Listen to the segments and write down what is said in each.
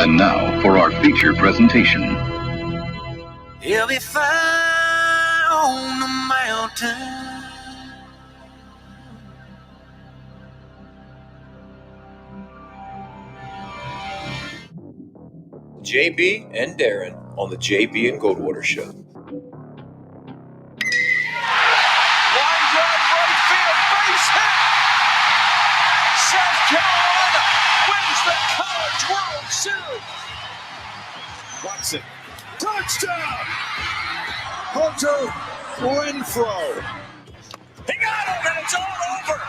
And now for our feature presentation. He'll be fine on the mountain. JB and Darren on the JB and Goldwater Show. Line drive right field, base hit. South Carolina wins the College World Series. Watson, touchdown. Hunter Renfrow. He got him, and it's all over.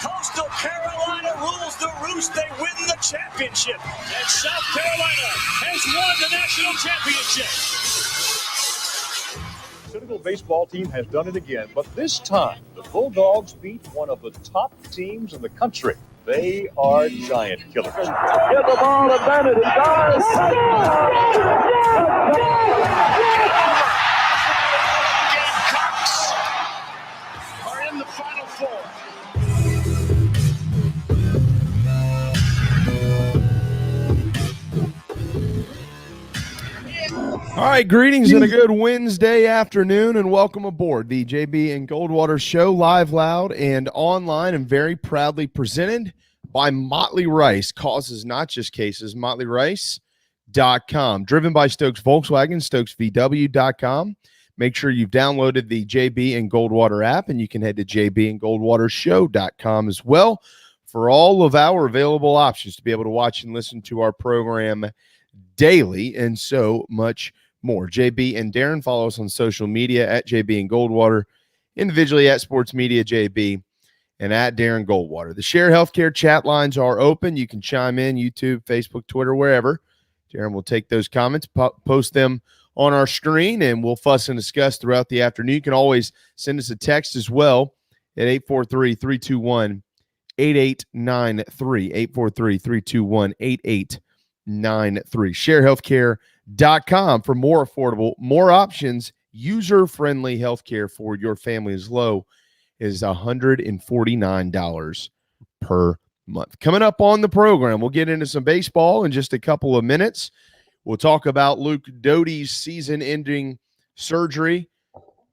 Coastal Carolina rules the roost. They win the championship. And South Carolina has won the national championship. Senegal baseball team has done it again, but this time the Bulldogs beat one of the top teams in the country. They are giant killers. Get the ball to Bennett. He does. Gamecocks are in the Final Four. All right, greetings and a good Wednesday afternoon, and welcome aboard the JB and Goldwater Show, live, loud, and online, and very proudly presented by Motley Rice. Causes, not just cases, MotleyRice.com. Driven by Stokes Volkswagen, StokesVW.com. Make sure you've downloaded the JB and Goldwater app, and you can head to JBandGoldwaterShow.com as well for all of our available options to be able to watch and listen to our program daily and so much more. JB and Darren, follow us on social media at JB and Goldwater, individually at Sports Media JB, and at Darren Goldwater. The Share Healthcare chat lines are open. You can chime in, YouTube, Facebook, Twitter, wherever. Darren will take those comments, post them on our screen, and we'll fuss and discuss throughout the afternoon. You can always send us a text as well at 843-321-8893, 843-321-8893. ShareHealthcare.com for more affordable, more options, user-friendly healthcare for your family as low as $149 per month. Coming up on the program, we'll get into some baseball in just a couple of minutes. We'll talk about Luke Doty's season-ending surgery.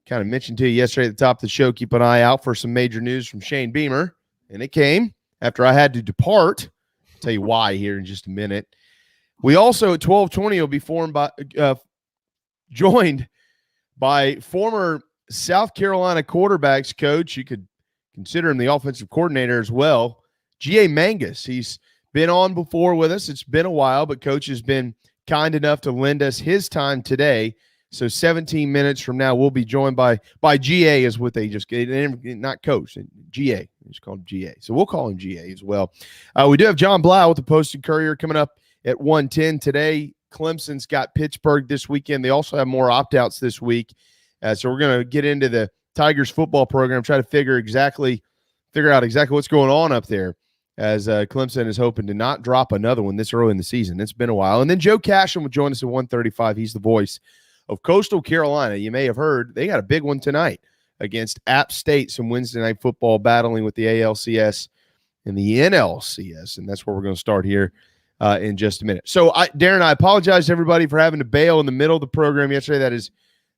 Kind of mentioned to you yesterday at the top of the show, keep an eye out for some major news from Shane Beamer. And it came after I had to depart. I'll tell you why here in just a minute. We also at 12:20 will be joined by former South Carolina quarterbacks coach. You could consider him the offensive coordinator as well, GA Mangus. He's been on before with us. It's been a while, but coach has been kind enough to lend us his time today. So 17 minutes from now, we'll be joined by GA is what they just get. Not coach, GA. It's called GA. So we'll call him GA as well. We do have Jon Blau with the Post and Courier coming up at 1:10 today. Clemson's got Pittsburgh this weekend. They also have more opt-outs this week. So we're going to get into the Tigers football program, try to figure out exactly what's going on up there, as Clemson is hoping to not drop another one this early in the season. It's been a while. And then Joe Cashion will join us at 1:35. He's the voice of Coastal Carolina. You may have heard they got a big one tonight against App State, some Wednesday night football battling with the ALCS and the NLCS. And that's where we're going to start here in just a minute. So, Darren, I apologize to everybody for having to bail in the middle of the program yesterday.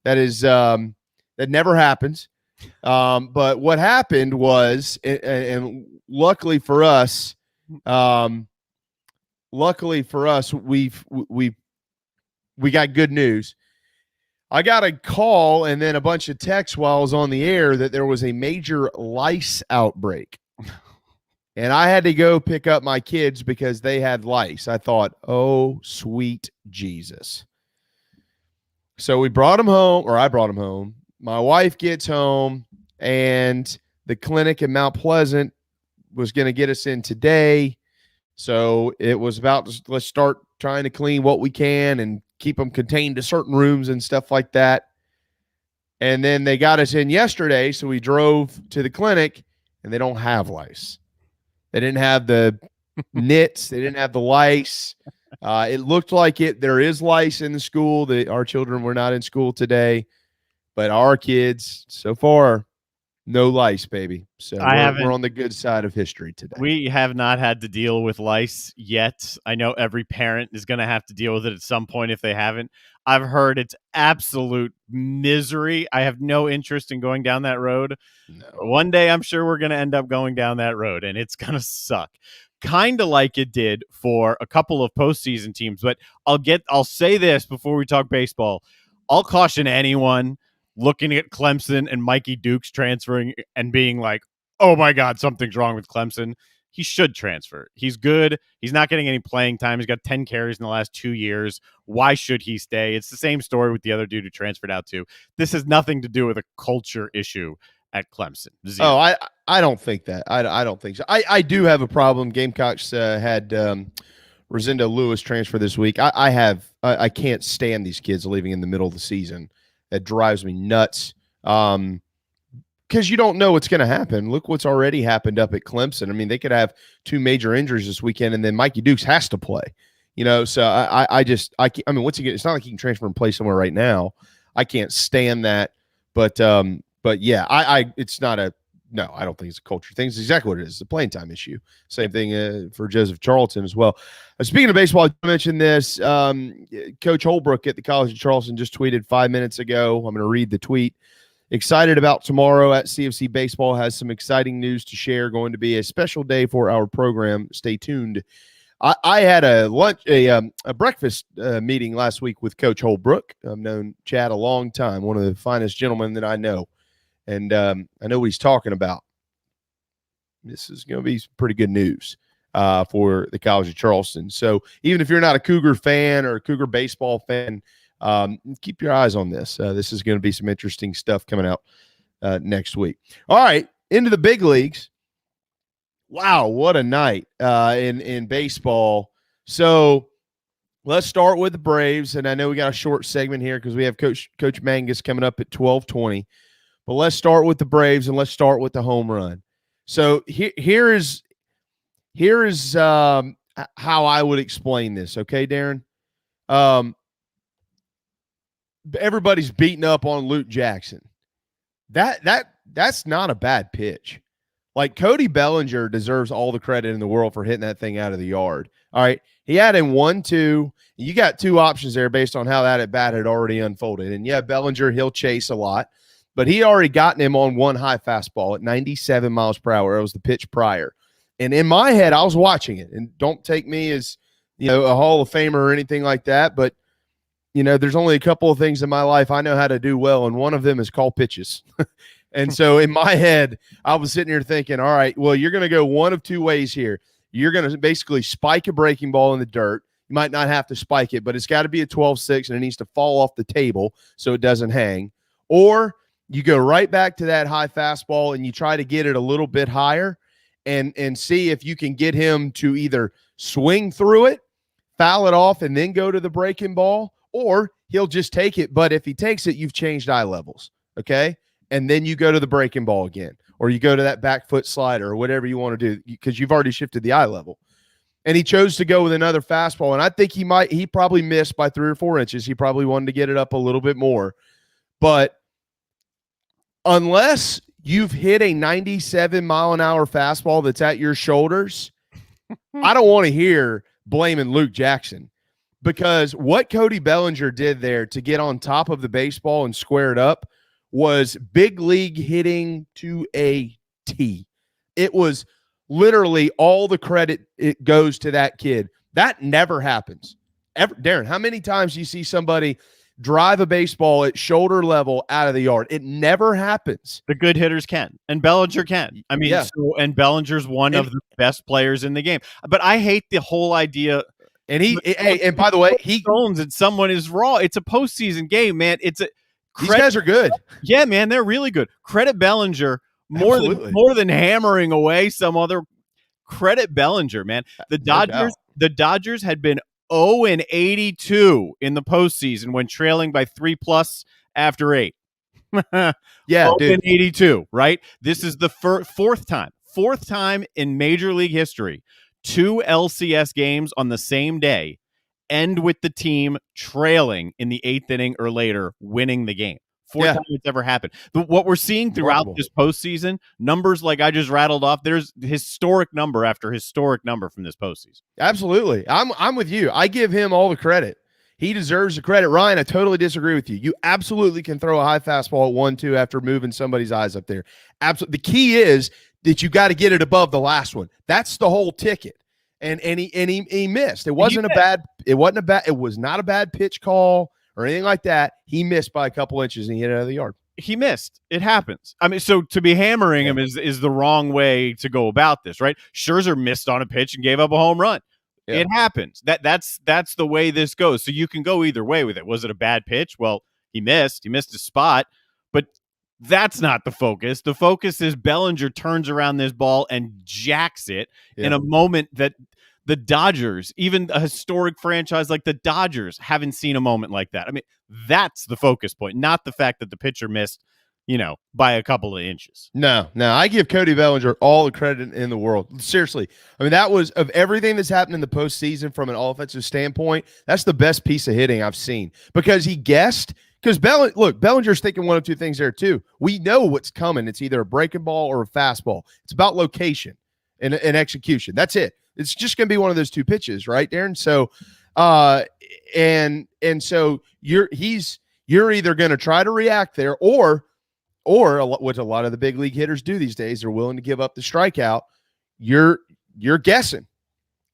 That never happens. But what happened was, and luckily for us, we got good news. I got a call and then a bunch of texts while I was on the air that there was a major lice outbreak. And I had to go pick up my kids because they had lice. I thought, oh, sweet Jesus. So I brought them home. My wife gets home, and the clinic in Mount Pleasant was going to get us in today. So it was about, let's start trying to clean what we can and keep them contained to certain rooms and stuff like that. And then they got us in yesterday, so we drove to the clinic, and they don't have lice. They didn't have the nits. They didn't have the lice. It looked like there is lice in the school. Our children were not in school today, but our kids, so far, No lice, baby. So we're on the good side of history today. We have not had to deal with lice yet. I know every parent is going to have to deal with it at some point if they haven't. I've heard it's absolute misery. I have no interest in going down that road. No. One day I'm sure we're going to end up going down that road, and it's going to suck. Kind of like it did for a couple of postseason teams. But I'll say this before we talk baseball. I'll caution anyone looking at Clemson and Mikey Dukes transferring and being like, oh my God, something's wrong with Clemson. He should transfer. He's good. He's not getting any playing time. He's got 10 carries in the last 2 years. Why should he stay? It's the same story with the other dude who transferred out too. This has nothing to do with a culture issue at Clemson. Zero. Oh, I don't think that. I don't think so. I do have a problem. Gamecocks had Rosendo Lewis transfer this week. I can't stand these kids leaving in the middle of the season. That drives me nuts. Because you don't know what's going to happen. Look what's already happened up at Clemson. I mean, they could have 2 major injuries this weekend, and then Mikey Dukes has to play. So I mean, what's he get? It's not like he can transfer and play somewhere right now. I can't stand that. But yeah, it's not a no. I don't think it's a culture thing. It's exactly what it is. It's a playing time issue. Same thing for Joseph Charlton as well. Speaking of baseball, I mentioned this. Coach Holbrook at the College of Charleston just tweeted 5 minutes ago. I'm going to read the tweet. Excited about tomorrow at CFC Baseball. Has some exciting news to share. Going to be a special day for our program. Stay tuned. I had a breakfast meeting last week with Coach Holbrook. I've known Chad a long time, one of the finest gentlemen that I know. And I know what he's talking about. This is going to be some pretty good news for the College of Charleston. So even if you're not a Cougar fan or a Cougar baseball fan, keep your eyes on this. This is going to be some interesting stuff coming out next week. All right, into the big leagues. Wow, what a night in baseball. So let's start with the Braves. And I know we got a short segment here because we have Coach Mangus coming up at 12:20. But let's start with the Braves and let's start with the home run. So here is how I would explain this. Okay, Darren. Everybody's beating up on Luke Jackson. That's not a bad pitch. Like Cody Bellinger deserves all the credit in the world for hitting that thing out of the yard. All right. He had him 1-2. You got 2 options there based on how that at bat had already unfolded. And yeah, Bellinger, he'll chase a lot. But he already gotten him on 1 high fastball at 97 miles per hour. It was the pitch prior. And in my head, I was watching it. And don't take me as, a Hall of Famer or anything like that. But, there's only a couple of things in my life I know how to do well. And one of them is call pitches. And so in my head, I was sitting here thinking, all right, well, you're going to go one of 2 ways here. You're going to basically spike a breaking ball in the dirt. You might not have to spike it, but it's got to be a 12-6 and it needs to fall off the table so it doesn't hang. Or you go right back to that high fastball and you try to get it a little bit higher and see if you can get him to either swing through it, foul it off, and then go to the breaking ball, or he'll just take it. But if he takes it, you've changed eye levels, okay? And then you go to the breaking ball again, or you go to that back foot slider or whatever you want to do because you've already shifted the eye level. And he chose to go with another fastball, and I think he probably missed by 3 or 4 inches. He probably wanted to get it up a little bit more. But unless you've hit a 97-mile-an-hour fastball that's at your shoulders, I don't want to hear blaming Luke Jackson, because what Cody Bellinger did there to get on top of the baseball and square it up was big league hitting to a T. It was literally all the credit it goes to that kid. That never happens. Darren, how many times do you see somebody drive a baseball at shoulder level out of the yard? It never happens. The good hitters can, and Bellinger can. I mean, yeah. And Bellinger's one of the best players in the game. But I hate the whole idea. And and by the way, he owns that someone is raw. It's a postseason game, man. These guys are good. Yeah, man, they're really good. Credit Bellinger more than hammering away some other. Credit Bellinger, man. The Dodgers had been 0-82 in the postseason when trailing by 3+ after 8. Yeah, 0-82, right? This is the fourth time in Major League history 2 LCS games on the same day end with the team trailing in the 8th inning or later, winning the game. Fourth Yeah. time it's ever happened. What we're seeing throughout Remarkable. this postseason, numbers like I just rattled off, there's historic number after historic number from this postseason. Absolutely. I'm with you. I give him all the credit. He deserves the credit. Ryan, I totally disagree with you. You absolutely can throw a high fastball at 1-2 after moving somebody's eyes up there. Absolutely. The key is that you got to get it above the last one. That's the whole ticket. And he missed. It was not a bad pitch call or anything like that. He missed by a couple inches and he hit it out of the yard. He missed. It happens. I mean, so to be hammering him is the wrong way to go about this, right? Scherzer missed on a pitch and gave up a home run. Yeah. It happens. That's the way this goes. So you can go either way with it. Was it a bad pitch? Well, he missed his spot, but that's not the focus. The focus is Bellinger turns around this ball and jacks it in a moment that the Dodgers, even a historic franchise like the Dodgers, haven't seen a moment like that. I mean, that's the focus point, not the fact that the pitcher missed, by a couple of inches. No, I give Cody Bellinger all the credit in the world. Seriously. I mean, that was, of everything that's happened in the postseason from an offensive standpoint, that's the best piece of hitting I've seen because he guessed. Because Bellinger's thinking one of two things there too. We know what's coming. It's either a breaking ball or a fastball. It's about location and execution. That's it. It's just going to be one of those two pitches, right, Darren? So, and so you're either going to try to react there, or what a lot of the big league hitters do these days, they're willing to give up the strikeout. You're guessing,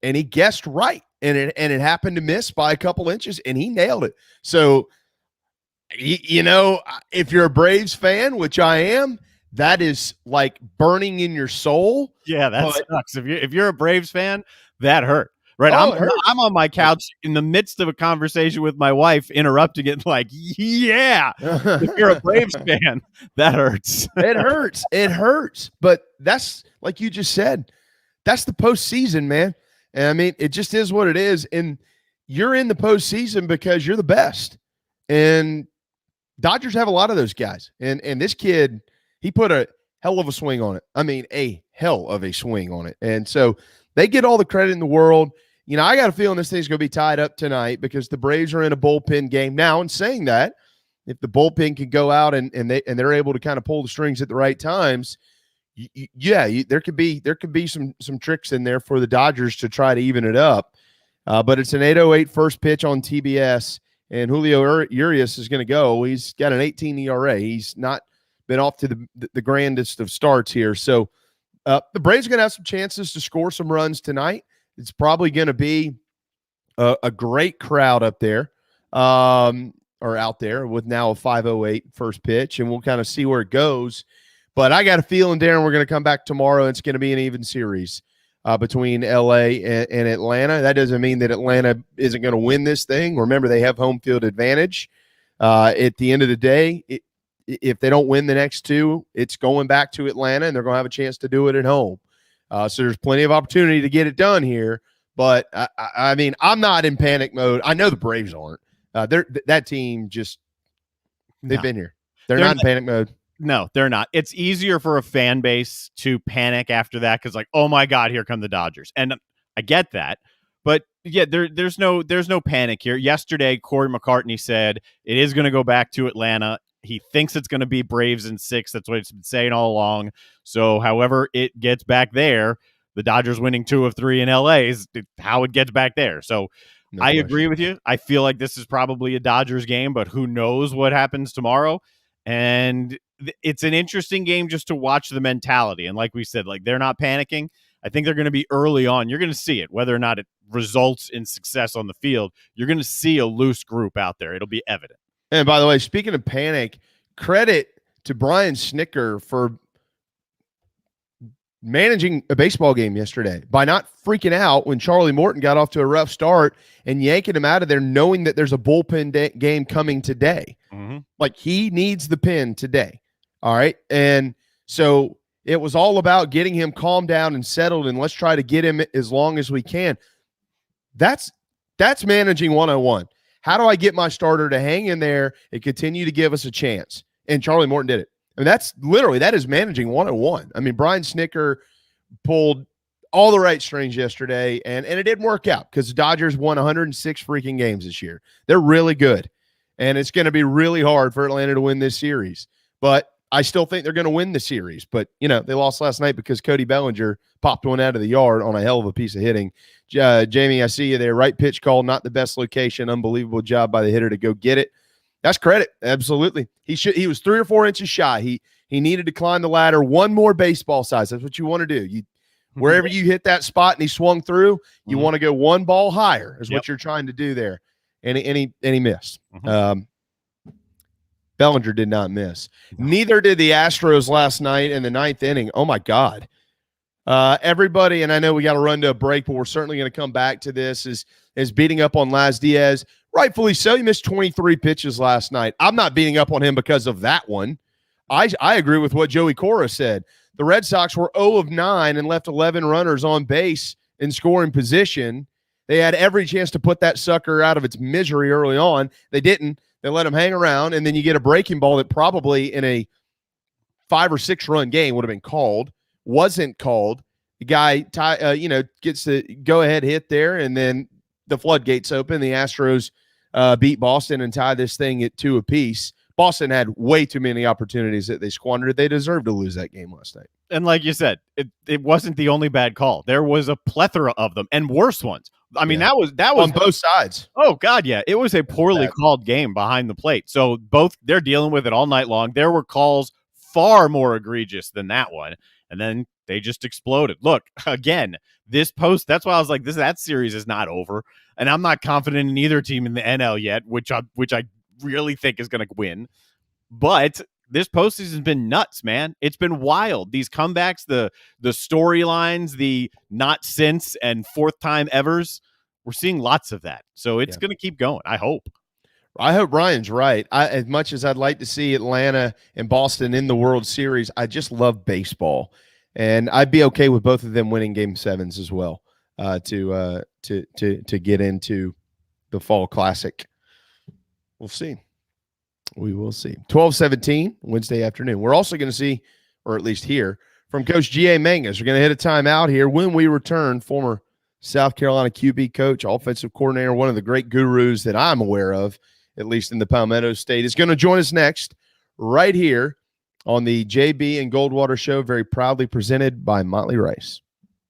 and he guessed right, and it happened to miss by a couple inches, and he nailed it. So, if you're a Braves fan, which I am, that is like burning in your soul. Yeah, that sucks. If you're a Braves fan, that hurt. Right. I'm on my couch in the midst of a conversation with my wife, interrupting it like, yeah, if you're a Braves fan, that hurts. It hurts. But that's, like you just said, that's the postseason, man. And I mean, it just is what it is. And you're in the postseason because you're the best. And Dodgers have a lot of those guys. And this kid, he put a hell of a swing on it. I mean, a hell of a swing on it. And so they get all the credit in the world. I got a feeling this thing's going to be tied up tonight because the Braves are in a bullpen game now. And saying that, if the bullpen can go out and they're able to kind of pull the strings at the right times, there could be some tricks in there for the Dodgers to try to even it up. But it's an 8.08 first pitch on TBS, and Julio Urias is going to go. He's got an 18 ERA. He's not been off to the grandest of starts here. So the Braves are going to have some chances to score some runs tonight. It's probably going to be a great crowd up there, or out there, with now a 5.08 first pitch, and we'll kind of see where it goes. But I got a feeling, Darren, we're going to come back tomorrow. It's going to be an even series between LA and Atlanta. That doesn't mean that Atlanta isn't going to win this thing. Remember, they have home field advantage. At the end of the day, if they don't win the next two, it's going back to Atlanta, and they're going to have a chance to do it at home. So there's plenty of opportunity to get it done here. But, I mean, I'm not in panic mode. I know the Braves aren't. That team just – they've been here. They're not in panic mode. No, they're not. It's easier for a fan base to panic after that because, like, oh, my God, here come the Dodgers. And I get that. But, yeah, there's no panic here. Yesterday, Corey McCartney said it is going to go back to Atlanta. He thinks it's going to be Braves in 6. That's what it's been saying all along. So, however it gets back there, the Dodgers winning 2 of 3 in LA is how it gets back there. So, I agree with you. I feel like this is probably a Dodgers game, but who knows what happens tomorrow. And it's an interesting game just to watch the mentality. And like we said, like, they're not panicking. I think they're going to be early on. You're going to see it, whether or not it results in success on the field. You're going to see a loose group out there. It'll be evident. And by the way, speaking of panic, credit to Brian Snicker for managing a baseball game yesterday by not freaking out when Charlie Morton got off to a rough start and yanking him out of there, knowing that there's a bullpen game coming today. Mm-hmm. Like, he needs the pen today. All right. And so it was all about getting him calmed down and settled, and let's try to get him as long as we can. That's managing 101. How do I get my starter to hang in there and continue to give us a chance? And Charlie Morton did it. I mean, that is managing 101. I mean, Brian Snicker pulled all the right strings yesterday, and it didn't work out because the Dodgers won 106 freaking games this year. They're really good. and it's going to be really hard for Atlanta to win this series. But I still think they're going to win the series. But, they lost last night because Cody Bellinger popped one out of the yard on a hell of a piece of hitting. Jamie, I see you there. Right pitch call, not the best location. Unbelievable job by the hitter to go get it. That's credit. Absolutely. He was 3 or 4 inches shy. He needed to climb the ladder one more baseball size. That's what you want to do. Wherever you hit that spot and he swung through, you want to go one ball higher is what you're trying to do there. And he missed. Bellinger did not miss. Neither did the Astros last night in the 9th inning. Oh, my God. Everybody, and I know we got to run to a break, but we're certainly going to come back to this, is beating up on Laz Diaz. Rightfully so. He missed 23 pitches last night. I'm not beating up on him because of that one. I agree with what Joey Cora said. The Red Sox were 0 of 9 and left 11 runners on base in scoring position. They had every chance to put that sucker out of its misery early on. They didn't. They let him hang around, and then you get a breaking ball that probably in a 5 or 6 run game would have been called. Wasn't called. The guy, gets the go-ahead hit there, and then the floodgates open. The Astros beat Boston and tie this thing at 2 apiece. Boston had way too many opportunities that they squandered. They deserved to lose that game last night. And like you said, it wasn't the only bad call. There was a plethora of them and worse ones. I mean, that was on both sides. Oh God, yeah. It was a poorly called game behind the plate. So they're dealing with it all night long. There were calls far more egregious than that one. And then they just exploded. Look, again, that's why I was like, that series is not over. And I'm not confident in either team in the NL yet, which I really think is going to win. But this postseason's been nuts, man. It's been wild. These comebacks, the storylines, the not since and fourth time evers, we're seeing lots of that. So it's going to keep going, I hope. I hope Ryan's right. As much as I'd like to see Atlanta and Boston in the World Series, I just love baseball. And I'd be okay with both of them winning Game 7s as well to get into the Fall Classic. We'll see. We will see. 12:17 Wednesday afternoon. We're also going to see, or at least hear, from Coach GA Mangus. We're going to hit a timeout here. When we return, former South Carolina QB coach, offensive coordinator, one of the great gurus that I'm aware of, at least in the Palmetto State, is going to join us next right here on the JB and Goldwater Show, very proudly presented by Motley Rice.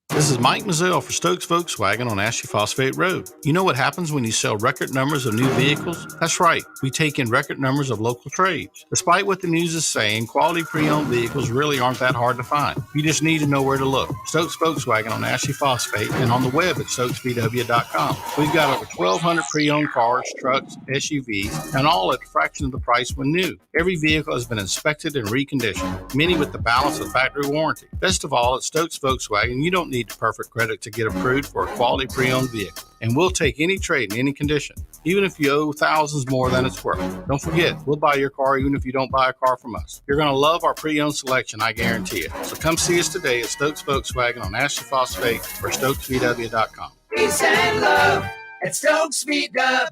This is Mike Mazzell for Stokes Volkswagen on Ashley Phosphate Road. You know what happens when you sell record numbers of new vehicles? That's right. We take in record numbers of local trades. Despite what the news is saying, quality pre-owned vehicles really aren't that hard to find. You just need to know where to look. Stokes Volkswagen on Ashley Phosphate and on the web at stokesvw.com. We've got over 1,200 pre-owned cars, trucks, SUVs, and all at a fraction of the price when new. Every vehicle has been inspected and reconditioned, many with the balance of factory warranty. Best of all, at Stokes Volkswagen, you don't need perfect credit to get approved for a quality pre-owned vehicle. And we'll take any trade in any condition, even if you owe thousands more than it's worth. Don't forget, we'll buy your car even if you don't buy a car from us. You're going to love our pre-owned selection, I guarantee it. So come see us today at Stokes Volkswagen on Ashley Phosphate or stokesvw.com. Peace and love at Stokes VW.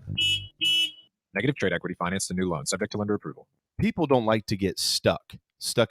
Negative trade equity financed a new loan, subject to lender approval. People don't like to get stuck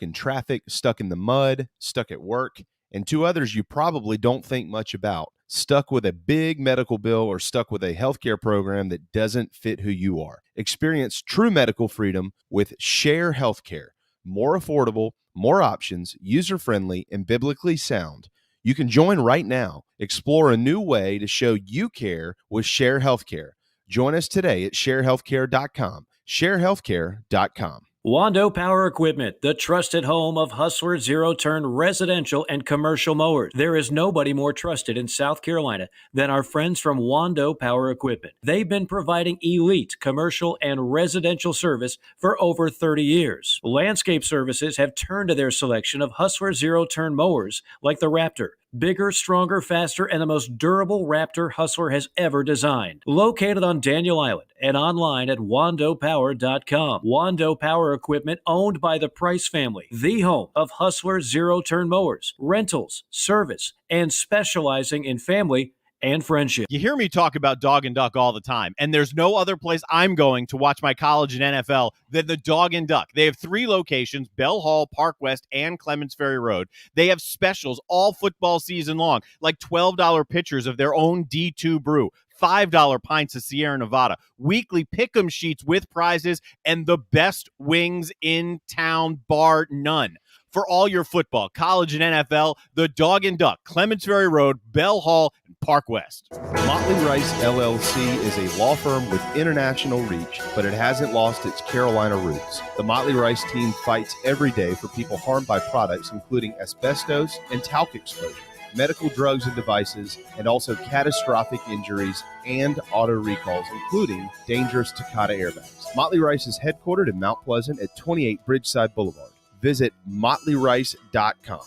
in traffic, stuck in the mud, stuck at work. And 2 others you probably don't think much about, stuck with a big medical bill or stuck with a healthcare program that doesn't fit who you are. Experience true medical freedom with Share Healthcare. More affordable, more options, user-friendly, and biblically sound. You can join right now. Explore a new way to show you care with Share Healthcare. Join us today at sharehealthcare.com. sharehealthcare.com. Wando Power Equipment, the trusted home of Hustler zero-turn residential and commercial mowers. There is nobody more trusted in South Carolina than our friends from Wando Power Equipment. They've been providing elite commercial and residential service for over 30 years. Landscape Services have turned to their selection of Hustler zero-turn mowers like the Raptor. Bigger, stronger, faster, and the most durable Raptor Hustler has ever designed. Located on Daniel Island and online at wandopower.com. Wando Power Equipment, owned by the Price family, the home of Hustler zero-turn mowers, rentals, service, and specializing in family and friendship. You hear me talk about Dog and Duck all the time, and there's no other place I'm going to watch my college and NFL than the Dog and Duck. They have 3 locations, Bell Hall, Park West, and Clements Ferry Road. They have specials all football season long, like $12 pitchers of their own D2 brew, $5 pints of Sierra Nevada, weekly pick'em sheets with prizes, and the best wings in town, bar none. For all your football, college, and NFL, the Dog and Duck, Clements Ferry Road, Bell Hall, and Park West. Motley Rice LLC is a law firm with international reach, but it hasn't lost its Carolina roots. The Motley Rice team fights every day for people harmed by products including asbestos and talc exposure, medical drugs and devices, and also catastrophic injuries and auto recalls, including dangerous Takata airbags. Motley Rice is headquartered in Mount Pleasant at 28 Bridgeside Boulevard. Visit motleyrice.com.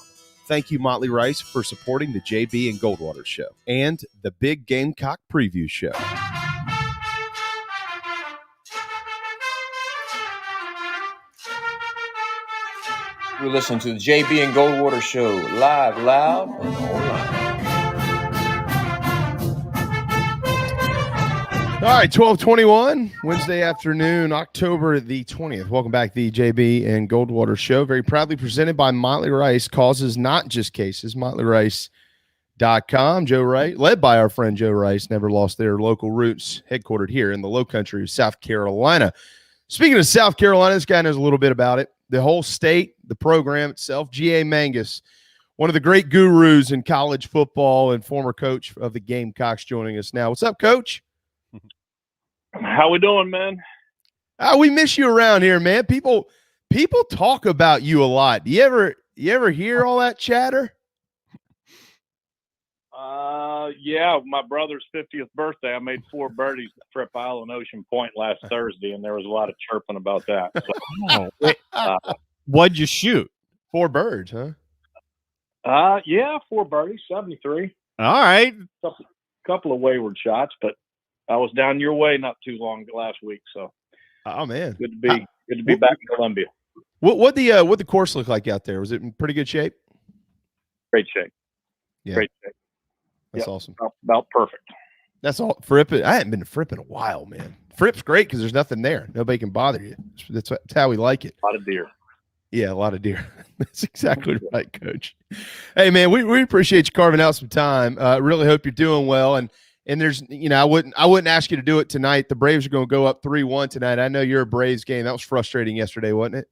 Thank you, Motley Rice, for supporting the JB and Goldwater Show and the Big Gamecock Preview Show. You're listening to the JB and Goldwater Show, live, loud, and online. All right, 12:21, Wednesday afternoon, October the 20th. Welcome back to the JB and Goldwater Show. Very proudly presented by Motley Rice. Causes, not just cases. MotleyRice.com. Joe Rice, led by our friend Joe Rice, never lost their local roots, headquartered here in the Low Country of South Carolina. Speaking of South Carolina, this guy knows a little bit about it. The whole state, the program itself. GA Mangus, one of the great gurus in college football and former coach of the Gamecocks, joining us now. What's up, Coach? How we doing, man? We miss you around here, man. People talk about you a lot. You ever hear all that chatter? Yeah, my brother's 50th birthday. I made 4 birdies at Fripp Island Ocean Point last Thursday, and there was a lot of chirping about that. So, What'd you shoot? 4 birds, huh? Yeah, 4 birdies, 73. All right. Couple of wayward shots, but I was down your way not too long last week, so. Oh man, good to be back in Columbia. What the course look like out there? Was it in pretty good shape? Great shape. Yeah. Great shape. That's awesome. About perfect. That's all. Fripp. I hadn't been to Fripp in a while, man. Fripp's great because there's nothing there. Nobody can bother you. That's how we like it. A lot of deer. Yeah, a lot of deer. That's exactly right, Coach. Hey, man, we appreciate you carving out some time. Really hope you're doing well. And there's, I wouldn't ask you to do it tonight. The Braves are going to go up 3-1 tonight. I know you're a Braves game. That was frustrating yesterday, wasn't it?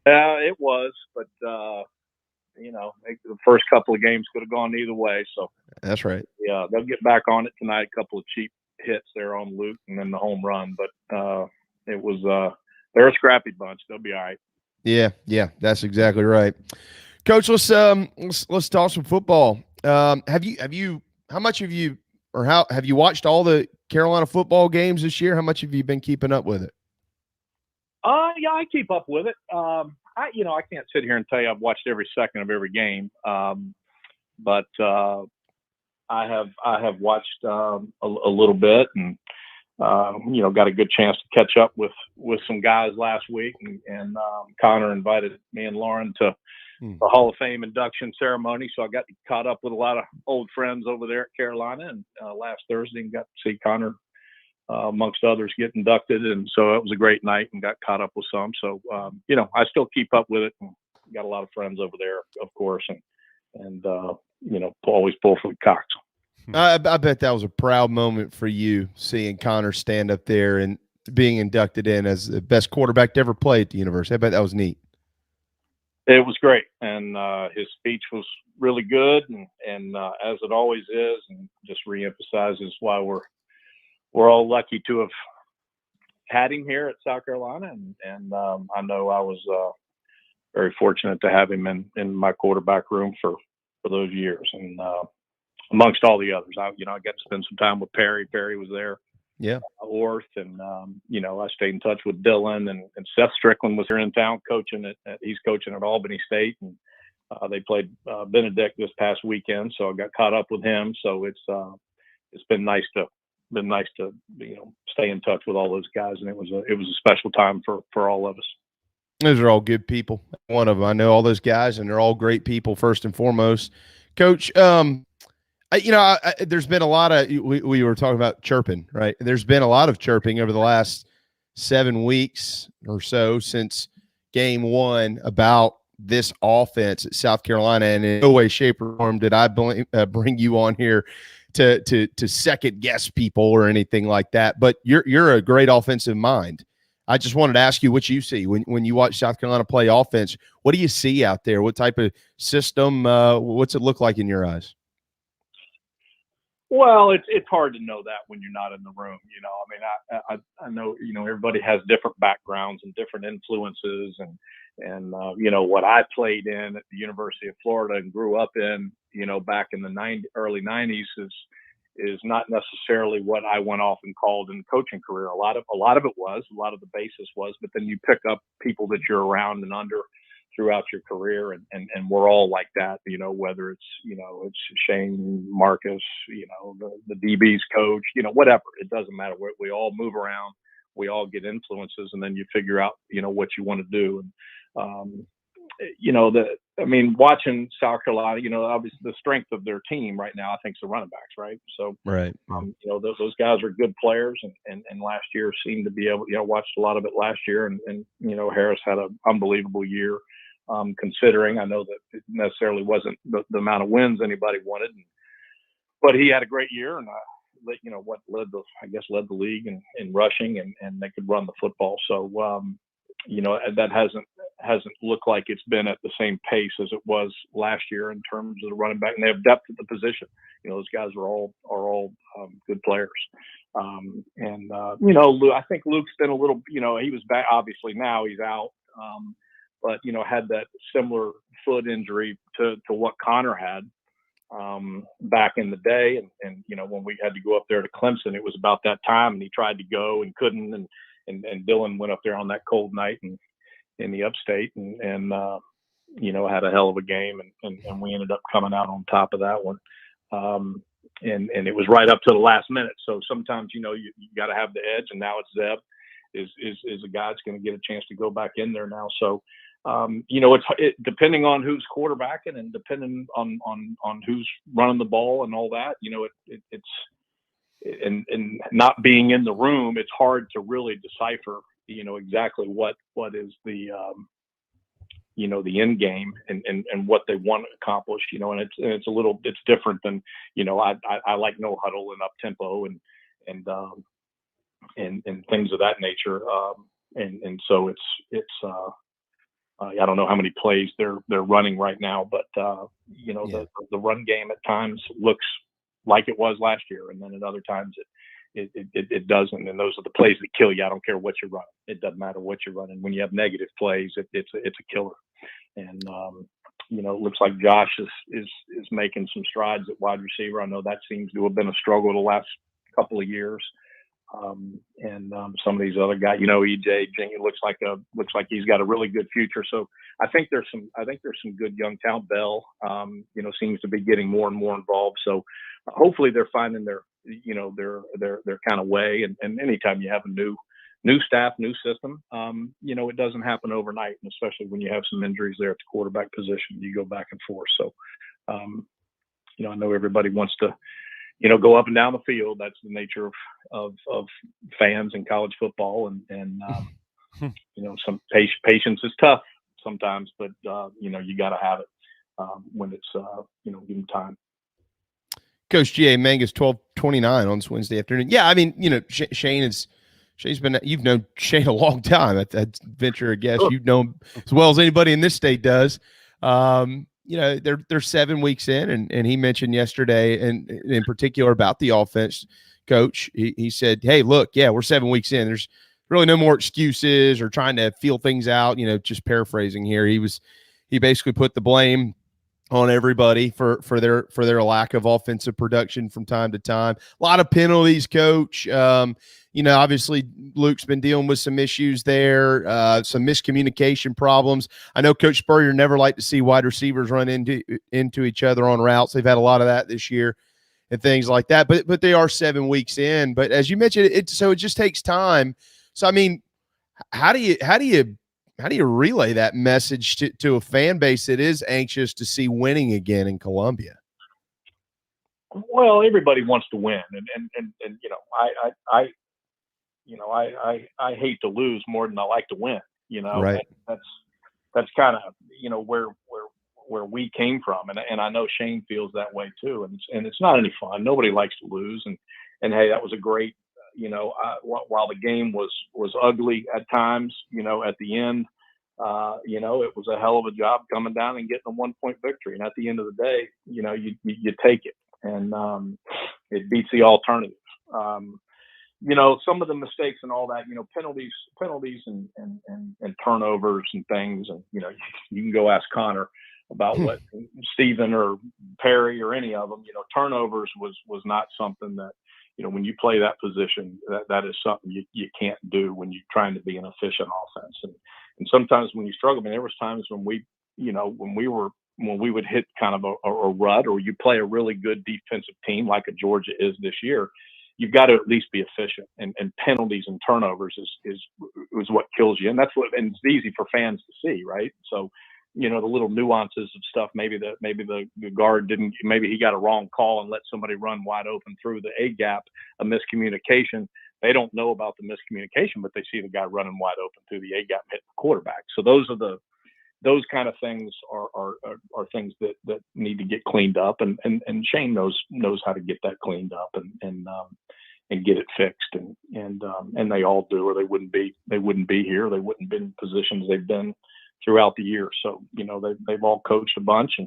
It was, but the first couple of games could have gone either way. So that's right. Yeah, they'll get back on it tonight. A couple of cheap hits there on Luke, and then the home run. But it was they're a scrappy bunch. They'll be all right. Yeah, that's exactly right, Coach. Let's talk some football. Have you watched all the Carolina football games this year? How much have you been keeping up with it? Yeah, I keep up with it. I can't sit here and tell you I've watched every second of every game. But I have watched a little bit, and got a good chance to catch up with some guys last week, and Connor invited me and Lauren to the Hall of Fame induction ceremony, so I got caught up with a lot of old friends over there at Carolina, and last Thursday and got to see Connor amongst others get inducted, and so it was a great night and got caught up with some. So I still keep up with it, and got a lot of friends over there, of course, and always pull for the Cox. I bet that was a proud moment for you, seeing Connor stand up there and being inducted in as the best quarterback to ever play at the university. I bet that was neat. It was great, and his speech was really good, and as it always is, and just reemphasizes why we're all lucky to have had him here at South Carolina, and I know I was very fortunate to have him in my quarterback room for those years, and amongst all the others. I got to spend some time with Perry. Perry was there. Yeah. Orth, and I stayed in touch with Dylan, and Seth Strickland was here in town coaching he's coaching at Albany State, and they played Benedict this past weekend, so I got caught up with him. So it's been nice to stay in touch with all those guys, and it was a special time for all of us. Those are all good people. One of them, I know all those guys, and they're all great people first and foremost. Coach, There's been a lot of we were talking about chirping, right? There's been a lot of chirping over the last 7 weeks or so since game one about this offense at South Carolina, and in no way, shape, or form did I bring you on here to second guess people or anything like that. But you're a great offensive mind. I just wanted to ask you what you see when you watch South Carolina play offense. What do you see out there? What type of system? What's it look like in your eyes? Well, it's hard to know that when you're not in the room. I mean, I know everybody has different backgrounds and different influences, and what I played in at the University of Florida and grew up in, back in the early 90s is not necessarily what I went off and called in coaching career. A lot of the basis was, but then you pick up people that you're around and under throughout your career, and we're all like that, whether it's Shane, Marcus, the DB's coach, whatever. It doesn't matter. We all move around, we all get influences, and then you figure out, what you want to do. And, watching South Carolina, obviously the strength of their team right now, I think, is the running backs, right? So, right. Those guys are good players, and last year seemed to be able, watched a lot of it last year, and Harris had an unbelievable year, considering. I know that it necessarily wasn't the amount of wins anybody wanted, but he had a great year, and led the league in rushing, and they could run the football. So, that hasn't looked like it's been at the same pace as it was last year in terms of the running back, and they have depth at the position. Those guys are all good players. I think Luke's been a little, he was back, obviously now he's out, but had that similar foot injury to what Connor had back in the day. And when we had to go up there to Clemson, it was about that time, and he tried to go and couldn't, and Dylan went up there on that cold night and in the upstate and had a hell of a game, and we ended up coming out on top of that one. And it was right up to the last minute. So sometimes, you got to have the edge, and now it's Zeb is a guy that's going to get a chance to go back in there now. So, it's depending on who's quarterbacking and depending on who's running the ball and all that, it's and not being in the room, it's hard to really decipher, exactly what is the, the end game and what they want to accomplish, and it's different than, I like no huddle and up tempo and things of that nature. And so it's I don't know how many plays they're running right now, but the run game at times looks like it was last year, and then at other times it doesn't. And those are the plays that kill you. I don't care what you're running; it doesn't matter what you're running. When you have negative plays, it's a killer. And it looks like Josh is making some strides at wide receiver. I know that seems to have been a struggle the last couple of years. Some of these other guys, EJ Jingy looks like he's got a really good future. So I think there's some good young talent. Bell, seems to be getting more and more involved. So hopefully they're finding their kind of way. And anytime you have a new staff, new system, it doesn't happen overnight. And especially when you have some injuries there at the quarterback position, you go back and forth. So, I know everybody wants to, go up and down the field. That's the nature of fans in college football. And some patience is tough sometimes, but, you got to have it when it's, given time. Coach GA Mangus, 12:29 on this Wednesday afternoon. Yeah, I mean, Shane's been, you've known Shane a long time. I'd venture a guess you've known as well as anybody in this state does. They're 7 weeks in, and he mentioned yesterday, and in particular about the offense, Coach. He said, "Hey, look, yeah, we're 7 weeks in. There's really no more excuses or trying to feel things out." Just paraphrasing here, he basically put the blame on everybody for their lack of offensive production from time to time. A lot of penalties, Coach. Obviously Luke's been dealing with some issues there, some miscommunication problems. I know Coach Spurrier never liked to see wide receivers run into each other on routes. They've had a lot of that this year and things like that, but they are 7 weeks in. But as you mentioned, it just takes time. So, I mean, how do you relay that message to a fan base that is anxious to see winning again in Columbia? Well, everybody wants to win, and I hate to lose more than I like to win. Right. That's kind of where we came from, and I know Shane feels that way too, and it's not any fun. Nobody likes to lose, and hey, that was a great, while the game was ugly at times, at the end, it was a hell of a job coming down and getting a 1-point victory, and at the end of the day, you take it, and it beats the alternative. Some of the mistakes and all that, penalties and turnovers and things, and you can go ask Connor about what Steven or Perry or any of them, turnovers was not something that, when you play that position, that is something you can't do when you're trying to be an efficient offense. And sometimes when you struggle, there was times when we would hit kind of a rut, or you play a really good defensive team like a Georgia is this year, you've got to at least be efficient, and penalties and turnovers is what kills you. And and it's easy for fans to see, right? So, the little nuances of stuff, maybe the guard maybe he got a wrong call and let somebody run wide open through the A gap, a miscommunication. They don't know about the miscommunication, but they see the guy running wide open through the A gap and hit the quarterback. So those kind of things are things that need to get cleaned up, and Shane knows how to get that cleaned up and get it fixed, and they all do, or they wouldn't be here. They wouldn't be in positions they've been throughout the year. So they've all coached a bunch,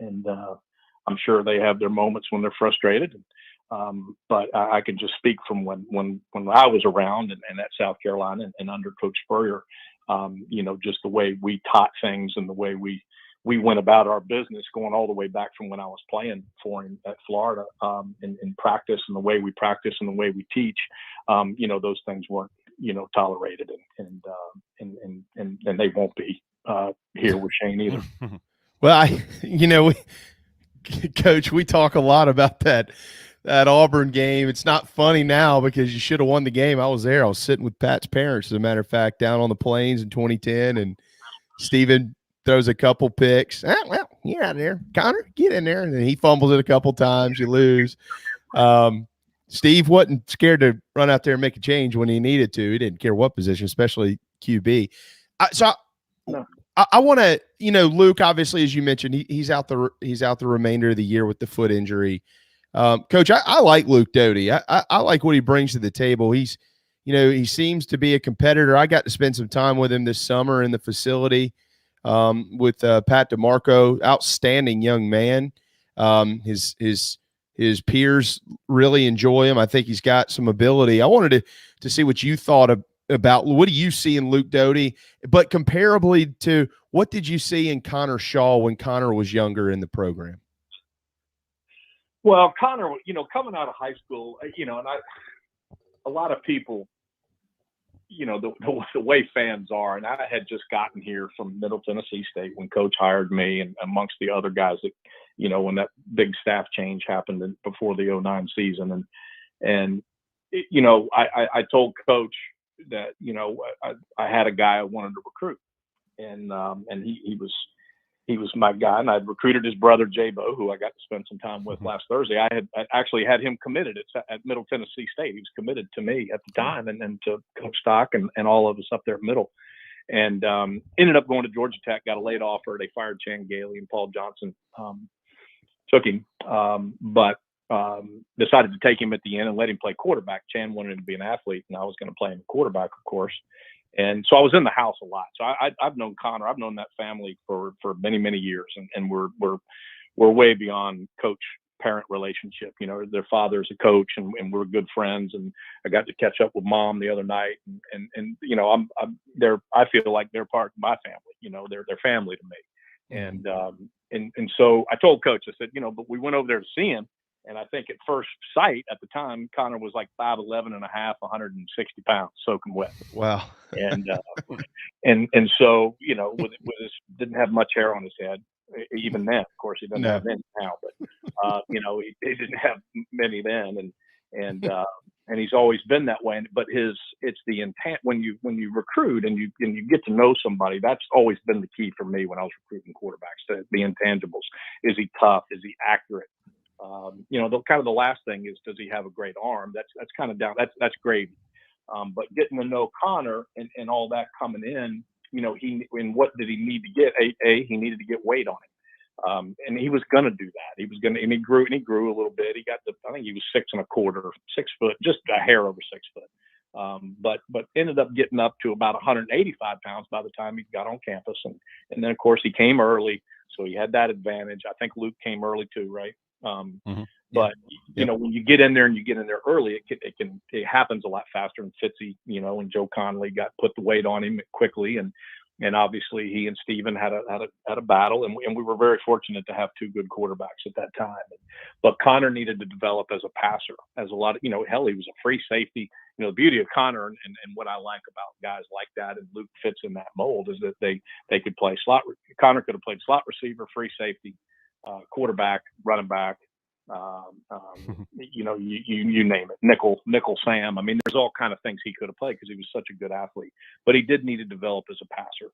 and I'm sure they have their moments when they're frustrated. But I can just speak from when I was around and at South Carolina and under Coach Spurrier. Just the way we taught things and the way we went about our business, going all the way back from when I was playing for him at Florida, in practice, and the way we practice and the way we teach, those things weren't, tolerated, and they won't be here with Shane either. Well, Coach, we talk a lot about that Auburn game. It's not funny now because you should have won the game. I was there. I was sitting with Pat's parents, as a matter of fact, down on the plains in 2010, and Steven throws a couple picks. Well, you're out there. Connor, get in there. And then he fumbles it a couple times. You lose. Steve wasn't scared to run out there and make a change when he needed to. He didn't care what position, especially QB. I want to, Luke, obviously, as you mentioned, he's out the remainder of the year with the foot injury. Coach, I like Luke Doty. I like what he brings to the table. He's, he seems to be a competitor. I got to spend some time with him this summer in the facility with Pat DeMarco. Outstanding young man. His peers really enjoy him. I think he's got some ability. I wanted to see what you thought about what do you see in Luke Doty, but comparably to what did you see in Connor Shaw when Connor was younger in the program? Well, Connor, coming out of high school, and a lot of people, the way fans are, and I had just gotten here from Middle Tennessee State when Coach hired me, and amongst the other guys that, when that big staff change happened before the 2009 season, I told Coach that, I had a guy I wanted to recruit, and he was my guy, and I'd recruited his brother J-Bo, who I got to spend some time with last Thursday. I actually had him committed at Middle Tennessee State. He was committed to me at the time, and to Coach Stock and all of us up there at Middle. And ended up going to Georgia Tech, got a late offer. They fired Chan Gailey, and Paul Johnson took him, but decided to take him at the end and let him play quarterback. Chan wanted him to be an athlete, and I was going to play him quarterback, of course. And so I was in the house a lot. So I've known Connor. I've known that family for many, many years, and we're way beyond coach-parent relationship. Their father's a coach, and we're good friends. And I got to catch up with Mom the other night, and I feel like they're part of my family. They're family to me. And so I told Coach, I said, but we went over there to see him. And I think at first sight at the time, Connor was like 5'11" and a half, 160 pounds, soaking wet. Wow. And so, with his, didn't have much hair on his head, even then. Of course, he doesn't have any now, but, he didn't have many then. And he's always been that way. But it's the intent when you recruit and you get to know somebody. That's always been the key for me when I was recruiting quarterbacks. The intangibles: is he tough? Is he accurate? The last thing is, does he have a great arm? That's kind of down. That's gravy. But getting to know Connor and all that coming in, what did he need to get? He needed to get weight on him. And he was going to do that. And he grew a little bit. I think he was 6 1/4, 6 foot, just a hair over 6 foot. But ended up getting up to about 185 pounds by the time he got on campus. And then of course he came early. So he had that advantage. I think Luke came early too, right? But when you get in there and you get in there early, it happens a lot faster. And Fitzy, and Joe Conley put the weight on him quickly, and obviously he and Steven had a battle, and we were very fortunate to have 2 good quarterbacks at that time. But Connor needed to develop as a passer, as a lot of, hell, he was a free safety. The beauty of Connor and what I like about guys like that, and Luke fits in that mold, is that they could play slot. Connor could have played slot receiver, free safety, quarterback, running back, you name it, nickel Sam. I mean, there's all kind of things he could have played because he was such a good athlete, but he did need to develop as a passer,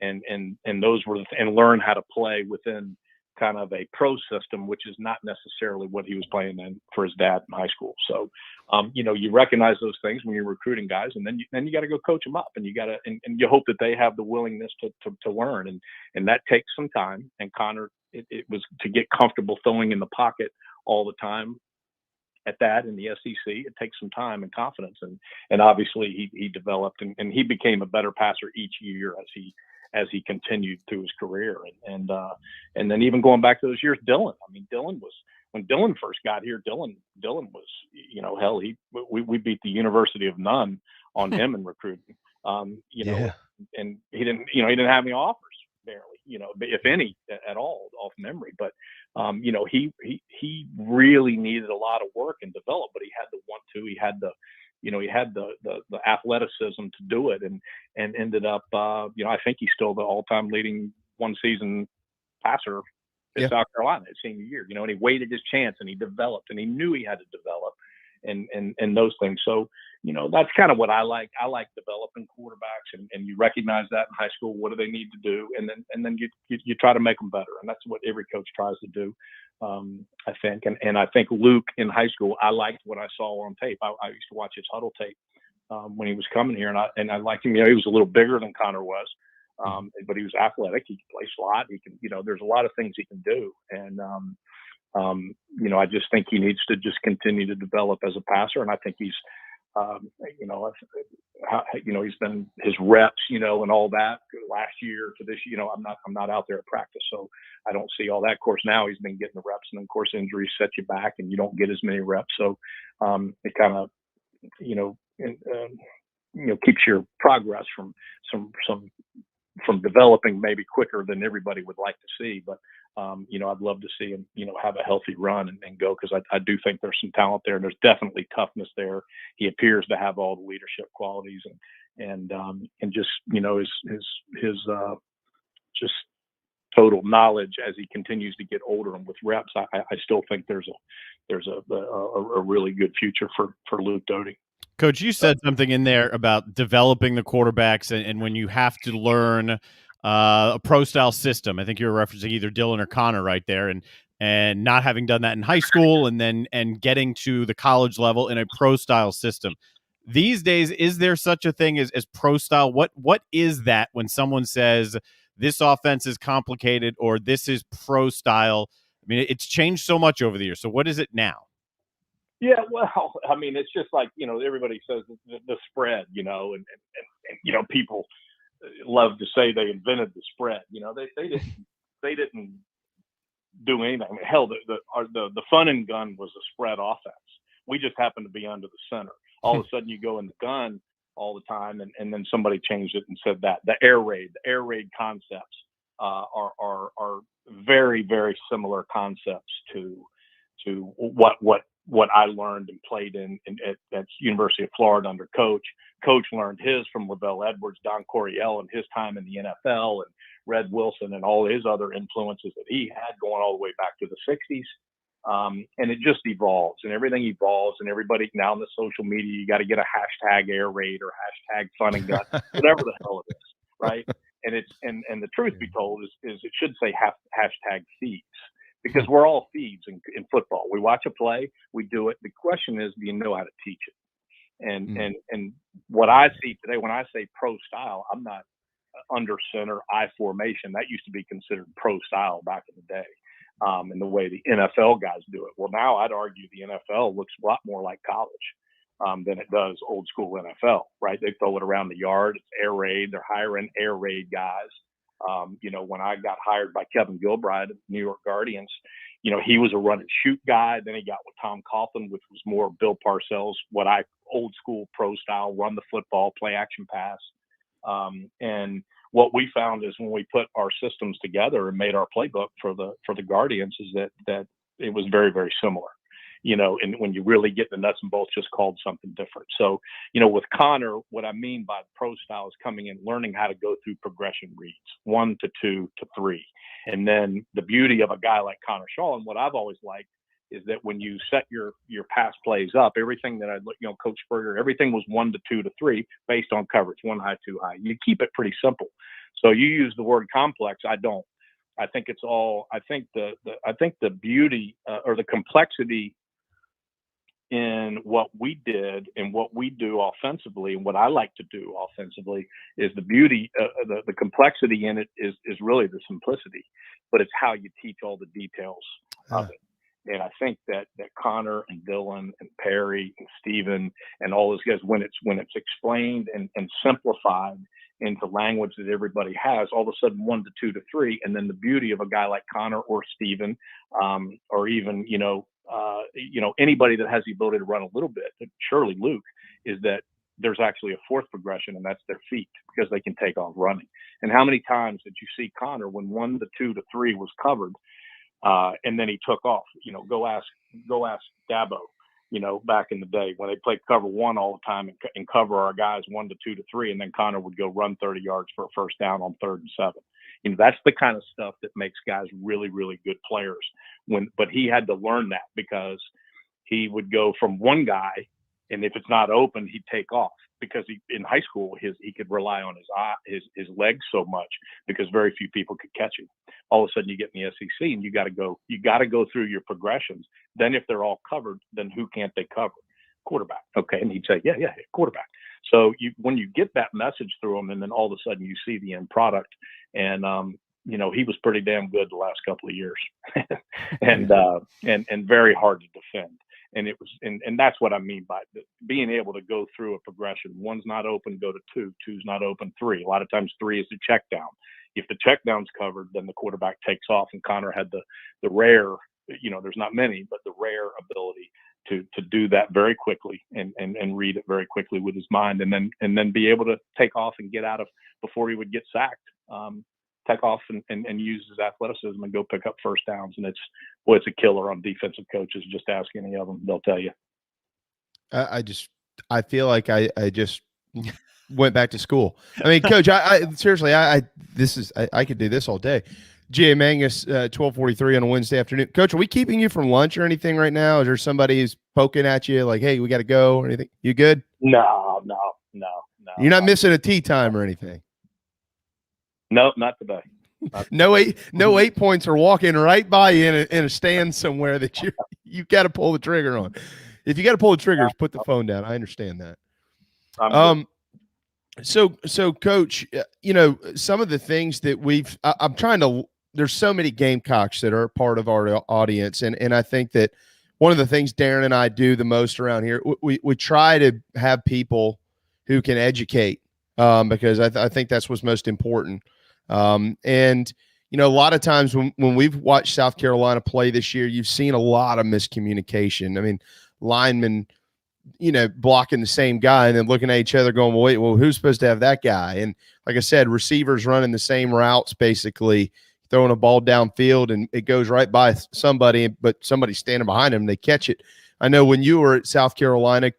and those were and learn how to play within kind of a pro system, which is not necessarily what he was playing in for his dad in high school. So, you recognize those things when you're recruiting guys, and then you got to go coach them up, and you got to, and you hope that they have the willingness to learn, and that takes some time. And Connor, it was to get comfortable throwing in the pocket all the time at that in the SEC. It takes some time and confidence, and obviously he developed and he became a better passer each year as he continued through his career. And then even going back to those years, Dylan. I mean, when Dylan first got here, Dylan was, hell, we beat the University of None on him in recruiting. And he didn't have any offers barely, if any at all off memory. But he really needed a lot of work and develop, but he had the want to. He had the athleticism to do it, and ended up, I think he's still the all-time leading one season passer in South Carolina his senior year, and he waited his chance and he developed, and he knew he had to develop and those things. So, that's kind of what I like. I like developing quarterbacks, and you recognize that in high school. What do they need to do? And then you try to make them better. And that's what every coach tries to do. I think, and I think Luke in high school, I liked what I saw on tape. I used to watch his huddle tape when he was coming here, and I liked him. He was a little bigger than Connor was, but he was athletic. He could play slot. He can, there's a lot of things he can do, and I just think he needs to just continue to develop as a passer, and I think he's, he's been his reps, and all that last year to this, I'm not out there at practice, so I don't see all that. Of course, now he's been getting the reps, and of course injuries set you back and you don't get as many reps. So, it kind of, keeps your progress from developing maybe quicker than everybody would like to see. But, I'd love to see him, have a healthy run and go, because I do think there's some talent there, and there's definitely toughness there. He appears to have all the leadership qualities and just, his just total knowledge as he continues to get older and with reps. I still think there's a really good future for Luke Doty. Coach, you said something in there about developing the quarterbacks and when you have to learn a pro-style system. I think you were referencing either Dylan or Connor right there, and not having done that in high school and getting to the college level in a pro-style system. These days, is there such a thing as pro-style? What is that when someone says this offense is complicated or this is pro-style? I mean, it's changed so much over the years. So what is it now? Yeah, well, I mean, it's just like, everybody says the spread, and people love to say they invented the spread. They didn't do anything. I mean, hell, the fun and gun was a spread offense. We just happened to be under the center. All of a sudden you go in the gun all the time, and then somebody changed it and said that the air raid concepts are very, very similar concepts to what I learned and played at University of Florida under Coach. Coach learned his from Lavelle Edwards, Don Coryell, and his time in the NFL, and Red Wilson and all his other influences that he had going all the way back to the 60s. And it just evolves, and everything evolves, and everybody now in the social media, you got to get a hashtag air raid or hashtag fun and gun, whatever the hell it is, right? And it's and the truth be told is it should say hashtag thieves, because we're all thieves in football. We watch a play, we do it. The question is, do you know how to teach it? And what I see today, when I say pro style, I'm not under center I formation. That used to be considered pro style back in the day, and the way the NFL guys do it. Well, now I'd argue the NFL looks a lot more like college than it does old school NFL, right? They throw it around the yard. It's air raid. They're hiring air raid guys. When I got hired by Kevin Gilbride of New York Guardians, he was a run and shoot guy. Then he got with Tom Coughlin, which was more Bill Parcells, what I old school pro style, run the football, play action pass. And what we found is when we put our systems together and made our playbook for the Guardians is that it was very, very similar. And when you really get the nuts and bolts, just called something different. So, with Connor, what I mean by pro style is coming in, learning how to go through progression reads, 1 to 2 to 3. And then the beauty of a guy like Connor Shaw, and what I've always liked, is that when you set your pass plays up, everything that Coach Spurrier, everything was 1 to 2 to 3 based on coverage, 1 high, 2 high. You keep it pretty simple. So you use the word complex. I don't. I think it's all. I think the beauty or the complexity in what we did and what we do offensively, and what I like to do offensively, is the beauty, the complexity in it is really the simplicity, but it's how you teach all the details of it. And I think that Connor and Dylan and Perry and Steven and all those guys, when it's explained and simplified into language that everybody has, all of a sudden 1 to 2 to 3, and then the beauty of a guy like Connor or Steven, or even anybody that has the ability to run a little bit, surely Luke, is that there's actually a fourth progression, and that's their feet, because they can take off running. And how many times did you see Connor when 1 to 2 to 3 was covered, and then he took off? Go ask Dabo. Back in the day when they played cover 1 all the time and cover our guys 1 to 2 to 3, and then Connor would go run 30 yards for a first down on 3rd and 7. That's the kind of stuff that makes guys really, really good players. But he had to learn that, because he would go from one guy, and if it's not open, he'd take off, because in high school he could rely on his legs so much, because very few people could catch him. All of a sudden you get in the SEC and you got to go through your progressions. Then if they're all covered, then who can't they cover? Quarterback. Okay. And he'd say, yeah, quarterback. So when you get that message through him, and then all of a sudden you see the end product, and he was pretty damn good the last couple of years, and very hard to defend. And it was, and that's what I mean by being able to go through a progression. 1's not open, go to 2. 2's not open, 3. A lot of times 3 is the check down. If the check down's covered, then the quarterback takes off. And Connor had the rare, there's not many, but the rare ability to do that very quickly and read it very quickly with his mind, and then be able to take off and get out of before he would get sacked. Take off and use his athleticism and go pick up first downs. And it's a killer on defensive coaches. Just ask any of them, they'll tell you. I feel like I just went back to school. I mean, Coach, I seriously, I could do this all day. GA Mangus, 12:43 on a Wednesday afternoon. Coach, are we keeping you from lunch or anything right now? Is there somebody who's poking at you like, hey, we got to go or anything? You good? No. You're not missing a tea time or anything? No, not today. No 8 points are walking right by you in a stand somewhere that you got to pull the trigger on. If you got to pull the triggers, put the phone down. I understand that. So Coach, some of the things that I'm trying to, there's so many Gamecocks that are part of our audience. And I think that one of the things Darren and I do the most around here, we try to have people who can educate, because I think that's what's most important. And a lot of times when we've watched South Carolina play this year, you've seen a lot of miscommunication. I mean, linemen, blocking the same guy and then looking at each other going, well, who's supposed to have that guy? And like I said, receivers running the same routes, basically throwing a ball downfield, and it goes right by somebody, but somebody's standing behind them and they catch it. I know when you were at South Carolina,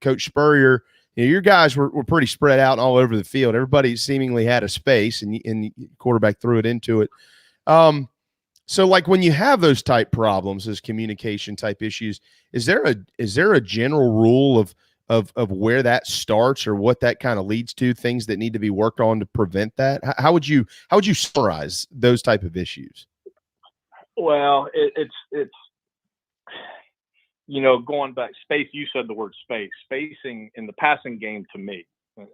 Coach Spurrier, your guys were pretty spread out all over the field. Everybody seemingly had a space, and the quarterback threw it into it. So like when you have those type problems, those communication type issues, is there a general rule of where that starts or what that kind of leads to, things that need to be worked on to prevent that? How would you summarize those type of issues? Well, it's going back space. You said the word spacing in the passing game to me,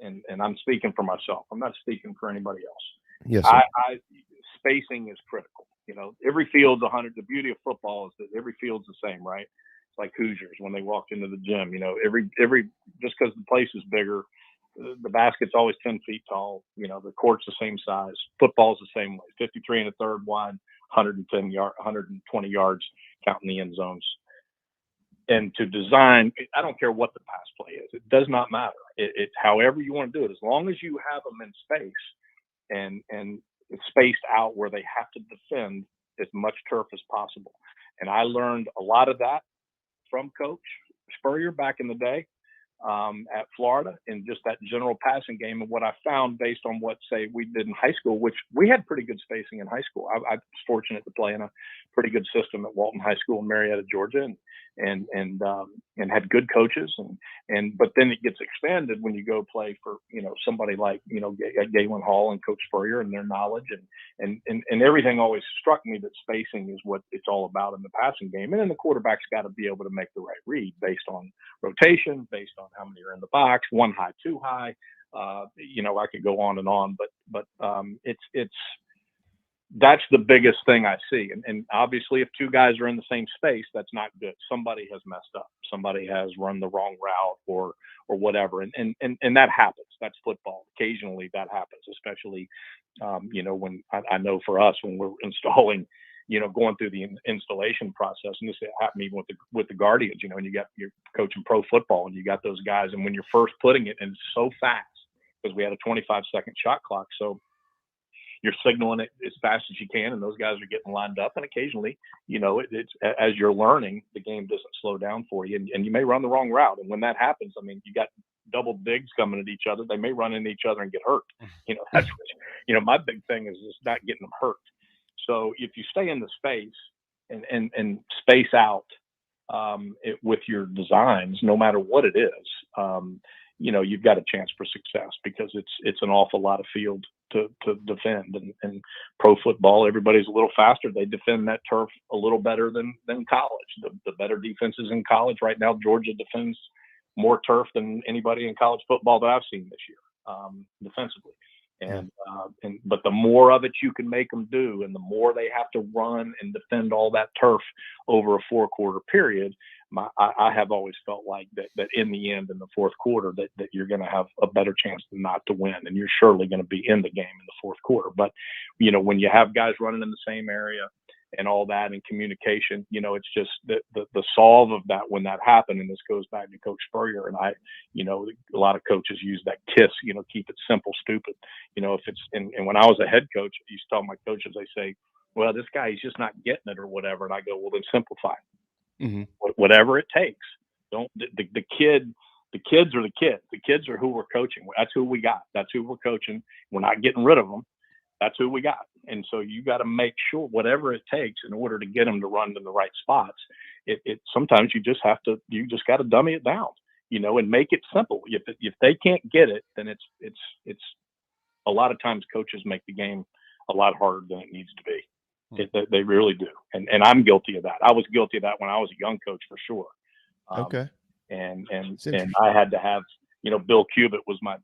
and I'm speaking for myself. I'm not speaking for anybody else. Yes, sir. Spacing is critical. Every field's 100. The beauty of football is that every field's the same, right? It's like Hoosiers when they walked into the gym. Every just because the place is bigger, the basket's always 10 feet tall. The court's the same size. Football's the same way. 53 1/3 wide, 120 yards, counting the end zones. And to design, I don't care what the pass play is. It does not matter. It's however you want to do it, as long as you have them in space and it's spaced out where they have to defend as much turf as possible. And I learned a lot of that from Coach Spurrier back in the day at Florida, and just that general passing game. And what I found based on what, say, we did in high school, which we had pretty good spacing in high school. I was fortunate to play in a pretty good system at Walton High School in Marietta, Georgia, and had good coaches. But then it gets expanded when you go play for, somebody like, Galen Hall and Coach Spurrier and their knowledge and everything always struck me that spacing is what it's all about in the passing game. And then the quarterback's got to be able to make the right read based on rotation, based on how many are in the box, one high, two high. I could go on and on, but it's that's the biggest thing I see. And obviously, if two guys are in the same space, that's not good. Somebody has messed up. Somebody has run the wrong route or whatever. And that happens. That's football. Occasionally that happens, especially, when I know for us, when we're installing, going through the installation process, and this happened even with the Guardians, and you're coaching pro football and you got those guys. And when you're first putting it, and it's so fast because we had a 25-second shot clock. So you're signaling it as fast as you can, and those guys are getting lined up. And occasionally, it's as you're learning, the game doesn't slow down for you, and you may run the wrong route. And when that happens, you got double bigs coming at each other. They may run into each other and get hurt. That's my big thing is just not getting them hurt. So if you stay in the space and space out with your designs, no matter what it is, you've got a chance for success because it's an awful lot of field to defend. And pro football, everybody's a little faster. They defend that turf a little better than college. The better defenses in college right now, Georgia defends more turf than anybody in college football that I've seen this year, defensively. But the more of it you can make them do, and the more they have to run and defend all that turf over a 4-quarter period, I have always felt like that in the end, in the fourth quarter, that you're going to have a better chance than not to win, and you're surely going to be in the game in the fourth quarter. But when you have guys running in the same area and all that, and communication, it's just the solve of that when that happened. And this goes back to Coach Spurrier, and a lot of coaches use that KISS, keep it simple, stupid. If it's and when I was a head coach, I used to tell my coaches, they say, well, this guy, he's just not getting it or whatever. And I go, well, then simplify it. Mm-hmm. Whatever it takes. Don't the kids are the kids. The kids are who we're coaching. That's who we got. That's who we're coaching. We're not getting rid of them. That's who we got. And so you got to make sure whatever it takes in order to get them to run in the right spots. It sometimes you just got to dummy it down, and make it simple. If they can't get it, then it's a lot of times coaches make the game a lot harder than it needs to be. They really do. And I'm guilty of that. I was guilty of that when I was a young coach for sure. Okay. And I had to have, Bill Cubitt was my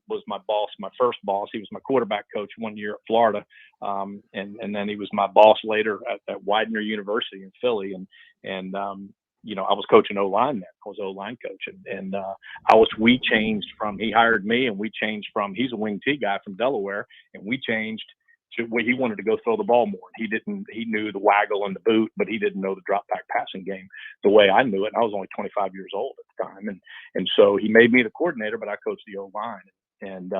boss, my first boss. He was my quarterback coach one year at Florida. And then he was my boss later at Widener University in Philly. And I was coaching O-line then. I was O-line coach. We changed from, he hired me, and we changed from, he's a wing T guy from Delaware, and we changed to where he wanted to go throw the ball more. He knew the waggle and the boot, but he didn't know the drop back passing game the way I knew it. And I was only 25 years old at the time. And so he made me the coordinator, but I coached the O-line. And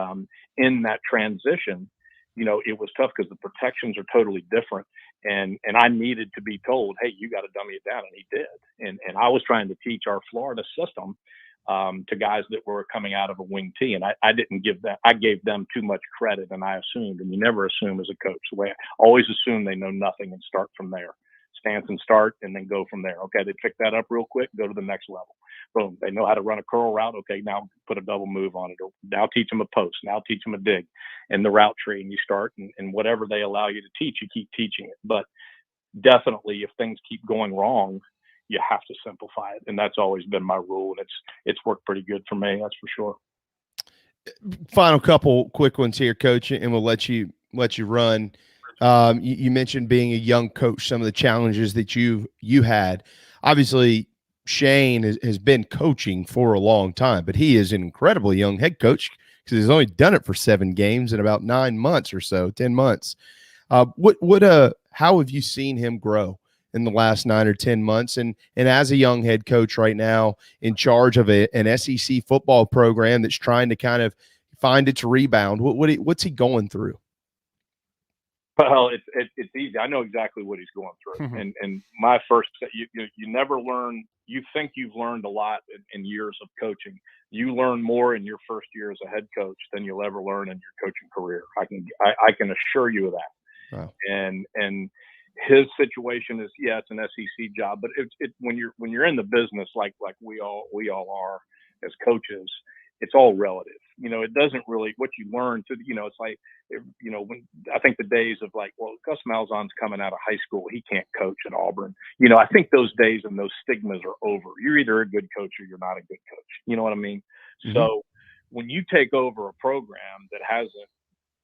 in that transition, it was tough because the protections are totally different. And I needed to be told, hey, you got to dummy it down. And he did. And I was trying to teach our Florida system to guys that were coming out of a wing T. And I didn't give that. I gave them too much credit, and I assumed, and you never assume as a coach. The way I always assume they know nothing and start from there. Stance and start, and then go from there. Okay, they pick that up real quick, go to the next level. Boom, they know how to run a curl route. Okay, now put a double move on it. Or now teach them a post. Now teach them a dig and the route tree, and you start, and whatever they allow you to teach, you keep teaching it. But definitely, if things keep going wrong, you have to simplify it, and that's always been my rule, and it's worked pretty good for me, that's for sure. Final couple quick ones here, Coach, and we'll let you run. You mentioned being a young coach, some of the challenges that you had. Obviously, Shane has been coaching for a long time, but he is an incredibly young head coach because he's only done it for 7 games in about 9 months or so, 10 months. How have you seen him grow in the last 9 or 10 months? And as a young head coach right now in charge of an SEC football program that's trying to kind of find its rebound, what's he going through? Well, it's easy. I know exactly what he's going through. Mm-hmm. And my first, you never learn. You think you've learned a lot in years of coaching. You learn more in your first year as a head coach than you'll ever learn in your coaching career. I can assure you of that. Wow. And his situation is, yeah, it's an SEC job, but when you're in the business like we all are as coaches, it's all relative. It doesn't really, what you learn to, it's like, when I think the days of like, well, Gus Malzahn's coming out of high school, he can't coach at Auburn. I think those days and those stigmas are over. You're either a good coach or you're not a good coach. You know what I mean? Mm-hmm. So when you take over a program that hasn't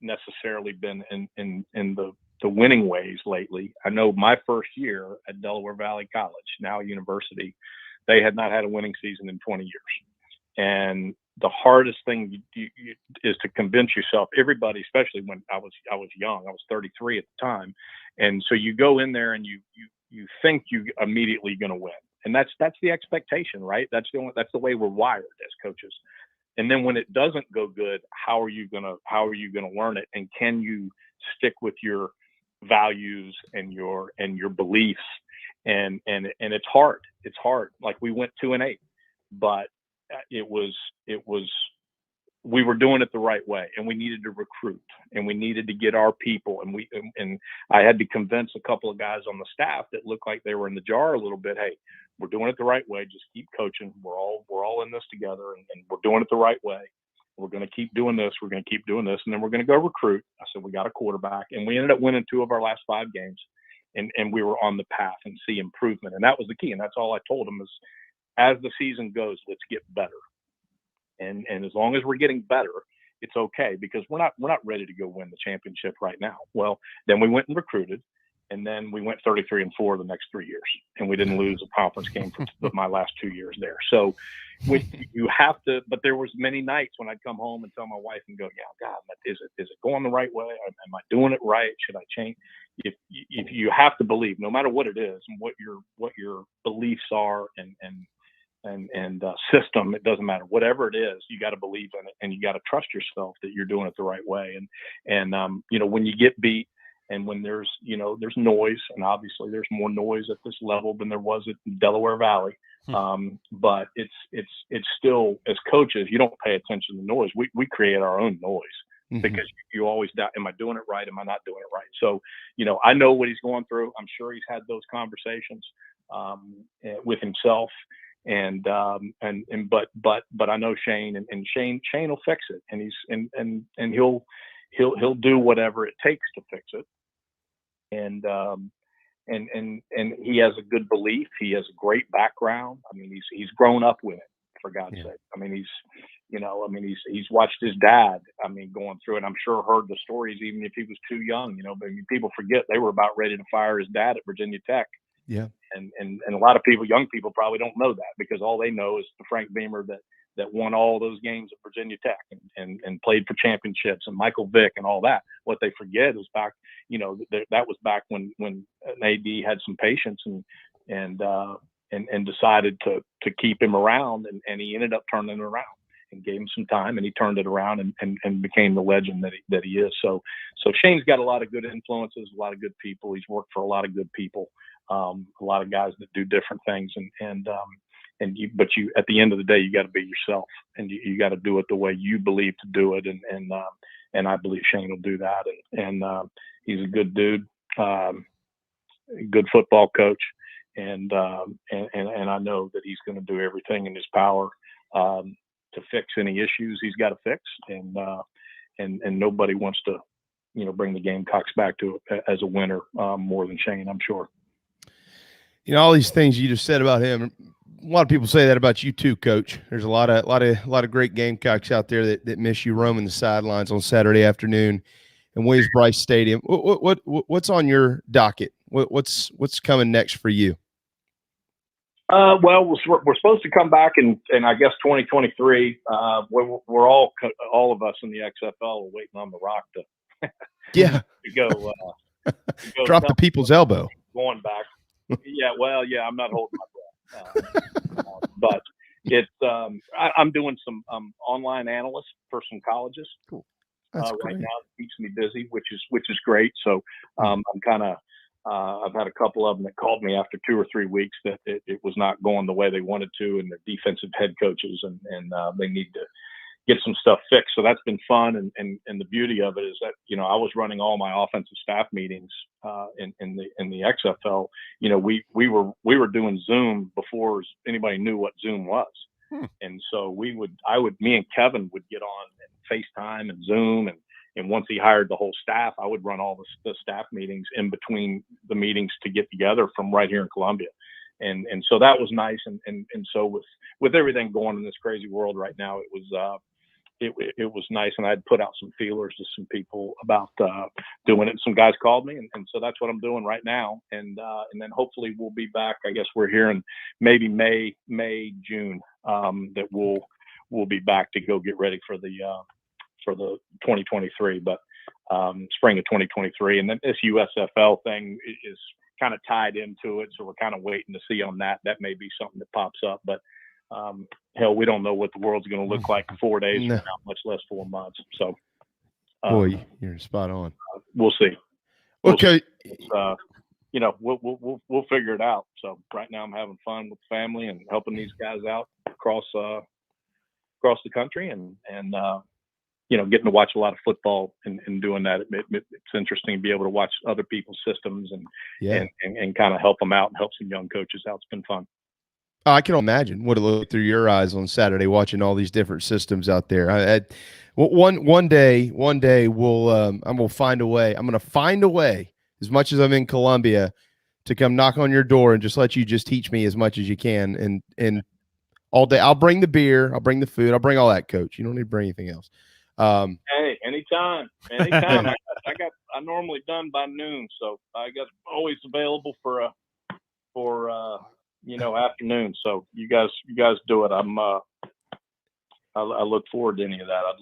necessarily been in the winning ways lately, I know my first year at Delaware Valley College, now university, they had not had a winning season in 20 years. And the hardest thing is to convince yourself, everybody, especially when I was young, I was 33 at the time. And so you go in there and you think you immediately going to win. And that's the expectation, right? That's the way we're wired as coaches. And then when it doesn't go good, how are you going to learn it? And can you stick with your values and your beliefs? And it's hard. It's hard. Like we went 2-8, but we were doing it the right way, and we needed to recruit, and we needed to get our people, and I had to convince a couple of guys on the staff that looked like they were in the jar a little bit. Hey, we're doing it the right way. Just keep coaching. We're all in this together, and we're doing it the right way. We're going to keep doing this. We're going to keep doing this, and then we're going to go recruit. I said, we got a quarterback, and we ended up winning 2 of our last 5 games, and we were on the path and see improvement, and that was the key. And that's all I told them is, as the season goes, let's get better. And as long as we're getting better, it's okay, because we're not ready to go win the championship right now. Well, then we went and recruited, and then we went 33-4 the next 3 years, and we didn't lose a conference game for my last 2 years there. So you have to, but there was many nights when I'd come home and tell my wife and go, yeah, God, is it going the right way? Am I doing it right? Should I change? If you have to believe, no matter what it is and what your beliefs are and system, it doesn't matter, whatever it is, you got to believe in it, and you got to trust yourself that you're doing it the right way. And when you get beat, and when there's noise, and obviously there's more noise at this level than there was at Delaware Valley, but it's still, as coaches, you don't pay attention to the noise. We create our own noise. Mm-hmm. Because you always doubt, am I doing it right? Am I not doing it right? So, I know what he's going through. I'm sure he's had those conversations with himself. But I know Shane, and Shane will fix it, and he'll do whatever it takes to fix it. And he has a good belief. He has a great background. I mean, he's grown up with it, for God's sake. I mean, he's watched his dad, going through it. I'm sure heard the stories, even if he was too young, but people forget they were about ready to fire his dad at Virginia Tech. Yeah. And a lot of people, young people, probably don't know that, because all they know is the Frank Beamer that won all those games at Virginia Tech and played for championships, and Michael Vick and all that. What they forget is back, that was back when an AD had some patience and decided to keep him around, and he ended up turning it around and gave him some time, and he turned it around and became the legend that he is. So Shane's got a lot of good influences, a lot of good people. He's worked for a lot of good people. A lot of guys that do different things, but you at the end of the day, you got to be yourself, and you got to do it the way you believe to do it, and I believe Shane will do that, and he's a good dude, good football coach, and I know that he's going to do everything in his power to fix any issues he's got to fix, and nobody wants to bring the Gamecocks back to as a winner more than Shane, I'm sure. You know, all these things you just said about him. A lot of people say that about you too, Coach. There's a lot of great Gamecocks out there that miss you roaming the sidelines on Saturday afternoon in Williams-Brice Stadium. What's on your docket? What's coming next for you? Well, we're supposed to come back in I guess 2023. We're all of us in the XFL are waiting on The Rock to to go drop the people's elbow. Going back. Yeah, well, yeah, I'm not holding my breath. But it's I'm doing some online analyst for some colleges. Cool. That's right now. It keeps me busy, which is great. So I'm kind of I've had a couple of them that called me after 2 or 3 weeks that it was not going the way they wanted to, and their defensive head coaches and they need to get some stuff fixed. So that's been fun. And the beauty of it is that, you know, I was running all my offensive staff meetings in the XFL. You know, we were doing Zoom before anybody knew what Zoom was. And so me and Kevin would get on and FaceTime and Zoom. And once he hired the whole staff, I would run all the staff meetings in between the meetings to get together from right here in Columbia. And so that was nice. And so with everything going in this crazy world right now, it was nice. And I'd put out some feelers to some people about doing it. Some guys called me. And so that's what I'm doing right now. And then hopefully we'll be back. I guess we're here in maybe May, June, that we'll be back to go get ready for the 2023, but spring of 2023. And then this USFL thing is kind of tied into it. So we're kind of waiting to see on that. That may be something that pops up, but hell, we don't know what the world's going to look like in 4 days from now, much less 4 months. So, boy, you're spot on. We'll see. Okay. You know, we'll figure it out. So right now I'm having fun with the family and helping these guys out across the country and you know, getting to watch a lot of football and doing that. It's interesting to be able to watch other people's systems and kind of help them out and help some young coaches out. It's been fun. I can imagine what it looked through your eyes on Saturday watching all these different systems out there. One day we'll I'm gonna find a way. I'm gonna find a way, as much as I'm in Columbia, to come knock on your door and just let you just teach me as much as you can. And all day I'll bring the beer, I'll bring the food, I'll bring all that, Coach. You don't need to bring anything else. Hey, anytime. I'm normally done by noon, so I got always available for you know, afternoon. So you guys do it. I look forward to any of that. I'd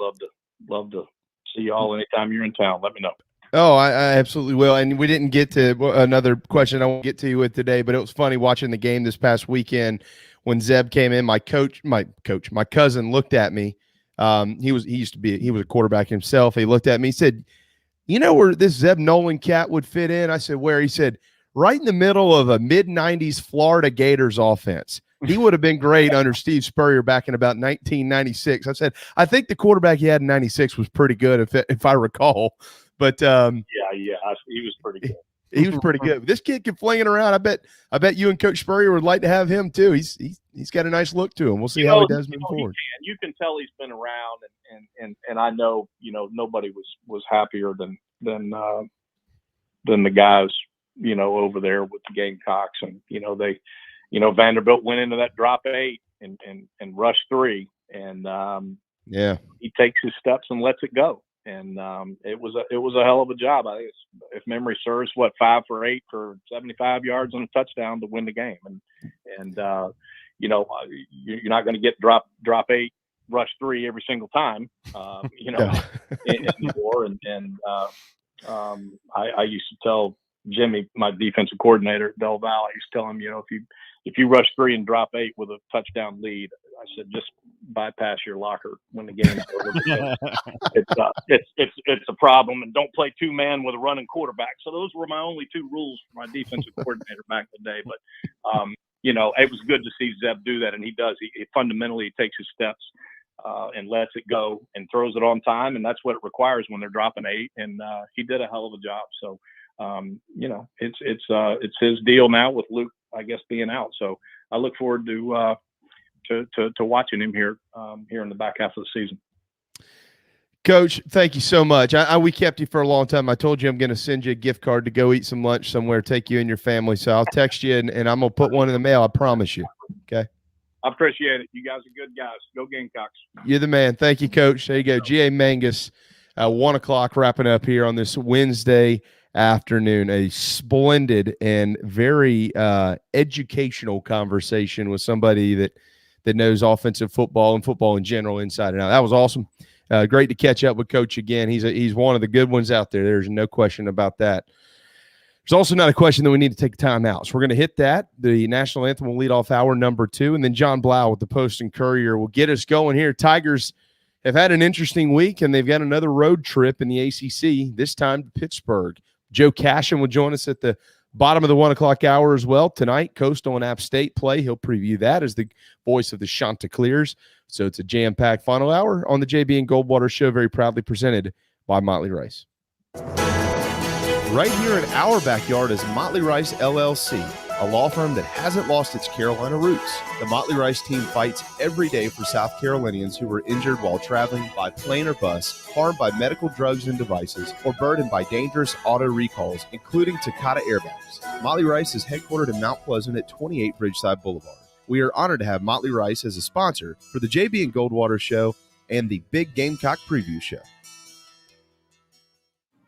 love to see y'all anytime you're in town. Let me know. Oh, I absolutely will. And we didn't get to another question I won't get to you with today, but it was funny watching the game this past weekend when Zeb came in. My cousin looked at me. He was a quarterback himself. He looked at me, he said, "You know where this Zeb Nolan cat would fit in?" I said, "Where?" He said, "Right in the middle of a mid-90s Florida Gators offense. He would have been great under Steve Spurrier back in about 1996. I said, "I think the quarterback he had in 96 was pretty good, if I recall." But yeah, he was pretty good. He was pretty good. This kid can fling it around. I bet you and Coach Spurrier would like to have him too. He's got a nice look to him. We'll see how he does moving forward. You can tell he's been around, and I know, you know, nobody was happier than the guys, you know, over there with the Gamecocks. And Vanderbilt went into that drop 8 and rush 3, and he takes his steps and lets it go. And it was a hell of a job. I think, if memory serves, 5 for 8 for 75 yards and a touchdown to win the game. And you know, you're not going to get drop 8, rush 3 every single time, you know, anymore. And I used to tell Jimmy, my defensive coordinator at Del Valle, I used to tell him, you know, if you rush 3 and drop 8 with a touchdown lead, I said, just bypass your locker when the game's over. It's a problem, and don't play 2-man with a running quarterback. So those were my only 2 rules for my defensive coordinator back in the day. But you know, it was good to see Zeb do that, and he does. He fundamentally takes his steps and lets it go and throws it on time, and that's what it requires when they're dropping 8. And he did a hell of a job. So you know, it's his deal now with Luke, I guess, being out. So I look forward to watching him here in the back half of the season. Coach, thank you so much. We kept you for a long time. I told you I'm going to send you a gift card to go eat some lunch somewhere, take you and your family. So I'll text you, and I'm going to put one in the mail. I promise you. Okay? I appreciate it. You guys are good guys. Go Gamecocks. You're the man. Thank you, Coach. There you go. GA Mangus, 1 o'clock wrapping up here on this Wednesday afternoon. A splendid and very educational conversation with somebody that knows offensive football and football in general inside and out. That was awesome. Great to catch up with Coach again. He's one of the good ones out there. There's no question about that. There's also not a question that we need to take time out. So we're going to hit that. The national anthem will lead off hour number 2, and then Jon Blau with the Post and Courier will get us going here. Tigers have had an interesting week, and they've got another road trip in the ACC, this time to Pittsburgh. Joe Cashion will join us at the bottom of the 1 o'clock hour as well. Tonight, Coastal and App State play. He'll preview that as the voice of the Chanticleers. So it's a jam-packed final hour on the JB and Goldwater Show, very proudly presented by Motley Rice. Right here in our backyard is Motley Rice LLC, a law firm that hasn't lost its Carolina roots. The Motley Rice team fights every day for South Carolinians who were injured while traveling by plane or bus, harmed by medical drugs and devices, or burdened by dangerous auto recalls, including Takata airbags. Motley Rice is headquartered in Mount Pleasant at 28 Bridgeside Boulevard. We are honored to have Motley Rice as a sponsor for the JB and Goldwater Show and the Big Gamecock Preview Show.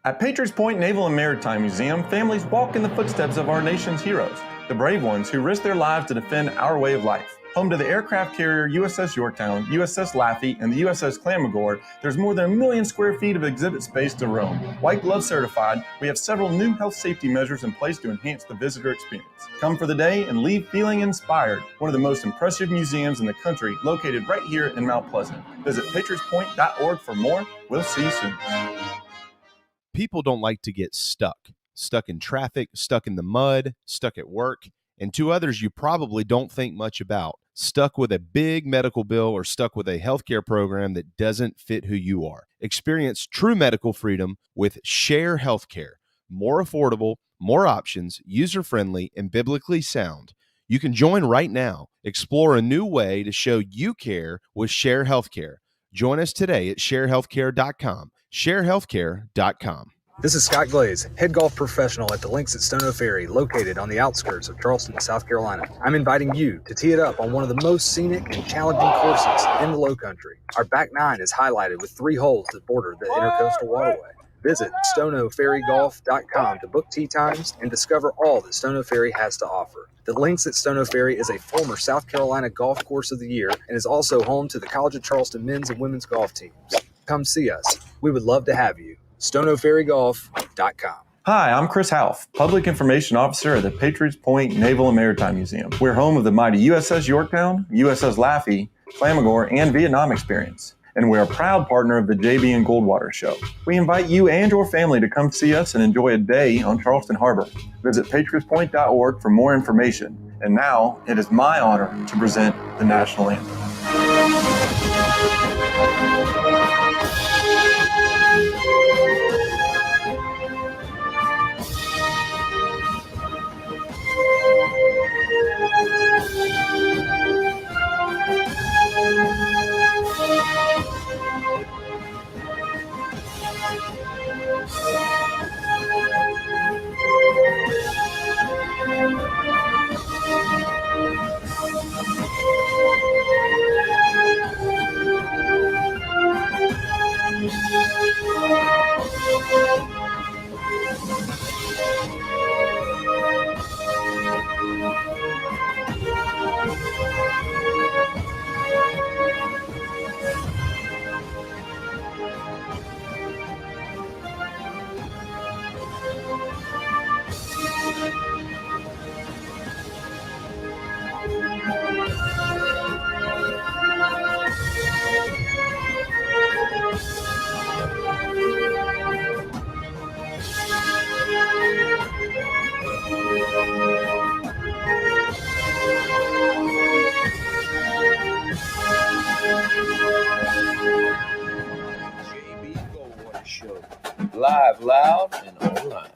At Patriots Point Naval and Maritime Museum, families walk in the footsteps of our nation's heroes, the brave ones who risked their lives to defend our way of life. Home to the aircraft carrier USS Yorktown, USS Laffey, and the USS Clamagore, there's more than 1 million square feet of exhibit space to roam. White Glove certified, we have several new health safety measures in place to enhance the visitor experience. Come for the day and leave feeling inspired. One of the most impressive museums in the country, located right here in Mount Pleasant. Visit patriotspoint.org for more. We'll see you soon. People don't like to get stuck in traffic, stuck in the mud, stuck at work, and 2 others you probably don't think much about, stuck with a big medical bill or stuck with a healthcare program that doesn't fit who you are. Experience true medical freedom with Share Healthcare. More affordable, more options, user-friendly, and biblically sound. You can join right now. Explore a new way to show you care with Share Healthcare. Join us today at sharehealthcare.com. sharehealthcare.com. This is Scott Glaze, head golf professional at the links at Stono Ferry, located on the outskirts of Charleston, South Carolina. I'm inviting you to tee it up on one of the most scenic and challenging courses in the Lowcountry. Our back 9 is highlighted with 3 holes that border the Intercoastal Waterway. Visit stonoferrygolf.com to book tee times and discover all that Stono Ferry has to offer. The links at Stono Ferry is a former South Carolina Golf Course of the Year and is also home to the College of Charleston men's and women's golf teams. Come see us. We would love to have you. stonoferrygolf.com. Hi, I'm Chris Half, Public Information Officer at the Patriots Point Naval and Maritime Museum. We're home of the mighty USS Yorktown, USS Laffey, Clamagore, and Vietnam experience. And we're a proud partner of the JB and Goldwater Show. We invite you and your family to come see us and enjoy a day on Charleston Harbor. Visit patriotspoint.org for more information. And now, it is my honor to present the national anthem. Live, loud, and online.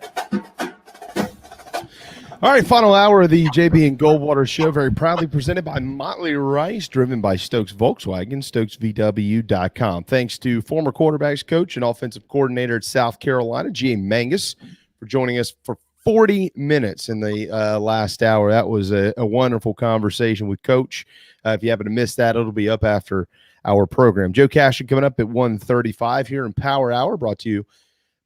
All right, final hour of the JB and Goldwater show, very proudly presented by Motley Rice, driven by Stokes Volkswagen, stokesvw.com. Thanks to former quarterbacks coach and offensive coordinator at South Carolina, GA Mangus, for joining us for 40 minutes in the last hour. That was a wonderful conversation with Coach. If you happen to miss that, it'll be up after our program. Joe Cashion coming up at 1:35 here in Power Hour, brought to you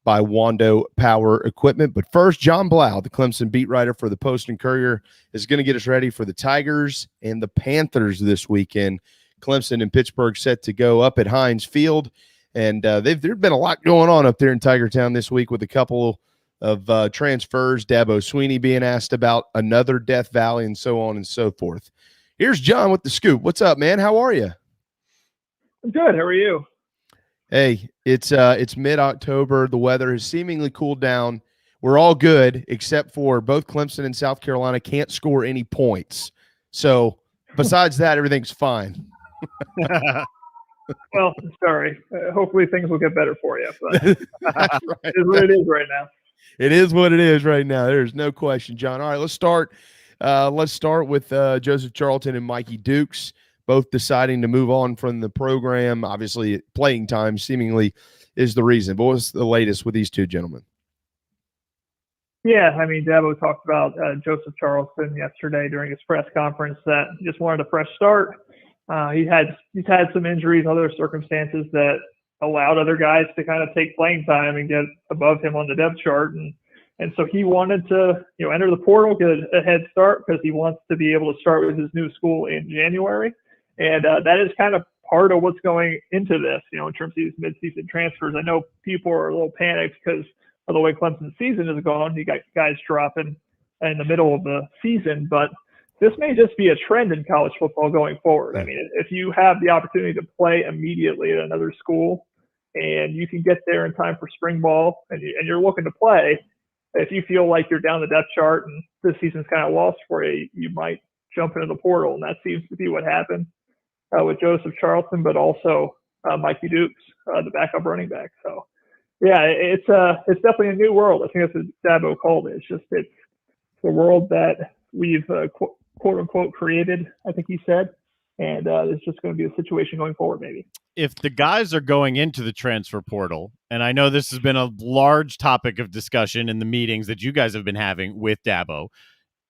by Wando Power Equipment. But first, Jon Blau, the Clemson beat writer for the Post and Courier, is going to get us ready for the Tigers and the Panthers this weekend. Clemson and Pittsburgh set to go up at Heinz Field, and there's been a lot going on up there in Tigertown this week with a couple of transfers, Dabo Swinney being asked about another Death Valley, and so on and so forth. Here's John with the scoop. What's up, man? How are you? I'm good. How are you? Hey, it's mid-October. The weather has seemingly cooled down. We're all good, except for both Clemson and South Carolina can't score any points. So besides that, everything's fine. Well, sorry. Hopefully things will get better for you. But it is what it is right now. It is what it is right now. There's no question, John. All right, let's start. Let's start with Joseph Charlton and Mikey Dukes, both deciding to move on from the program. Obviously, playing time seemingly is the reason. But what's the latest with these two gentlemen? Yeah, I mean, Dabo talked about Joseph Charleston yesterday during his press conference that he just wanted a fresh start. He's had some injuries, other circumstances that allowed other guys to kind of take playing time and get above him on the depth chart. And so he wanted to, enter the portal, get a head start because he wants to be able to start with his new school in January. And that is kind of part of what's going into this, in terms of these midseason transfers. I know people are a little panicked because of the way Clemson's season is going. You got guys dropping in the middle of the season, but this may just be a trend in college football going forward. I mean, if you have the opportunity to play immediately at another school and you can get there in time for spring ball and you're looking to play, if you feel like you're down the depth chart and this season's kind of lost for you, you might jump into the portal. And that seems to be what happened with Joseph Charleston, but also Mikey Dukes, the backup running back. So, yeah, it's definitely a new world. I think that's what Dabo called it. It's the world that we've quote unquote created, I think he said. And it's just going to be a situation going forward, maybe. If the guys are going into the transfer portal, and I know this has been a large topic of discussion in the meetings that you guys have been having with Dabo,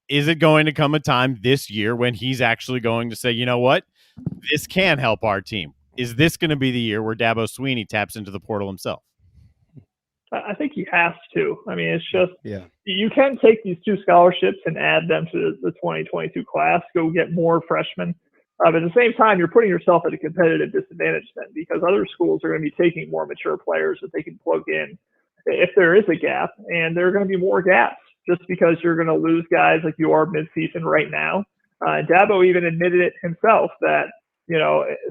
is it going to come a time this year when he's actually going to say, you know what, this can help our team? Is this going to be the year where Dabo Swinney taps into the portal himself? I think he has to. I mean, it's just, you can take these two scholarships and add them to the 2022 class, go get more freshmen. But at the same time, you're putting yourself at a competitive disadvantage then, because other schools are going to be taking more mature players that they can plug in if there is a gap, and there are going to be more gaps just because you're going to lose guys like you are midseason right now. Dabo even admitted it himself that,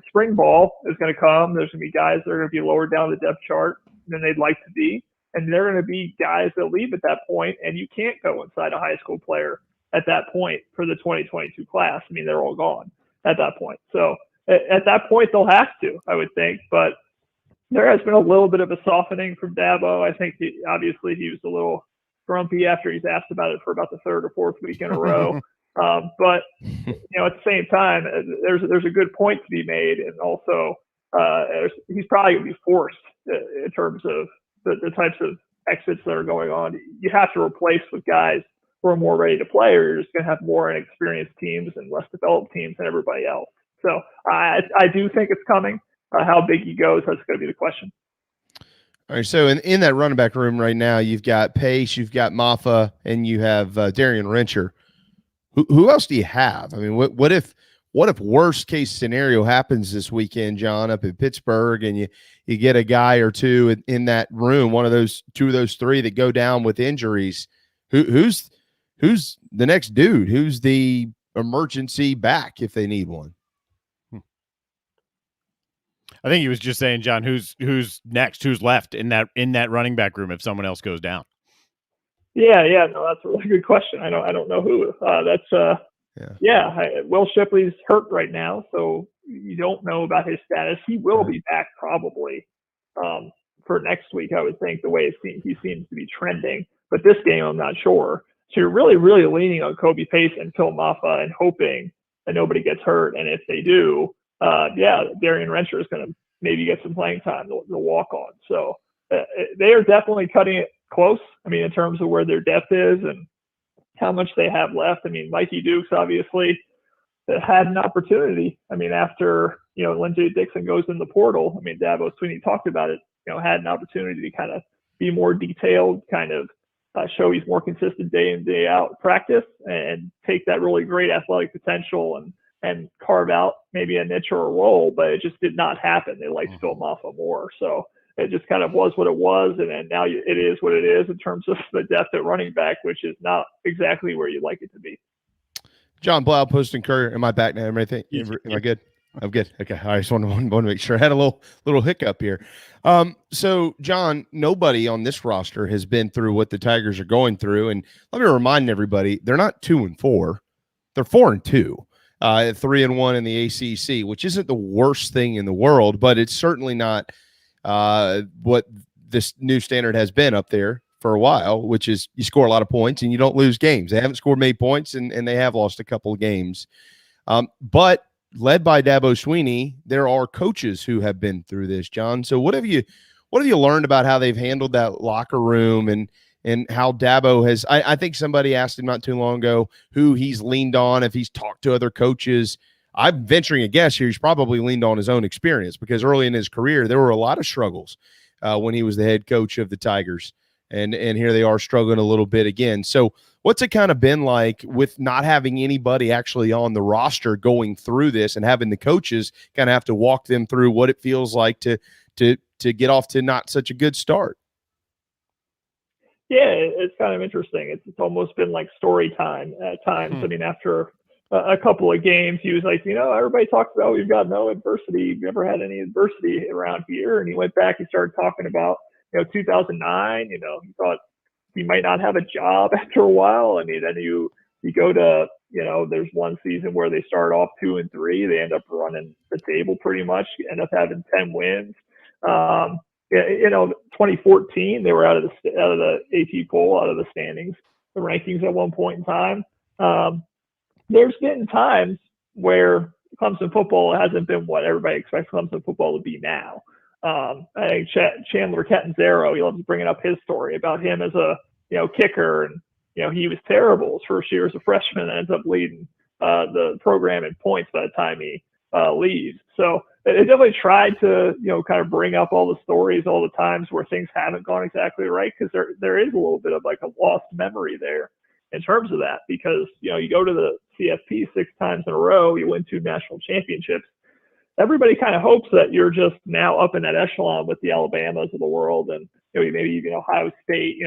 spring ball is going to come. There's going to be guys that are going to be lower down the depth chart than they'd like to be, and there are going to be guys that leave at that point, and you can't go inside a high school player at that point for the 2022 class. I mean, they're all gone at that point. So at that point, they'll have to, I would think. But there has been a little bit of a softening from Dabo. I think obviously he was a little grumpy after he's asked about it for about the third or fourth week in a row. But at the same time, there's a good point to be made, and also he's probably going to be forced in terms of the types of exits that are going on. You have to replace with guys who are more ready to play, or you're just going to have more inexperienced teams and less developed teams than everybody else. So I do think it's coming. How big he goes, that's going to be the question. All right, so in that running back room right now, you've got Pace, you've got Maffa, and you have Darian Rencher. Who else do you have? I mean, what if worst case scenario happens this weekend, John, up in Pittsburgh, and you get a guy or two in that room, two of those three that go down with injuries? Who's the next dude? Who's the emergency back if they need one? I think he was just saying, John, who's next, who's left in that running back room if someone else goes down. Yeah, no, that's a really good question. I don't know who. Will Shipley's hurt right now, so you don't know about his status. He will be back probably for next week, I would think, the way he seems to be trending. But this game, I'm not sure. So you're really, really leaning on Kobe Pace and Phil Maffa and hoping that nobody gets hurt. And if they do, Darian Rencher is going to maybe get some playing time, the walk on. So they are definitely cutting it close. I mean, in terms of where their depth is and how much they have left. I mean, Mikey Dukes obviously had an opportunity. I mean, after, Lindsey Dixon goes in the portal, I mean, Dabo Swinney talked about it, had an opportunity to kind of be more detailed, kind of show he's more consistent day in, day out practice and take that really great athletic potential and carve out maybe a niche or a role, but it just did not happen. They liked Phil Maffa more. So it just kind of was what it was. And then now it is what it is in terms of the depth at running back, which is not exactly where you'd like it to be. Jon Blau, Post and Courier. Am I back now? Am I good? I'm good. Okay. I just want to make sure. I had a little hiccup here. So, John, nobody on this roster has been through what the Tigers are going through. And let me remind everybody, they're not 2-4. They're 4-2. 3-1 in the ACC, which isn't the worst thing in the world, but it's certainly not what this new standard has been up there for a while, which is you score a lot of points and you don't lose games. They haven't scored many points and they have lost a couple of games. But led by Dabo Swinney, there are coaches who have been through this, John. So what have you learned about how they've handled that locker room and how Dabo has, I think somebody asked him not too long ago who he's leaned on, if he's talked to other coaches. I'm venturing a guess here. He's probably leaned on his own experience because early in his career, there were a lot of struggles when he was the head coach of the Tigers. And here they are struggling a little bit again. So what's it kind of been like with not having anybody actually on the roster going through this and having the coaches kind of have to walk them through what it feels like to get off to not such a good start? Yeah, it's kind of interesting. It's almost been like story time at times. I mean, after a couple of games, he was like, everybody talks about we've got no adversity. We've never had any adversity around here. And he went back and started talking about 2009, he thought he might not have a job after a while. I mean, then you go to, there's one season where they start off 2-3. They end up running the table pretty much, end up having 10 wins. 2014, they were out of the AP poll, out of the standings, the rankings at one point in time. There's been times where Clemson football hasn't been what everybody expects Clemson football to be now. I think Chandler Catanzaro, he loves bringing up his story about him as a kicker, and he was terrible his first year as a freshman and ends up leading the program in points by the time he leaves. So they definitely tried to kind of bring up all the stories, all the times where things haven't gone exactly right, because there is a little bit of like a lost memory there in terms of that, because you go to the CFP 6 times in a row, you win 2 national championships. Everybody kind of hopes that you're just now up in that echelon with the Alabamas of the world and maybe even Ohio State,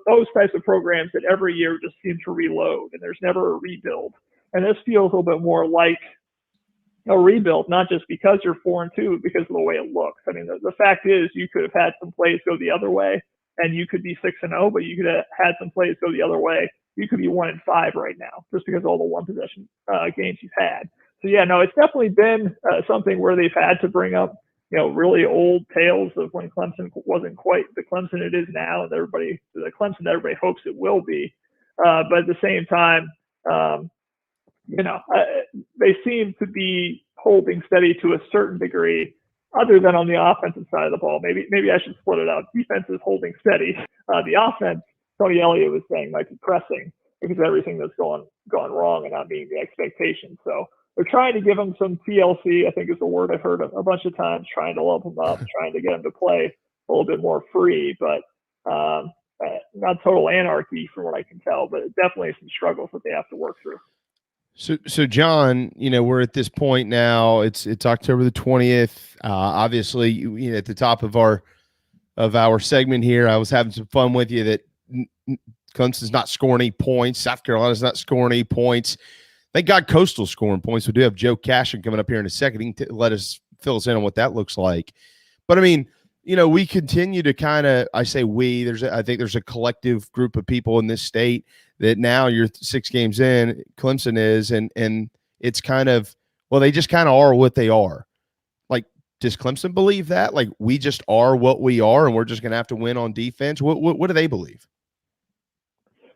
those types of programs that every year just seem to reload and there's never a rebuild. And this feels a little bit more like a rebuild, not just because you're 4-2, but because of the way it looks. I mean, the fact is you could have had some plays go the other way and you could be 6-0, but you could have had some plays go the other way. You could be 1-5 right now just because of all the one possession games you've had. So, yeah, no, it's definitely been something where they've had to bring up, really old tales of when Clemson wasn't quite the Clemson it is now, and the Clemson that everybody hopes it will be. But at the same time, they seem to be holding steady to a certain degree, other than on the offensive side of the ball. Maybe I should split it out. Defense is holding steady. The offense, Tony Elliott was saying, might be pressing because of everything that's gone wrong and not meeting the expectations. So they're trying to give them some TLC, I think is the word I've heard a bunch of times, trying to lump them up, trying to get them to play a little bit more free, but not total anarchy from what I can tell, but definitely some struggles that they have to work through. So John, we're at this point now. It's October the 20th. Obviously, at the top of our segment here, I was having some fun with you that Clemson's not scoring any points. South Carolina's not scoring any points. Thank God Coastal's scoring points. We do have Joe Cashion coming up here in a second. He can fill us in on what that looks like. But I mean, we continue to kind of, I say we, I think there's a collective group of people in this state that now you're 6 games in, Clemson is, and it's kind of, well, they just kind of are what they are. Like, does Clemson believe that? Like, we just are what we are, and we're just going to have to win on defense? What do they believe?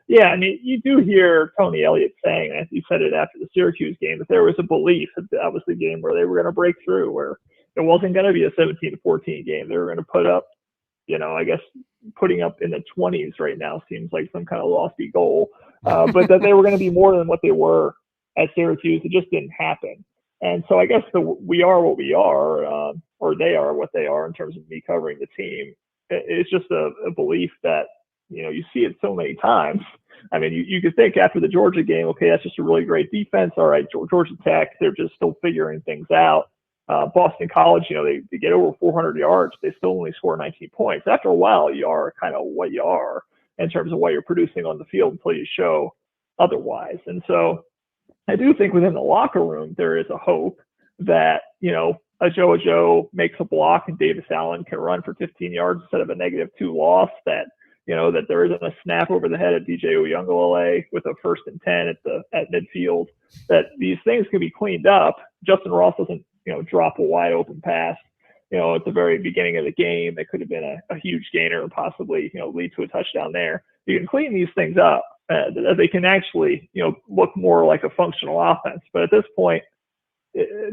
Yeah, I mean, you do hear Tony Elliott saying, as he said it after the Syracuse game, that there was a belief that was the game where they were going to break through, where it wasn't going to be a 17-14 game. They were going to put up, I guess putting up in the 20s right now seems like some kind of lofty goal, but that they were going to be more than what they were at Syracuse. It just didn't happen. And so I guess we are what we are, or they are what they are in terms of me covering the team. It's just a belief that, you see it so many times. I mean, you could think after the Georgia game, okay, that's just a really great defense. All right, Georgia Tech, they're just still figuring things out. Boston College, they get over 400 yards. They still only score 19 points. After a while, you are kind of what you are in terms of what you're producing on the field until you show otherwise. And so I do think within the locker room, there is a hope that, a Joe makes a block and Davis Allen can run for 15 yards instead of a -2 loss, that there isn't a snap over the head of DJ Uyunglele with a 1st and 10 at midfield, that these things can be cleaned up. Justin Ross doesn't, drop a wide open pass, at the very beginning of the game. That could have been a huge gainer and possibly, lead to a touchdown there. You can clean these things up. They can actually, look more like a functional offense. But at this point,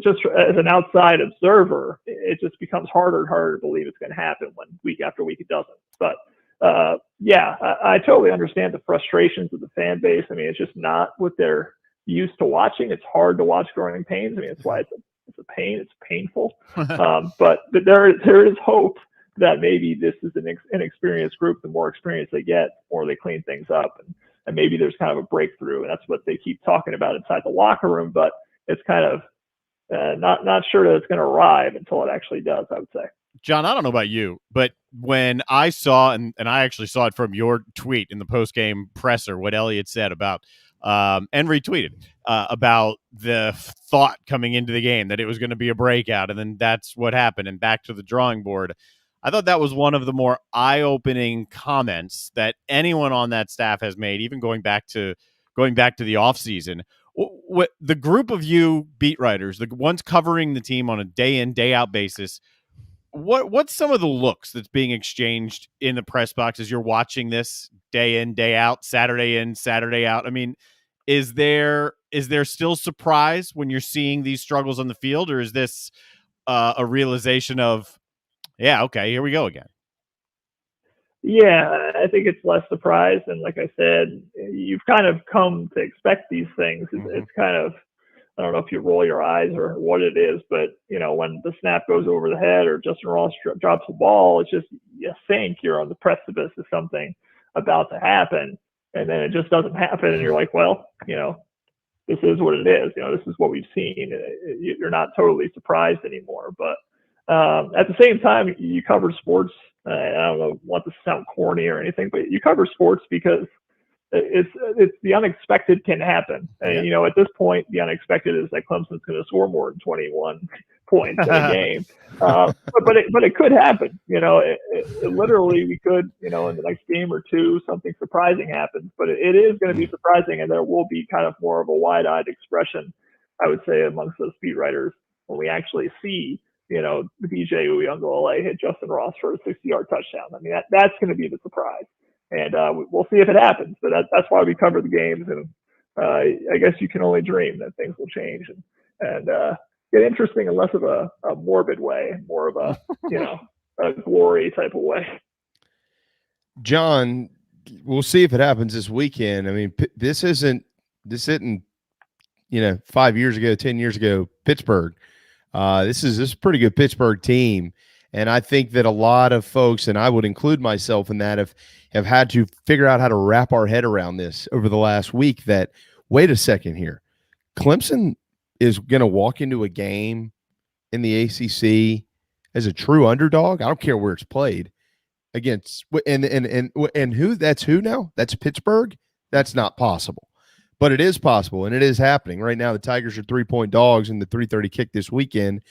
just as an outside observer, it just becomes harder and harder to believe it's going to happen when week after week it doesn't. But I totally understand the frustrations of the fan base. I mean, it's just not what they're used to watching. It's hard to watch growing pains. I mean, that's why it's a pain. It's painful. But there is hope that maybe this is an inexperienced group. The more experience they get, the more they clean things up. And maybe there's kind of a breakthrough. And that's what they keep talking about inside the locker room. But it's kind of not sure that it's going to arrive until it actually does, I would say. John, I don't know about you, but when I saw, and I actually saw it from your tweet in the post-game presser, what Elliott said about, and retweeted, about the thought coming into the game that it was going to be a breakout, and then that's what happened, and back to the drawing board. I thought that was one of the more eye-opening comments that anyone on that staff has made, even going back to the offseason. What the group of you beat writers, the ones covering the team on a day-in, day-out basis, what's some of the looks that's being exchanged in the press box as you're watching this day in, day out, Saturday in, Saturday out? I mean, is there still surprise when you're seeing these struggles on the field, or is this a realization of, yeah, okay, here we go again? Yeah, I think it's less surprise. And like I said, you've kind of come to expect these things. It's kind of, I don't know if you roll your eyes or what it is, but, when the snap goes over the head or Justin Ross drops the ball, it's just, you think you're on the precipice of something about to happen. And then it just doesn't happen. And you're like, well, this is what it is. This is what we've seen. You're not totally surprised anymore. But at the same time, you cover sports. I don't want to sound corny or anything, but you cover sports because it's the unexpected can happen. And, at this point, the unexpected is that Clemson's going to score more than 21 points in a game. But it could happen. It literally, we could, in the next game or two, something surprising happens. But it is going to be surprising, and there will be kind of more of a wide-eyed expression, I would say, amongst those beat writers when we actually see, the DJ Uyunglele hit Justin Ross for a 60-yard touchdown. I mean, that's going to be the surprise. And we'll see if it happens. But that's why we cover the games. And I guess you can only dream that things will change and get interesting in less of a morbid way, more of a, a glory type of way. John, we'll see if it happens this weekend. I mean, this isn't 5 years ago, 10 years ago, Pittsburgh. This is a pretty good Pittsburgh team. And I think that a lot of folks, and I would include myself in that, have had to figure out how to wrap our head around this over the last week that, wait a second here, Clemson is going to walk into a game in the ACC as a true underdog. I don't care where it's played against, and who, that's who now? That's Pittsburgh? That's not possible. But it is possible, and it is happening. Right now, the Tigers are 3-point dogs in the 3:30 kick this weekend.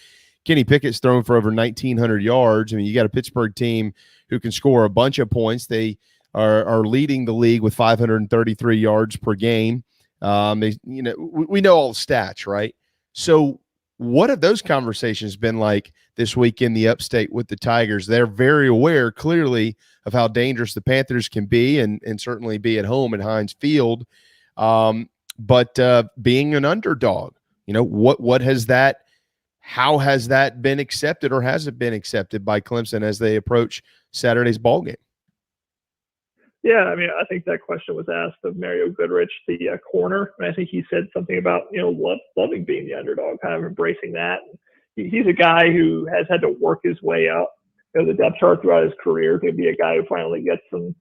Kenny Pickett's thrown for over 1,900 yards. I mean, you got a Pittsburgh team who can score a bunch of points. They are leading the league with 533 yards per game. We know all the stats, right? So What have those conversations been like this week in the upstate with the Tigers? They're very aware, clearly, of how dangerous the Panthers can be and certainly be at home at Heinz Field. But being an underdog, what has that – how has that been accepted, or has it been accepted by Clemson as they approach Saturday's ballgame? Yeah, I mean, I think that question was asked of Mario Goodrich, the corner, and I think he said something about, loving being the underdog, kind of embracing that. He's a guy who has had to work his way up, the depth chart throughout his career to be a guy who finally gets some,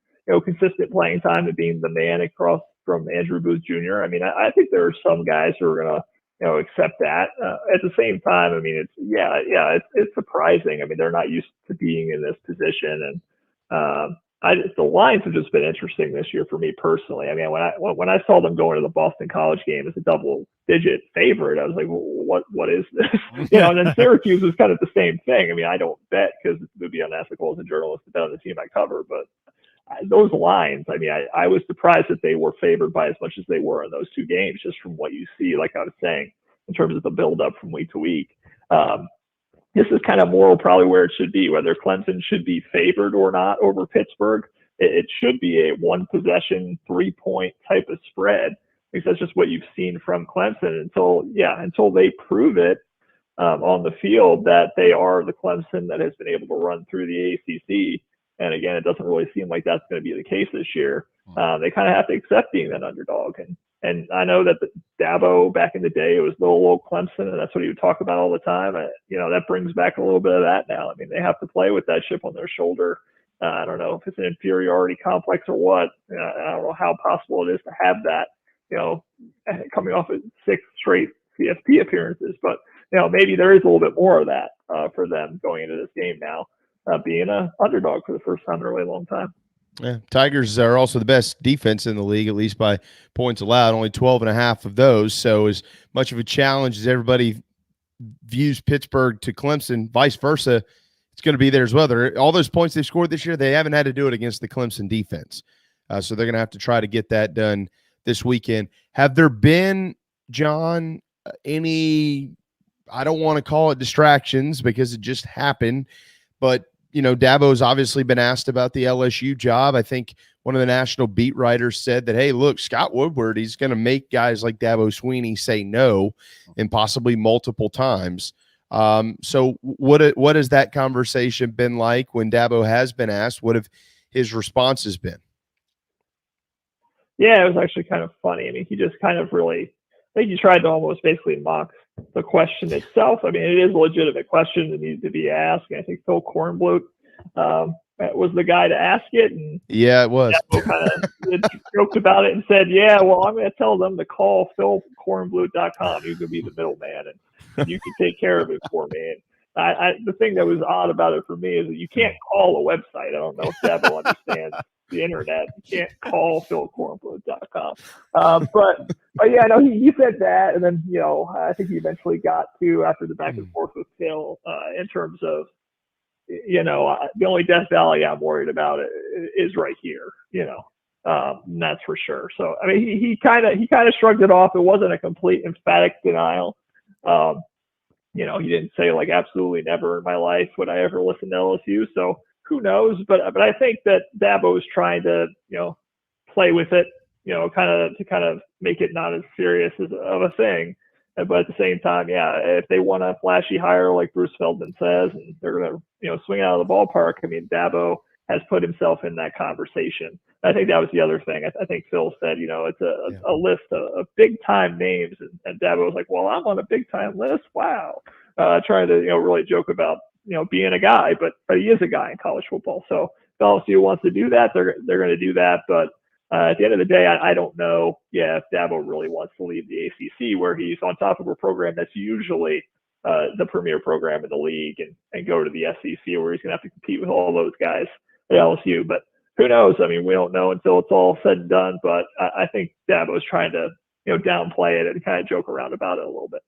consistent playing time and being the man across from Andrew Booth Jr. I mean, I think there are some guys who are going to, accept that. At the same time, I mean, it's surprising. I mean, they're not used to being in this position, and the lines have just been interesting this year for me personally. I mean, when I saw them going to the Boston College game as a double-digit favorite, I was like, well, what is this? And then Syracuse was kind of the same thing. I mean, I don't bet because it would be unethical as a journalist to bet on the team I cover, but those lines, I mean, I was surprised that they were favored by as much as they were in those two games, just from what you see, like I was saying, in terms of the build-up from week to week. This is kind of more probably where it should be, whether Clemson should be favored or not over Pittsburgh. It should be a one-possession, 3-point type of spread, because that's just what you've seen from Clemson until they prove it on the field that they are the Clemson that has been able to run through the ACC. And again, it doesn't really seem like that's going to be the case this year. They kind of have to accept being that underdog. And I know that Dabo back in the day, it was little old Clemson, and that's what he would talk about all the time. That brings back a little bit of that now. I mean, they have to play with that chip on their shoulder. I don't know if it's an inferiority complex or what. I don't know how possible it is to have that, coming off of 6 straight CFP appearances. But, maybe there is a little bit more of that for them going into this game now, being an underdog for the first time in a really long time. Yeah, Tigers are also the best defense in the league, at least by points allowed, only 12.5 of those. So as much of a challenge as everybody views Pittsburgh to Clemson, vice versa, it's going to be there as well. All those points they've scored this year, they haven't had to do it against the Clemson defense. So they're going to have to try to get that done this weekend. Have there been, John, any, I don't want to call it distractions because it just happened, but Dabo's obviously been asked about the LSU job. I think one of the national beat writers said that, hey, look, Scott Woodward, he's going to make guys like Dabo Swinney say no, and possibly multiple times. So what has that conversation been like when Dabo has been asked? What have his responses been? Yeah, it was actually kind of funny. I mean, he just kind of really, I think he tried to almost basically mock the question itself. I mean, it is a legitimate question that needs to be asked. And I think Phil Kornblut was the guy to ask it. And yeah, it was. Kind of joked about it and said, yeah, well, I'm going to tell them to call philkornblut.com. You can be the middleman and you can take care of it for me. And the thing that was odd about it for me is that you can't call a website. I don't know if Dabo understands the internet. You can't call philkornblut.com. But yeah, no, he said that, and then I think he eventually got to, after the back and forth with Phil, in terms of the only Death Valley I'm worried about is right here. And that's for sure. So I mean, he kind of shrugged it off. It wasn't a complete emphatic denial. He didn't say like absolutely never in my life would I ever listen to LSU. So who knows? But I think that Dabo is trying to play with it, to kind of make it not as serious of a thing. But at the same time, yeah, if they want a flashy hire like Bruce Feldman says, and they're going to swing out of the ballpark, I mean, Dabo has put himself in that conversation. I think that was the other thing. I think Phil said, it's a list of big time names, and Dabo was like, well, I'm on a big time list. Wow, trying to really joke about being a guy, but he is a guy in college football. So if LSU wants to do that, they're going to do that. But at the end of the day, I don't know, if Dabo really wants to leave the ACC, where he's on top of a program that's usually the premier program in the league, and go to the SEC, where he's going to have to compete with all those guys at LSU. But who knows? I mean, we don't know until it's all said and done. But I think Dabo's trying to downplay it and kind of joke around about it a little bit.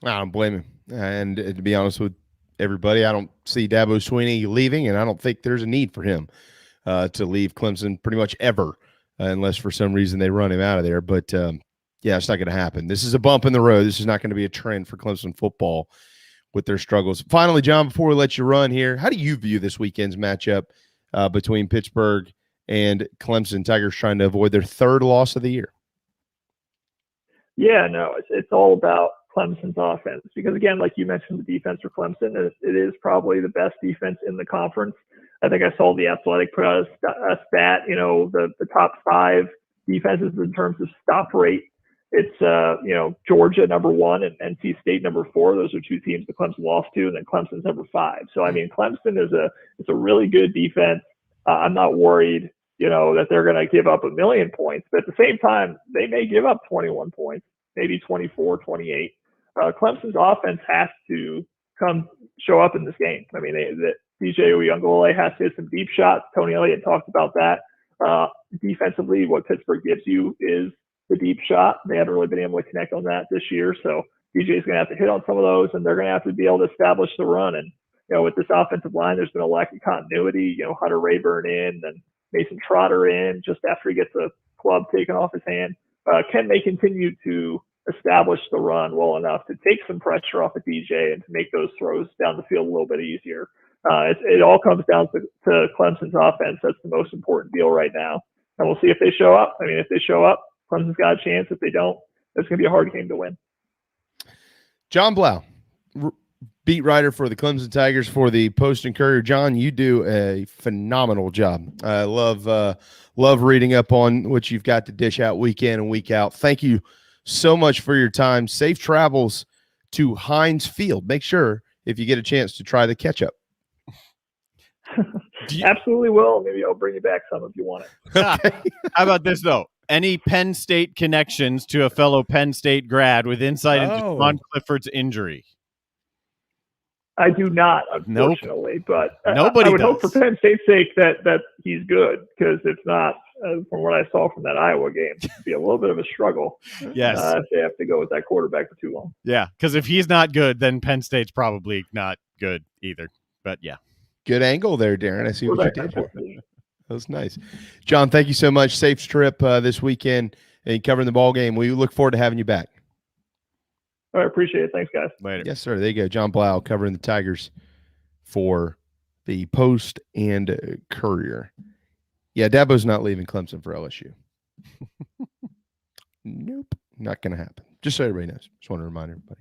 I don't blame him. And to be honest with everybody, I don't see Dabo Swinney leaving, and I don't think there's a need for him to leave Clemson pretty much ever, unless for some reason they run him out of there. But Yeah, it's not going to happen. This is a bump in the road. This is not going to be a trend for Clemson football with their struggles. Finally, John, before we let you run here, how do you view this weekend's matchup between Pittsburgh and Clemson? Tigers trying to avoid their third loss of the year. Yeah, no, it's all about Clemson's offense because, again, like you mentioned, the defense for Clemson, it is probably the best defense in the conference. I think I saw The Athletic put out a stat, the top 5 defenses in terms of stop rate. It's, Georgia number 1 and NC State number 4. Those are 2 teams that Clemson lost to, and then Clemson's number 5. So, I mean, Clemson is a really good defense. I'm not worried, that they're going to give up 1 million points. But at the same time, they may give up 21 points, maybe 24, 28. Clemson's offense has to show up in this game. I mean, DJ Uyunglele has to hit some deep shots. Tony Elliott talked about that. Defensively, what Pittsburgh gives you is the deep shot. They haven't really been able to connect on that this year. So DJ's going to have to hit on some of those, and they're going to have to be able to establish the run. And, with this offensive line, there's been a lack of continuity. Hunter Rayburn in and Mason Trotter in just after he gets a club taken off his hand. Can they continue to establish the run well enough to take some pressure off of DJ and to make those throws down the field a little bit easier? It all comes down to Clemson's offense. That's the most important deal right now. And we'll see if they show up. I mean, if they show up, Clemson's got a chance. If they don't, it's going to be a hard game to win. Jon Blau, beat writer for the Clemson Tigers for the Post and Courier. John, you do a phenomenal job. I love reading up on what you've got to dish out week in and week out. Thank you so much for your time. Safe travels to Heinz Field. Make sure if you get a chance to try the ketchup. Absolutely will. Maybe I'll bring you back some if you want it. Okay. How about this, though? Any Penn State connections to a fellow Penn State grad with insight into John Clifford's injury? I do not, unfortunately, but Nobody I would does. hope for Penn State's sake that he's good, because if not, from what I saw from that Iowa game, it'd be a little bit of a struggle. Yes. If they have to go with that quarterback for too long. Yeah, because if he's not good, then Penn State's probably not good either. But yeah. Good angle there, Darren. I see what you did there. That was nice. John, thank you so much. Safe trip this weekend and covering the ball game. We look forward to having you back. All right, appreciate it. Thanks, guys. Later. Yes, sir. There you go. Jon Blau covering the Tigers for the Post and Courier. Yeah, Dabo's not leaving Clemson for LSU. Nope, not going to happen. Just so everybody knows. Just want to remind everybody.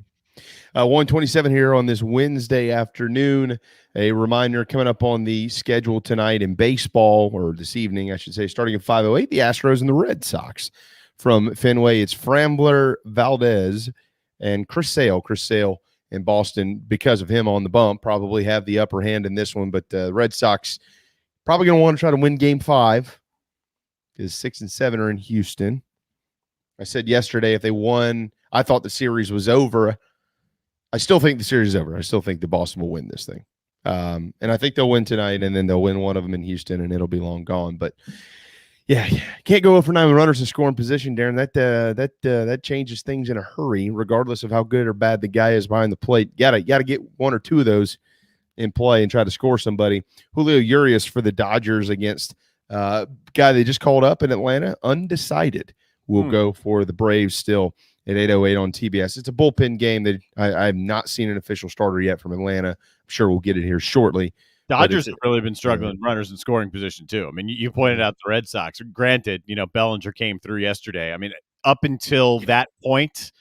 1:27 here on this Wednesday afternoon. A reminder coming up on the schedule tonight in baseball, or this evening, I should say, starting at 5:08, the Astros and the Red Sox. From Fenway, it's Frambler, Valdez, and Chris Sale. Chris Sale in Boston, because of him on the bump, probably have the upper hand in this one. But the Red Sox probably going to want to try to win Game 5 because 6 and 7 are in Houston. I said yesterday if they won, I thought the series was over. I still think the series is over. I still think the Boston will win this thing. And I think they'll win tonight, and then they'll win one of them in Houston, and it'll be long gone. But, yeah, can't go over 9 with runners in scoring position, Darren. That changes things in a hurry, regardless of how good or bad the guy is behind the plate. Gotta get 1 or 2 of those in play and try to score somebody. Julio Urias for the Dodgers against guy they just called up in Atlanta, undecided. Will go for the Braves still at 8:08 on TBS. It's a bullpen game that I have not seen an official starter yet from Atlanta. I'm sure we'll get it here shortly. Dodgers have really been struggling runners in scoring position too. I mean, you pointed out the Red Sox. Granted, Bellinger came through yesterday. I mean, up until that point,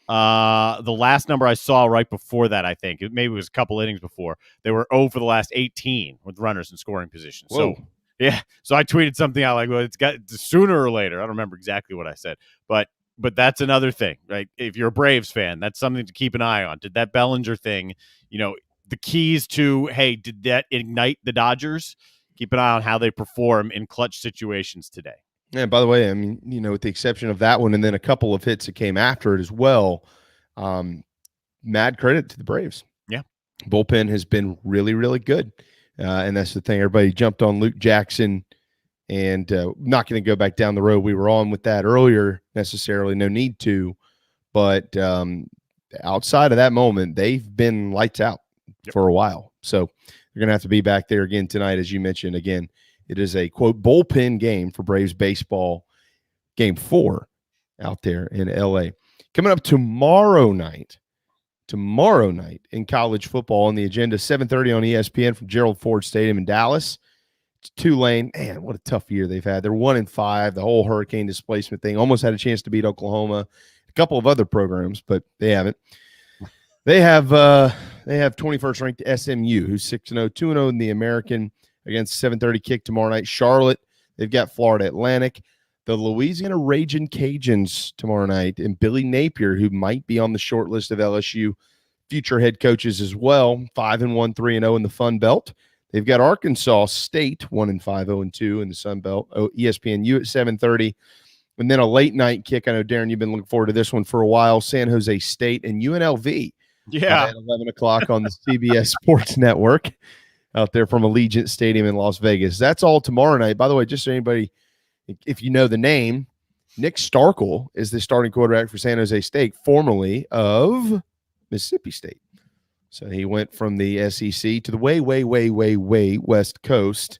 the last number I saw right before that, I think maybe it was a couple innings before, they were 0 for the last 18 with runners in scoring position. Whoa. So yeah, so I tweeted something out like, well, it's got sooner or later. I don't remember exactly what I said, but that's another thing, right? If you're a Braves fan, that's something to keep an eye on. Did that Bellinger thing, the keys to, hey, did that ignite the Dodgers? Keep an eye on how they perform in clutch situations today. Yeah, by the way, I mean, with the exception of that one and then a couple of hits that came after it as well, mad credit to the Braves. Yeah. Bullpen has been really, really good. And that's the thing. Everybody jumped on Luke Jackson, and not going to go back down the road we were on with that earlier necessarily. No need to. But outside of that moment, they've been lights out for a while. So they're going to have to be back there again tonight, as you mentioned. Again, it is a, quote, bullpen game for Braves baseball, Game 4 out there in LA. Coming up tomorrow night in college football on the agenda, 7:30 on ESPN from Gerald Ford Stadium in Dallas. It's Tulane. Man, what a tough year they've had. They're 1-5. The whole hurricane displacement thing almost had a chance to beat Oklahoma. A couple of other programs, but they haven't. They have 21st ranked SMU, who's 6-0, 2-0 in the American against 7:30 kick tomorrow night. Charlotte, they've got Florida Atlantic. The Louisiana Ragin' Cajuns tomorrow night, and Billy Napier, who might be on the short list of LSU future head coaches as well, 5-1, 3-0 in the Fun Belt. They've got Arkansas State, 1-5, 0-2 in the Sun Belt. ESPNU at 7:30. And then a late night kick. I know, Darren, you've been looking forward to this one for a while. San Jose State and UNLV. Yeah. At 11 o'clock on the CBS Sports Network out there from Allegiant Stadium in Las Vegas. That's all tomorrow night. By the way, just so anybody, if you know the name, Nick Starkel is the starting quarterback for San Jose State, formerly of Mississippi State. So he went from the SEC to the way West Coast,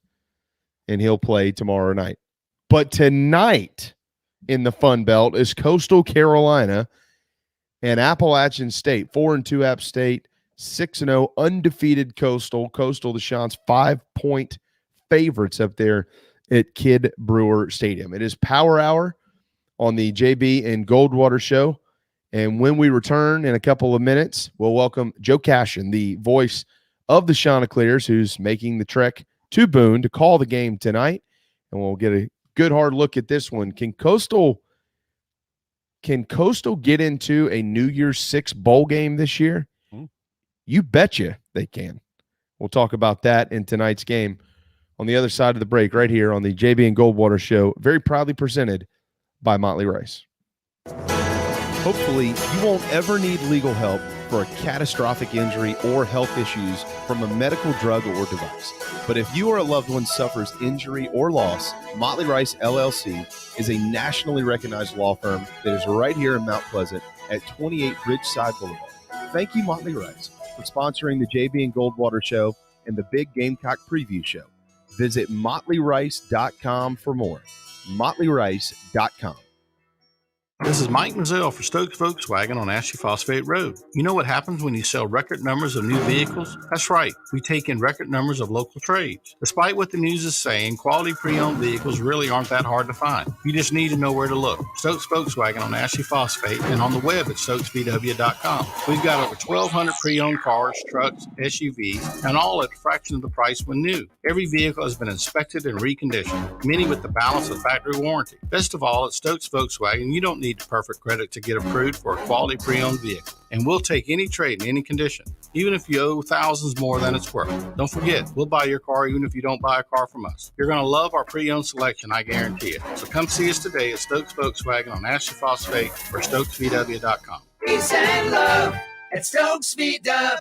and he'll play tomorrow night. But tonight in the Fun Belt is Coastal Carolina and Appalachian State, 4-2 App State, 6-0 undefeated Coastal. Coastal, the Chants, 5-point favorites up there at Kidd Brewer Stadium. It is Power Hour on the JB and Goldwater Show. And when we return in a couple of minutes, we'll welcome Joe Cashion, the voice of the Chanticleers, who's making the trek to Boone to call the game tonight. And we'll get a good hard look at this one. Can Coastal get into a New Year's Six bowl game this year? You betcha they can. We'll talk about that in tonight's game on the other side of the break right here on the JB and Goldwater Show, very proudly presented by Motley Rice. Hopefully, you won't ever need legal help for a catastrophic injury or health issues from a medical drug or device. But if you or a loved one suffers injury or loss, Motley Rice LLC is a nationally recognized law firm that is right here in Mount Pleasant at 28 Ridgeside Boulevard. Thank you, Motley Rice, for sponsoring the JB and Goldwater Show and the Big Gamecock Preview Show. Visit MotleyRice.com for more. MotleyRice.com. This is Mike Mazzell for Stokes Volkswagen on Ashley Phosphate Road. You know what happens when you sell record numbers of new vehicles? That's right. We take in record numbers of local trades. Despite what the news is saying, quality pre-owned vehicles really aren't that hard to find. You just need to know where to look. Stokes Volkswagen on Ashley Phosphate and on the web at StokesVW.com. We've got over 1,200 pre-owned cars, trucks, SUVs, and all at a fraction of the price when new. Every vehicle has been inspected and reconditioned, many with the balance of factory warranty. Best of all, at Stokes Volkswagen, you don't need perfect credit to get approved for a quality pre-owned vehicle. And we'll take any trade in any condition, even if you owe thousands more than it's worth. Don't forget, we'll buy your car even if you don't buy a car from us. You're going to love our pre-owned selection, I guarantee it. So come see us today at Stokes Volkswagen on Ashley Phosphate or StokesVW.com. Peace and love at Stokes VW.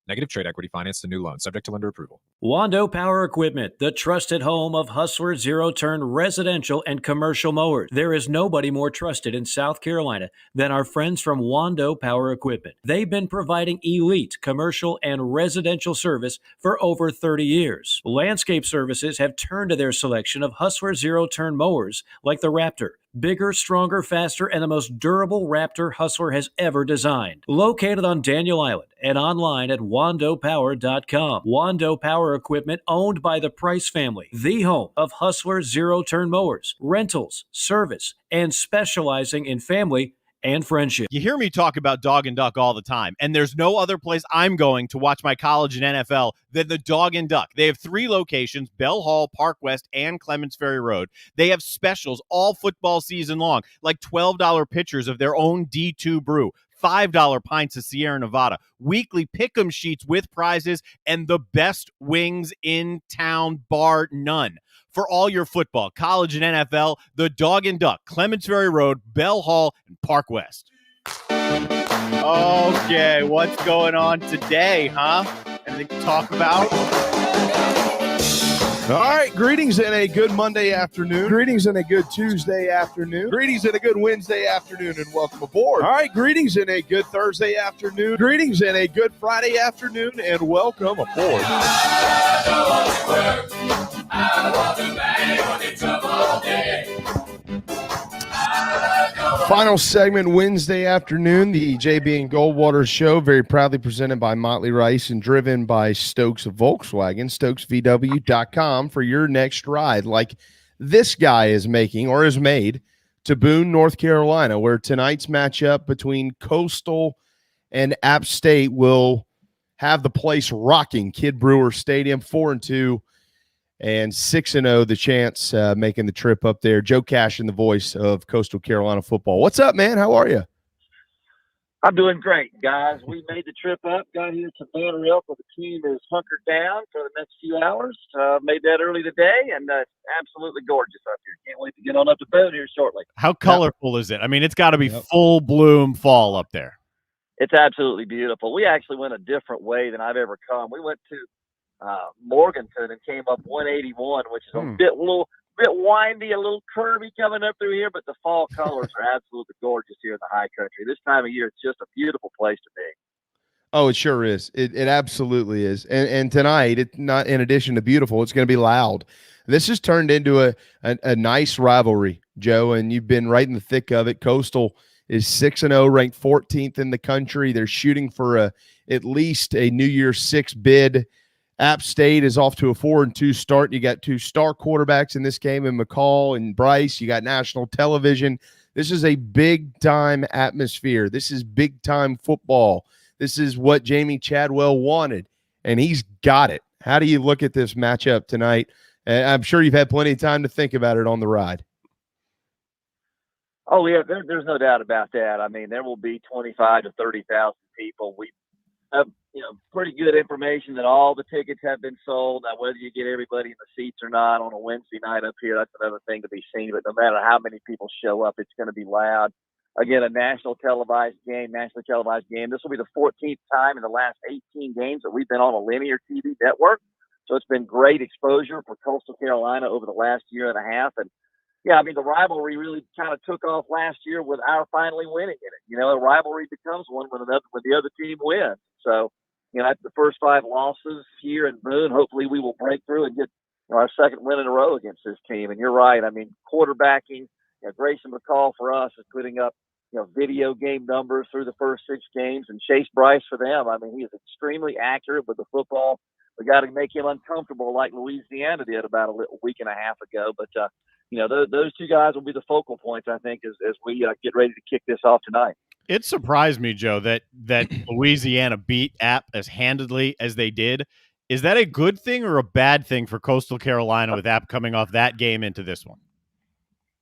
Negative trade equity financed a new loan subject to lender approval. Wando Power Equipment, the trusted home of Hustler zero-turn residential and commercial mowers. There is nobody more trusted in South Carolina than our friends from Wando Power Equipment. They've been providing elite commercial and residential service for over 30 years. Landscape Services have turned to their selection of Hustler zero-turn mowers like the Raptor. Bigger, stronger, faster, and the most durable Raptor Hustler has ever designed. Located on Daniel Island and online at wandopower.com. Wando Power Equipment, owned by the Price family, the home of Hustler zero-turn mowers, rentals, service, and specializing in family and friendship. You hear me talk about Dog and Duck all the time, and there's no other place I'm going to watch my college and NFL than the Dog and Duck. They have 3 locations, Bell Hall, Park West, and Clements Ferry Road. They have specials all football season long, like $12 pitchers of their own D2 brew, $5 pints of Sierra Nevada, weekly pick'em sheets with prizes, and the best wings in town, bar none. For all your football, college, and NFL, the Dog and Duck, Clements Ferry Road, Bell Hall, and Park West. Okay, what's going on today, huh? Anything to talk about? All right, greetings and a good Monday afternoon. Greetings and a good Tuesday afternoon. Greetings and a good Wednesday afternoon, and welcome aboard. All right, greetings and a good Thursday afternoon. Greetings and a good Friday afternoon, and welcome aboard. Final segment Wednesday afternoon, the JB and Goldwater show, very proudly presented by Motley Rice and driven by Stokes of Volkswagen, stokesvw.com for your next ride like this guy is making or has made to Boone, North Carolina, where tonight's matchup between Coastal and App State will have the place rocking. Kid Brewer Stadium, 4-2 and 6-0, the chance making the trip up there. Joe Cashion, the voice of Coastal Carolina football. What's up, man? How are you? I'm doing great, guys. We made the trip up, got here to Vanderbilt, where the team is hunkered down for the next few hours. Made that early today, and it's absolutely gorgeous up here. Can't wait to get on up the boat here shortly. How colorful is it? I mean, it's got to be full bloom fall up there. It's absolutely beautiful. We actually went a different way than I've ever come. We went to Morganton and came up 181, which is a bit windy, a little curvy coming up through here, but the fall colors are absolutely gorgeous here in the high country. This time of year, it's just a beautiful place to be. Oh, it sure is. It absolutely is. And tonight, it's not, in addition to beautiful, it's going to be loud. This has turned into a nice rivalry, Joe, and you've been right in the thick of it. Coastal is 6-0, ranked 14th in the country. They're shooting for at least a New Year's Six bid. App State is off to a 4-2 start. You got two star quarterbacks in this game in McCall and Bryce. You got national television. This is a big-time atmosphere. This is big-time football. This is what Jamie Chadwell wanted, and he's got it. How do you look at this matchup tonight? I'm sure you've had plenty of time to think about it on the ride. Oh, yeah, there's no doubt about that. I mean, there will be 25 to 30,000 people. We have, pretty good information that all the tickets have been sold. Now, whether you get everybody in the seats or not on a Wednesday night up here, that's another thing to be seen. But no matter how many people show up, it's going to be loud. Again, a nationally televised game. This will be the 14th time in the last 18 games that we've been on a linear TV network. So it's been great exposure for Coastal Carolina over the last year and a half. And yeah, I mean, the rivalry really kind of took off last year with our finally winning in it. A rivalry becomes one when the other team wins. So, after the first 5 losses here in Boone, hopefully we will break through and get our second win in a row against this team. And you're right. I mean, quarterbacking, Grayson McCall for us is putting up, video game numbers through the first 6 games, and Chase Bryce for them. I mean, he is extremely accurate with the football. We got to make him uncomfortable like Louisiana did about a week and a half ago. But, those two guys will be the focal points, I think, as we get ready to kick this off tonight. It surprised me, Joe, that Louisiana beat App as handedly as they did. Is that a good thing or a bad thing for Coastal Carolina with App coming off that game into this one?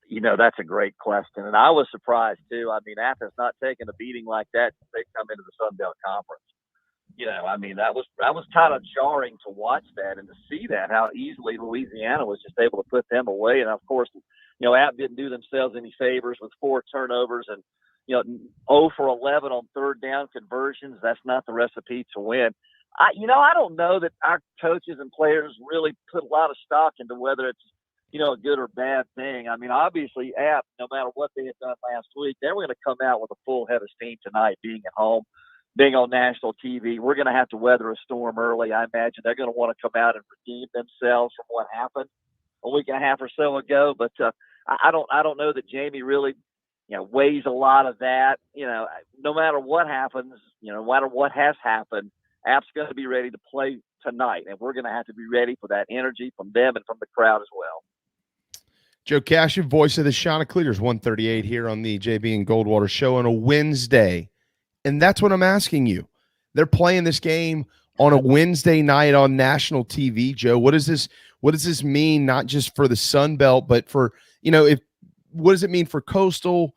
That's a great question. And I was surprised, too. I mean, App has not taken a beating like that since they come into the Sun Belt Conference. That was kind of jarring to watch that and to see that, how easily Louisiana was just able to put them away. And, of course, App didn't do themselves any favors with 4 turnovers and, 0 for 11 on third down conversions. That's not the recipe to win. I don't know that our coaches and players really put a lot of stock into whether it's, a good or bad thing. I mean, obviously, App, no matter what they had done last week, they're going to come out with a full head of steam tonight, being at home, being on national TV. We're going to have to weather a storm early. I imagine they're going to want to come out and redeem themselves from what happened a week and a half or so ago. But I don't know that Jamie really, weighs a lot of that. No matter what happens, no matter what has happened, App's going to be ready to play tonight, and we're going to have to be ready for that energy from them and from the crowd as well. Joe Cashion, voice of the Chanticleers, 138 here on the JB and Goldwater show on a Wednesday. And that's what I'm asking you. They're playing this game on a Wednesday night on national TV, Joe. What does this mean, not just for the Sun Belt, but for, what does it mean for Coastal,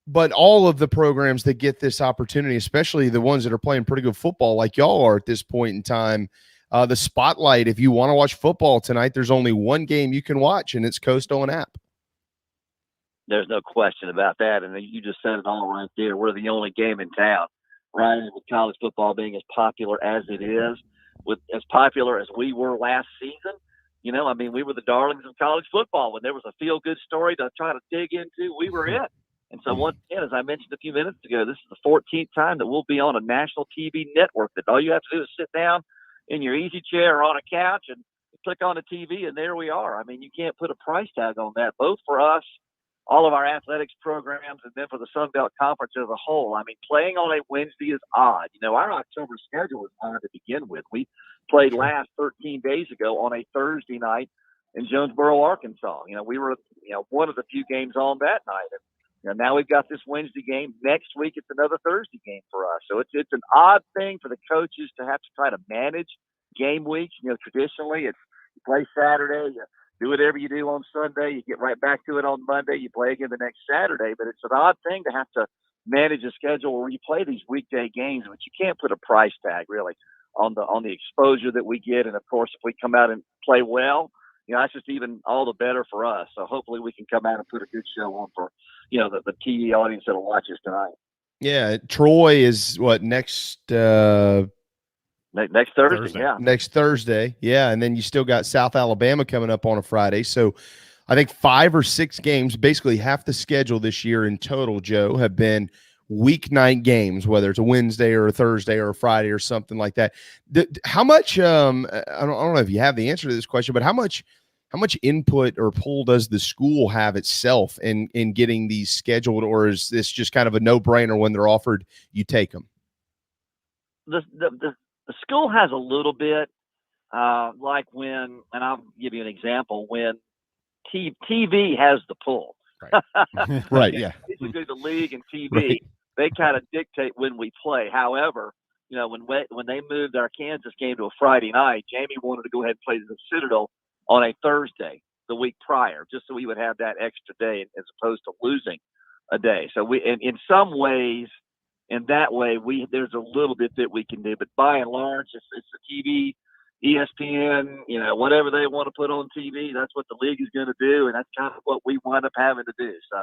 but all of the programs that get this opportunity, especially the ones that are playing pretty good football like y'all are at this point in time? The spotlight, if you want to watch football tonight, there's only one game you can watch, and it's Coastal and App. There's no question about that. And you just said it all right there. We're the only game in town, right? And with college football being as popular as it is, with as popular as we were last season, we were the darlings of college football. When there was a feel-good story to try to dig into, we were it. And so once again, as I mentioned a few minutes ago, this is the 14th time that we'll be on a national TV network that all you have to do is sit down in your easy chair or on a couch and click on the TV, and there we are. I mean, you can't put a price tag on that, both for us all of our athletics programs, and then for the Sun Belt Conference as a whole. I mean, playing on a Wednesday is odd. You know, our October schedule is odd to begin with. We played last 13 days ago on a Thursday night in Jonesboro, Arkansas. You know, we were, one of the few games on that night. And now we've got this Wednesday game. Next week, it's another Thursday game for us. So it's an odd thing for the coaches to have to try to manage game weeks. You know, traditionally, it's you play Saturday, you do whatever you do on Sunday, you get right back to it on Monday, you play again the next Saturday. But it's an odd thing to have to manage a schedule where you play these weekday games, but you can't put a price tag really on the exposure that we get. And of course, if we come out and play well, that's just even all the better for us. So hopefully we can come out and put a good show on for, the TV audience that'll watch us tonight. Yeah. Troy is what next Thursday. Yeah. Next Thursday. Yeah. And then you still got South Alabama coming up on a Friday. So I think 5 or 6 games, basically half the schedule this year in total, Joe, have been weeknight games, whether it's a Wednesday or a Thursday or a Friday or something like that. How much, I don't know if you have the answer to this question, but how much input or pull does the school have itself in getting these scheduled, or is this just kind of a no-brainer when they're offered, you take them? The school has a little bit, like when, and I'll give you an example, when TV has the pull. Right. Right, yeah. Basically, the league and TV, right. They kind of dictate when we play. However, when they moved our Kansas game to a Friday night, Jamie wanted to go ahead and play the Citadel on a Thursday the week prior, just so we would have that extra day as opposed to losing a day. So in some ways, in that way, there's a little bit that we can do, but by and large, it's the TV, ESPN, whatever they want to put on TV, that's what the league is going to do, and that's kind of what we wind up having to do. So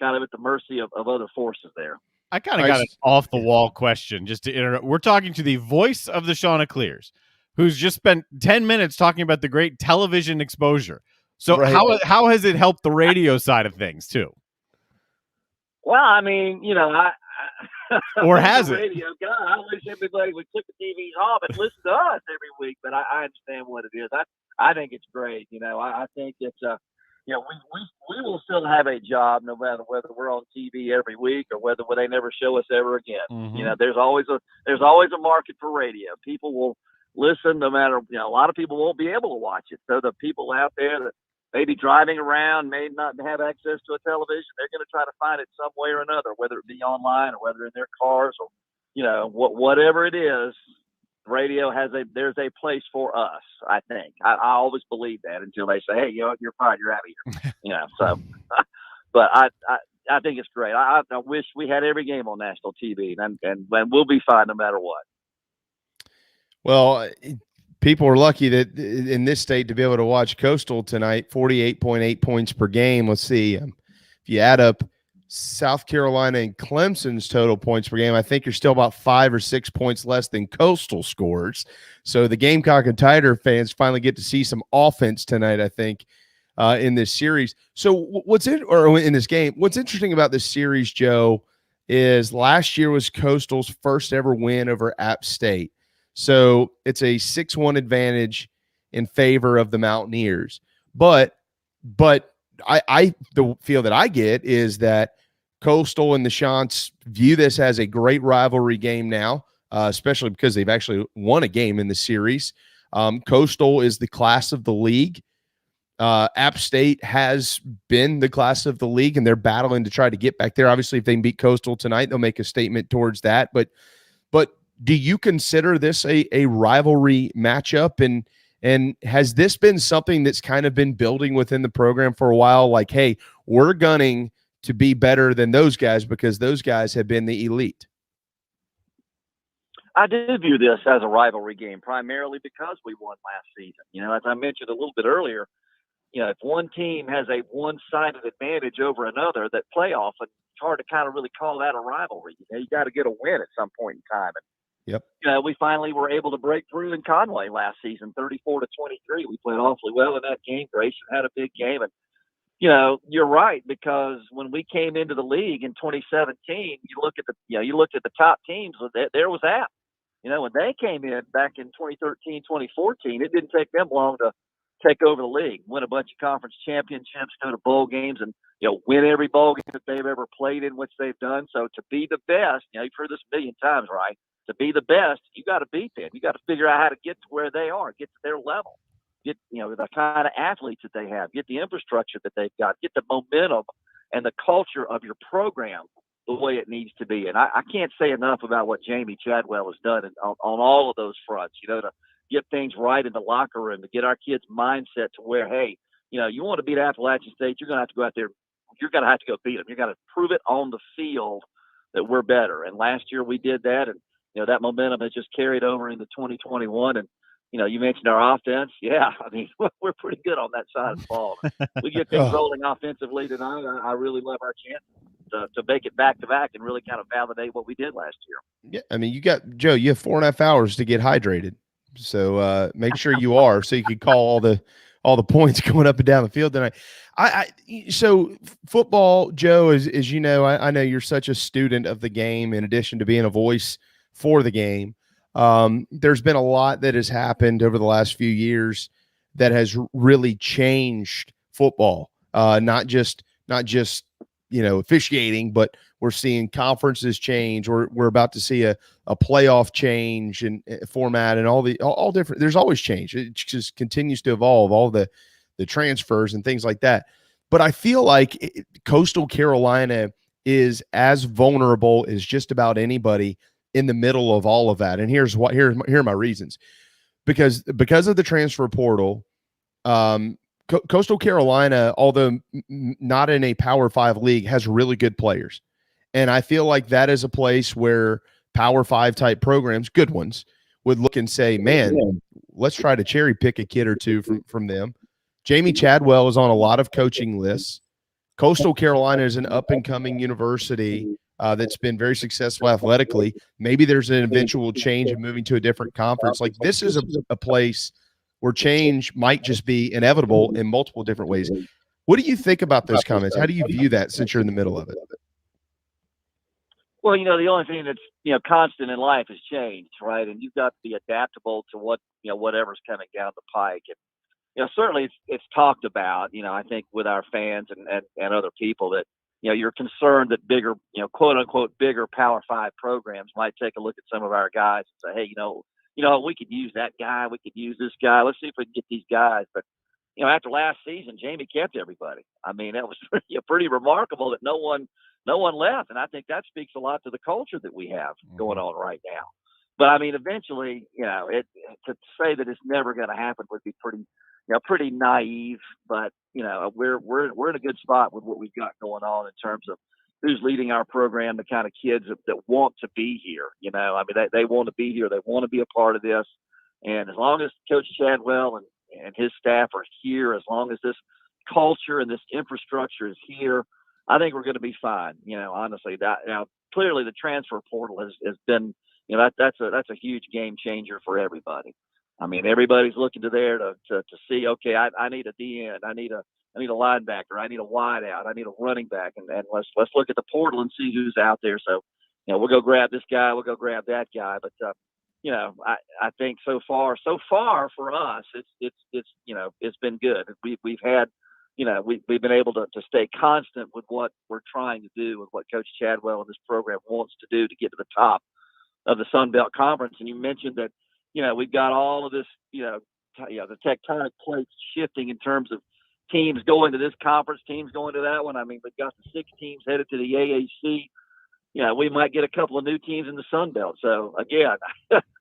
kind of at the mercy of other forces there. I kind of got an off-the-wall question just to interrupt. We're talking to the voice of the Chanticleers, who's just spent 10 minutes talking about the great television exposure. So right. how has it helped the radio side of things, too? Well, I mean, or has it? Radio guy, I wish everybody would click the TV off and listen to us every week, but I understand what it is. I think it's great. I think it's we will still have a job no matter whether we're on TV every week or whether they never show us ever again. Mm-hmm. There's always a market for radio. People will listen no matter, a lot of people won't be able to watch it. So the people out there that may be driving around, may not have access to a television, they're going to try to find it some way or another, whether it be online or whether in their cars or, whatever it is. Radio there's a place for us, I think. I always believe that until they say, hey, you're fine, you're out of here. So, but I think it's great. I wish we had every game on national TV, and we'll be fine no matter what. Well, people are lucky that in this state to be able to watch Coastal tonight, 48.8 points per game. Let's see. If you add up South Carolina and Clemson's total points per game, I think you're still about 5 or 6 points less than Coastal scores. So the Gamecock and Tiger fans finally get to see some offense tonight, I think, in this series. So in this game, what's interesting about this series, Joe, is last year was Coastal's first ever win over App State. So it's a 6-1 advantage in favor of the Mountaineers. But I the feel that I get is that Coastal and the Chants view this as a great rivalry game now, especially because they've actually won a game in the series. Coastal is the class of the league. App State has been the class of the league, and they're battling to try to get back there. Obviously, if they can beat Coastal tonight, they'll make a statement towards that. But do you consider this a rivalry matchup? And has this been something that's kind of been building within the program for a while? Like, hey, we're gunning to be better than those guys because those guys have been the elite. I do view this as a rivalry game, primarily because we won last season. As I mentioned a little bit earlier, if one team has a one-sided advantage over another, that playoff, it's hard to kind of really call that a rivalry. You got to get a win at some point in time. Yep. We finally were able to break through in Conway last season, 34-23. We played awfully well in that game. Grayson had a big game. And, you're right, because when we came into the league in 2017, you looked at the top teams, there was App. When they came in back in 2013, 2014, it didn't take them long to take over the league, win a bunch of conference championships, go to bowl games, and win every bowl game that they've ever played in, which they've done. So to be the best, you've heard this a million times, right? To be the best, you got to beat them. You got to figure out how to get to where they are, get to their level, get the kind of athletes that they have, get the infrastructure that they've got, get the momentum and the culture of your program the way it needs to be. And I can't say enough about what Jamie Chadwell has done on all of those fronts, to get things right in the locker room, to get our kids' mindset to where, hey, you want to beat Appalachian State, you're going to have to go out there. You're going to have to go beat them. You're going to prove it on the field that we're better. And last year we did that. And, that momentum has just carried over into 2021. And, you mentioned our offense. Yeah, I mean, we're pretty good on that side of the ball. We get things rolling offensively tonight. I really love our chance to make it back-to-back and really kind of validate what we did last year. Yeah, I mean, you have 4.5 hours to get hydrated. So make sure you are, so you can call all the points going up and down the field tonight. So football, Joe, as you know, I know you're such a student of the game in addition to being a voice for the game. There's been a lot that has happened over the last few years that has really changed football. Not just officiating, but we're seeing conferences change. We're about to see a playoff change and format and all different. There's always change. It just continues to evolve, all the transfers and things like that. But I feel like Coastal Carolina is as vulnerable as just about anybody in the middle of all of that. And here are my reasons. Because of the transfer portal, Coastal Carolina, although not in a Power 5 league, has really good players. And I feel like that is a place where Power 5 type programs, good ones, would look and say, man, let's try to cherry pick a kid or two from them. Jamie Chadwell is on a lot of coaching lists. Coastal Carolina is an up-and-coming university that's been very successful athletically. Maybe there's an eventual change of moving to a different conference. Like, this is a place where change might just be inevitable in multiple different ways. What do you think about those comments? How do you view that since you're in the middle of it? Well, the only thing that's, constant in life is change, right? And you've got to be adaptable to whatever's coming down the pike. And, certainly it's talked about, I think with our fans and other people that, you're concerned that bigger, quote unquote, bigger Power 5 programs might take a look at some of our guys and say, hey, we could use that guy. We could use this guy. Let's see if we can get these guys. But, after last season, Jamie kept everybody. I mean, that was pretty remarkable that no one left. And I think that speaks a lot to the culture that we have going on right now. But I mean, eventually, to say that it's never going to happen would be pretty naive. But, we're in a good spot with what we've got going on in terms of who's leading our program, the kind of kids that want to be here. I mean, they want to be here. They want to be a part of this. And as long as Coach Chadwell and his staff are here, as long as this culture and this infrastructure is here, I think we're going to be fine. Honestly, clearly the transfer portal has been, that's a huge game changer for everybody. I mean, everybody's looking to there to see, okay, I need a DN, I need a linebacker, I need a wideout, I need a running back, and let's look at the portal and see who's out there. So, we'll go grab this guy, we'll go grab that guy. But I think so far for us, it's been good. We've had, we've been able to stay constant with what we're trying to do, with what Coach Chadwell and this program wants to do to get to the top of the Sun Belt Conference. And you mentioned that, we've got all of this, the tectonic plates shifting in terms of teams going to this conference, teams going to that one. I mean, we've got the 6 teams headed to the AAC. We might get a couple of new teams in the Sun Belt. So again,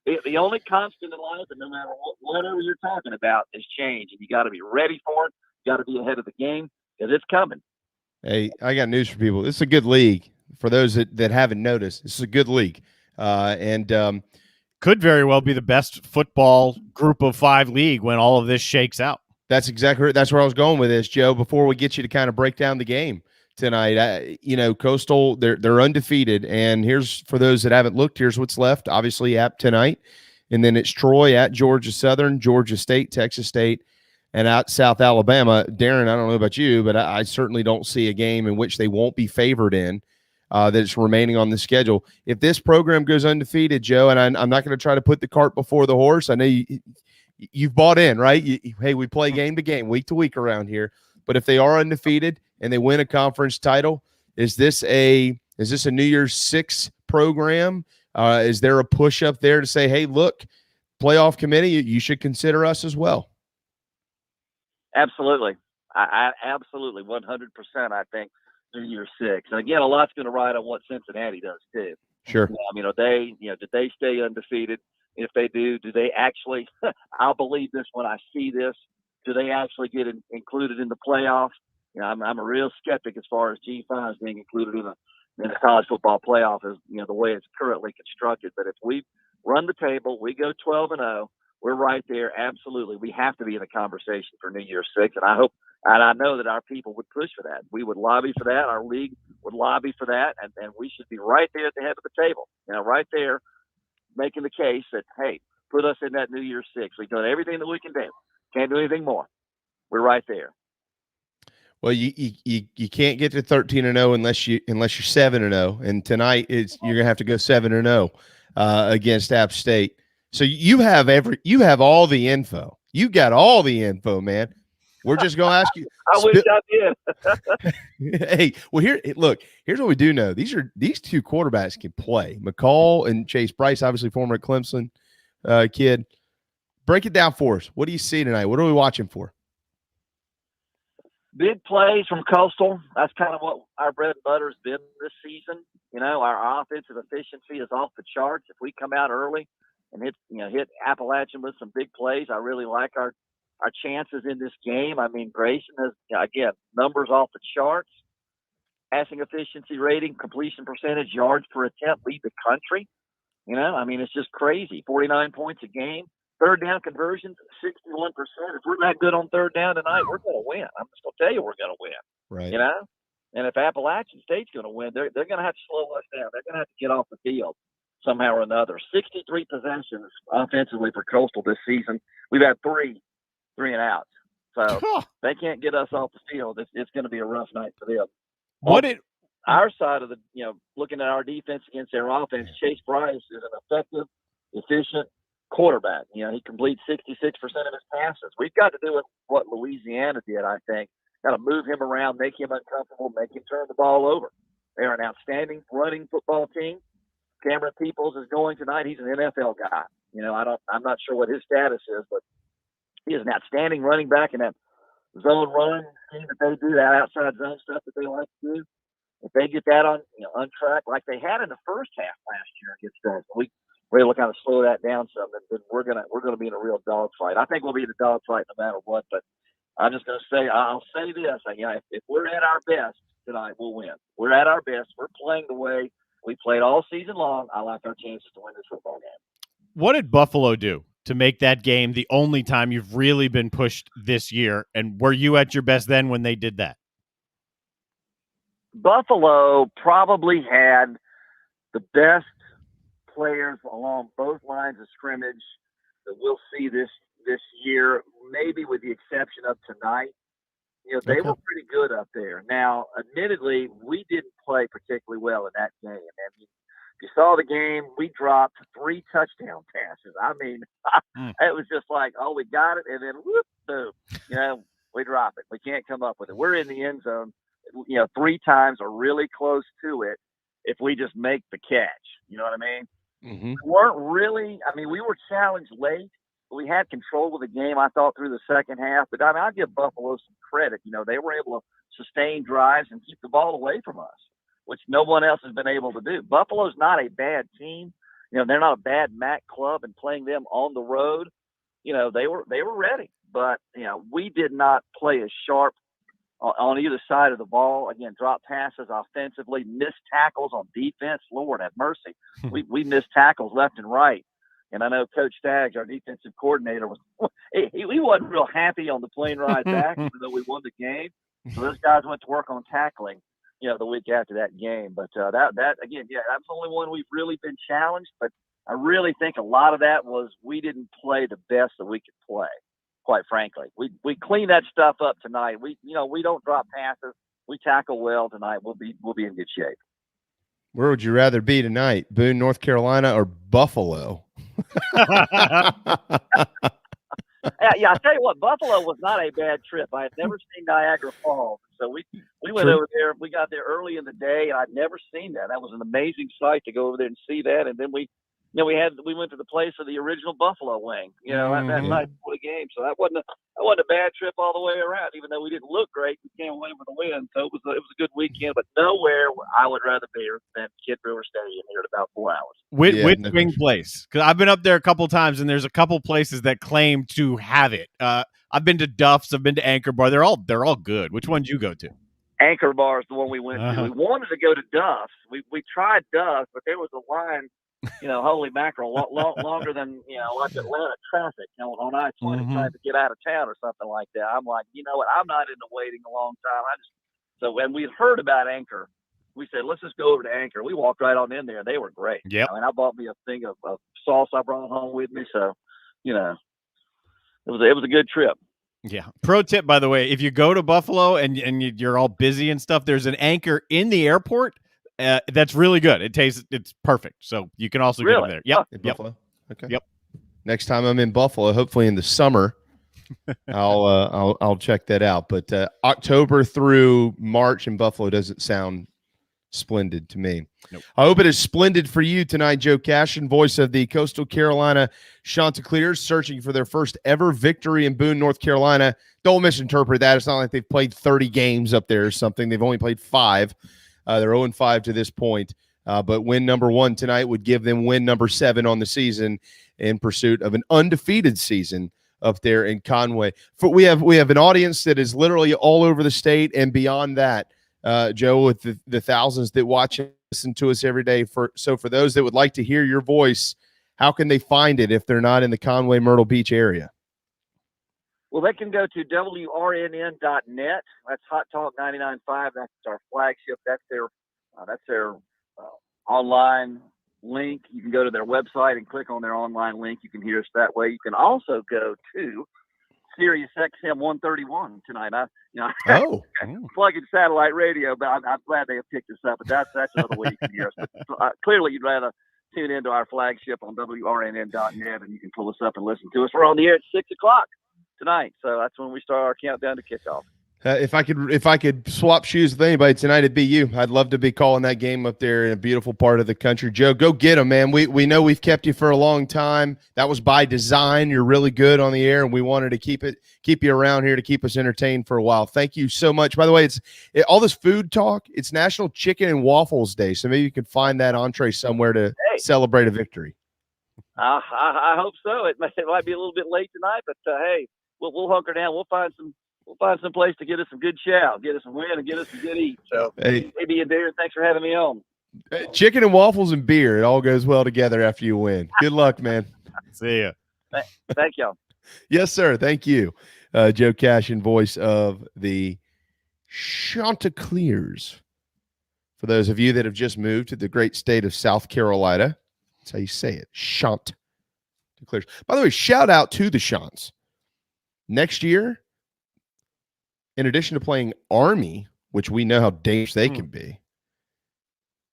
the only constant in life, and no matter whatever you're talking about, is change, and you got to be ready for it. You got to be ahead of the game because it's coming. Hey, I got news for people. This is a good league. For those that haven't noticed, this is a good league, and could very well be the best football group of 5 league when all of this shakes out. That's exactly right. That's where I was going with this, Joe. Before we get you to kind of break down the game tonight, Coastal, they're undefeated, and here's, for those that haven't looked, here's what's left. Obviously, App tonight, and then it's Troy at Georgia Southern, Georgia State, Texas State, and out South Alabama. Darren, I don't know about you, but I certainly don't see a game in which they won't be favored in. That's remaining on the schedule. If this program goes undefeated, Joe, and I'm not going to try to put the cart before the horse. I know you've bought in, right? Hey, we play game to game, week to week around here. But if they are undefeated and they win a conference title, is this a New Year's Six program? Is there a push up there to say, hey, look, playoff committee, you should consider us as well? Absolutely. I absolutely 100%. I think New Year's Six. And again, a lot's going to ride on what Cincinnati does too. Sure. I mean, did they stay undefeated? If they do they actually? I'll believe this when I see this. Do they actually get included in the playoffs? I'm a real skeptic as far as G5 being included in the college football playoff, as the way it's currently constructed. But if we run the table, we go 12-0. We're right there. Absolutely, we have to be in the conversation for New Year's Six, and I hope. And I know that our people would push for that. We would lobby for that. Our league would lobby for that. And we should be right there at the head of the table, right there making the case that, hey, put us in that New Year's Six. We've done everything that we can do. Can't do anything more. We're right there. Well, you can't get to 13-0 unless you're 7-0. And tonight you're going to have to go 7-0 against App State. So you have all the info. You got all the info, man. We're just going to ask you. I wish I did. Hey, well, here's what we do know. These two quarterbacks can play. McCall and Chase Bryce, obviously former Clemson kid. Break it down for us. What do you see tonight? What are we watching for? Big plays from Coastal. That's kind of what our bread and butter has been this season. Our offensive efficiency is off the charts. If we come out early and hit Appalachian with some big plays, I really like our chances in this game. I mean, Grayson has, again, numbers off the charts. Passing efficiency rating, completion percentage, yards per attempt lead the country. It's just crazy. 49 points a game. Third down conversions, 61%. If we're that good on third down tonight, we're going to win. I'm just going to tell you we're going to win. Right. And if Appalachian State's going to win, they're going to have to slow us down. They're going to have to get off the field somehow or another. 63 possessions offensively for Coastal this season. We've had three and outs. So they can't get us off the field. It's going to be a rough night for them. Our side of the, looking at our defense against their offense, Chase Bryce is an effective, efficient quarterback. He completes 66% of his passes. We've got to do what Louisiana did, I think. Got to move him around, make him uncomfortable, make him turn the ball over. They're an outstanding running football team. Cameron Peoples is going tonight. He's an NFL guy. I'm not sure what his status is, but he is an outstanding running back in that zone run thing that they do, that outside zone stuff that they like to do. If they get that on track like they had in the first half last year against us, we're able to kind of slow that down some, then we're gonna be in a real dogfight. I think we'll be in a dogfight no matter what. But I'm just gonna say, I'll say this: if we're at our best tonight, we'll win. We're at our best. We're playing the way we played all season long. I like our chances to win this football game. What did Buffalo do to make that game the only time you've really been pushed this year? And were you at your best then when they did that? Buffalo probably had the best players along both lines of scrimmage that we'll see this year, maybe with the exception of tonight. They were pretty good up there. Now, admittedly, we didn't play particularly well in that game. I mean, if you saw the game, we dropped 3 touchdown passes. I mean, it was just like, oh, we got it, and then whoop, boom. We drop it. We can't come up with it. We're in the end zone, 3 times or really close to it if we just make the catch. You know what I mean? Mm-hmm. We weren't really – we were challenged late. But we had control of the game, I thought, through the second half. But, I'll give Buffalo some credit. They were able to sustain drives and keep the ball away from us, which no one else has been able to do. Buffalo's not a bad team. They're not a bad MAC club, and playing them on the road, they were ready. But, we did not play as sharp on either side of the ball. Again, drop passes offensively, missed tackles on defense. Lord have mercy. We missed tackles left and right. And I know Coach Staggs, our defensive coordinator, he wasn't real happy on the plane ride back, even though we won the game. So those guys went to work on tackling, the week after that game. But that again, that's the only one we've really been challenged. But I really think a lot of that was we didn't play the best that we could play. Quite frankly, we clean that stuff up tonight. We don't drop passes. We tackle well tonight. We'll be in good shape. Where would you rather be tonight, Boone, North Carolina, or Buffalo? Yeah. I tell you what, Buffalo was not a bad trip. I had never seen Niagara Falls, so we went over there. We got there early in the day, and I'd never seen that. That was an amazing sight to go over there and see that. And then we went to the place of the original buffalo wing, that night before the game. So that wasn't a bad trip all the way around. Even though we didn't look great, we came away with a win. So it was a good weekend. But nowhere I would rather be than Kid River Stadium here in about 4 hours. Which wing place? Because I've been up there a couple times, and there's a couple places that claim to have it. I've been to Duff's, I've been to Anchor Bar. They're all good. Which one did you go to? Anchor Bar is the one we went to. We wanted to go to Duff's. We tried Duff's, but there was a line. Holy mackerel, longer than, like Atlanta traffic, on I-20 trying to get out of town or something like that. I'm like, you know what? I'm not into waiting a long time. When we heard about Anchor, we said, let's just go over to Anchor. We walked right on in there. They were great. Yep. I bought me a thing of sauce I brought home with me. So, it was a good trip. Yeah. Pro tip, by the way, if you go to Buffalo and you're all busy and stuff, there's an Anchor in the airport. That's really good. It's perfect. So you can also get them there. Yep. In Buffalo. Okay. Yep. Next time I'm in Buffalo, hopefully in the summer, I'll check that out. But October through March in Buffalo doesn't sound splendid to me. Nope. I hope it is splendid for you tonight, Joe Cashion, voice of the Coastal Carolina Chanticleers, searching for their first ever victory in Boone, North Carolina. Don't misinterpret that. It's not like they've played 30 games up there or something. They've only played 5. They're 0-5 to this point, but win number 1 tonight would give them win number 7 on the season in pursuit of an undefeated season up there in Conway. We have an audience that is literally all over the state and beyond that, Joe, with the thousands that watch and listen to us every day. So for those that would like to hear your voice, how can they find it if they're not in the Conway, Myrtle Beach area? Well, they can go to WRNN.net. That's Hot Talk 99.5. That's our flagship. That's their online link. You can go to their website and click on their online link. You can hear us that way. You can also go to Sirius XM 131 tonight. Plugging satellite radio, but I'm glad they have picked us up. But that's another way you can hear us. But, clearly, you'd rather tune into our flagship on WRNN.net, and you can pull us up and listen to us. We're on the air at 6 o'clock tonight, so that's when we start our countdown to kickoff. If I could swap shoes with anybody tonight, it'd be you. I'd love to be calling that game up there in a beautiful part of the country. Joe, go get them, man. We know we've kept you for a long time. That was by design. You're really good on the air, and we wanted to keep you around here to keep us entertained for a while. Thank you so much. By the way, all this food talk, it's National Chicken and Waffles Day, so maybe you can find that entree somewhere to celebrate a victory. I hope so. It might be a little bit late tonight, but hey, we'll hunker down. We'll find some place to get us some good chow, get us some win, and get us some good eat. So maybe a beer. Thanks for having me on. Chicken and waffles and beer. It all goes well together after you win. Good luck, man. See ya. Thank y'all. Yes, sir. Thank you. Joe Cashion, voice of the Chanticleers. For those of you that have just moved to the great state of South Carolina, that's how you say it. Chanticleers. By the way, shout out to the Chants. Next year, in addition to playing Army, which we know how dangerous they can be,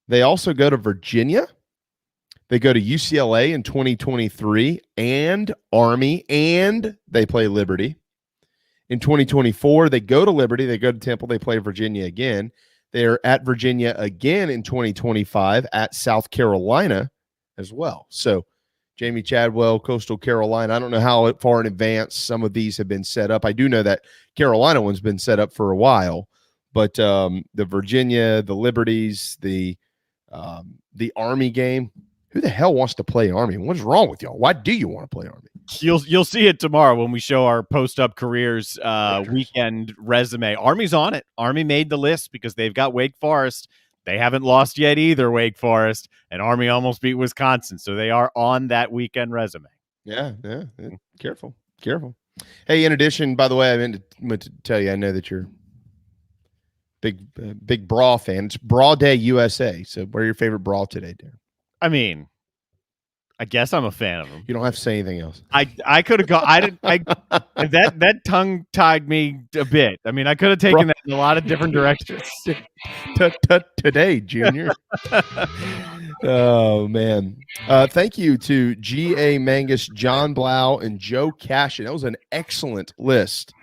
they also go to Virginia. They go to UCLA in 2023 and Army, and they play Liberty. In 2024, they go to Liberty. They go to Temple. They play Virginia again. They're at Virginia again in 2025 at South Carolina as well. So Jamie Chadwell, Coastal Carolina. I don't know how far in advance some of these have been set up. I do know that Carolina one's been set up for a while, but the Virginia, the Liberties, the Army game. Who the hell wants to play Army? What's wrong with y'all? Why do you want to play Army? You'll see it tomorrow when we show our post-up careers weekend resume. Army's on it. Army made the list because they've got Wake Forest. They haven't lost yet either, Wake Forest, and Army almost beat Wisconsin. So they are on that weekend resume. Yeah. Careful. Hey, in addition, by the way, I meant to tell you, I know that you're big bra fan. It's Bra Day USA. So what are your favorite bra today, Darren? I mean, I guess I'm a fan of them. You don't have to say anything else. I could have gone. That tongue tied me a bit. I mean, I could have taken that in a lot of different directions. Today, Junior. Oh, man. Thank you to GA Mangus, Jon Blau, and Joe Cashion. That was an excellent list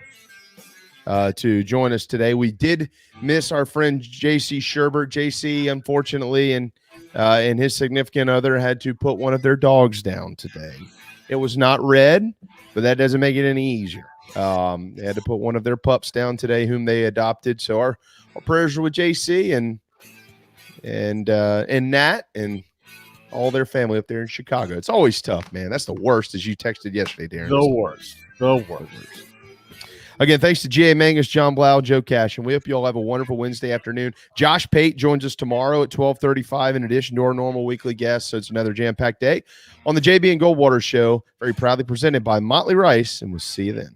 to join us today. We did miss our friend JC Sherbert. JC, unfortunately, and his significant other had to put one of their dogs down today. It was not Red, but that doesn't make it any easier. They had to put one of their pups down today, whom they adopted. So our prayers are with JC and Nat and all their family up there in Chicago. It's always tough, man. That's the worst, as you texted yesterday, Darren. The worst. Again, thanks to GA Mangus, Jon Blau, Joe Cashion. We hope you all have a wonderful Wednesday afternoon. Josh Pate joins us tomorrow at 12:35 in addition to our normal weekly guests. So it's another jam-packed day on the JB and Goldwater Show, very proudly presented by Motley Rice, and we'll see you then.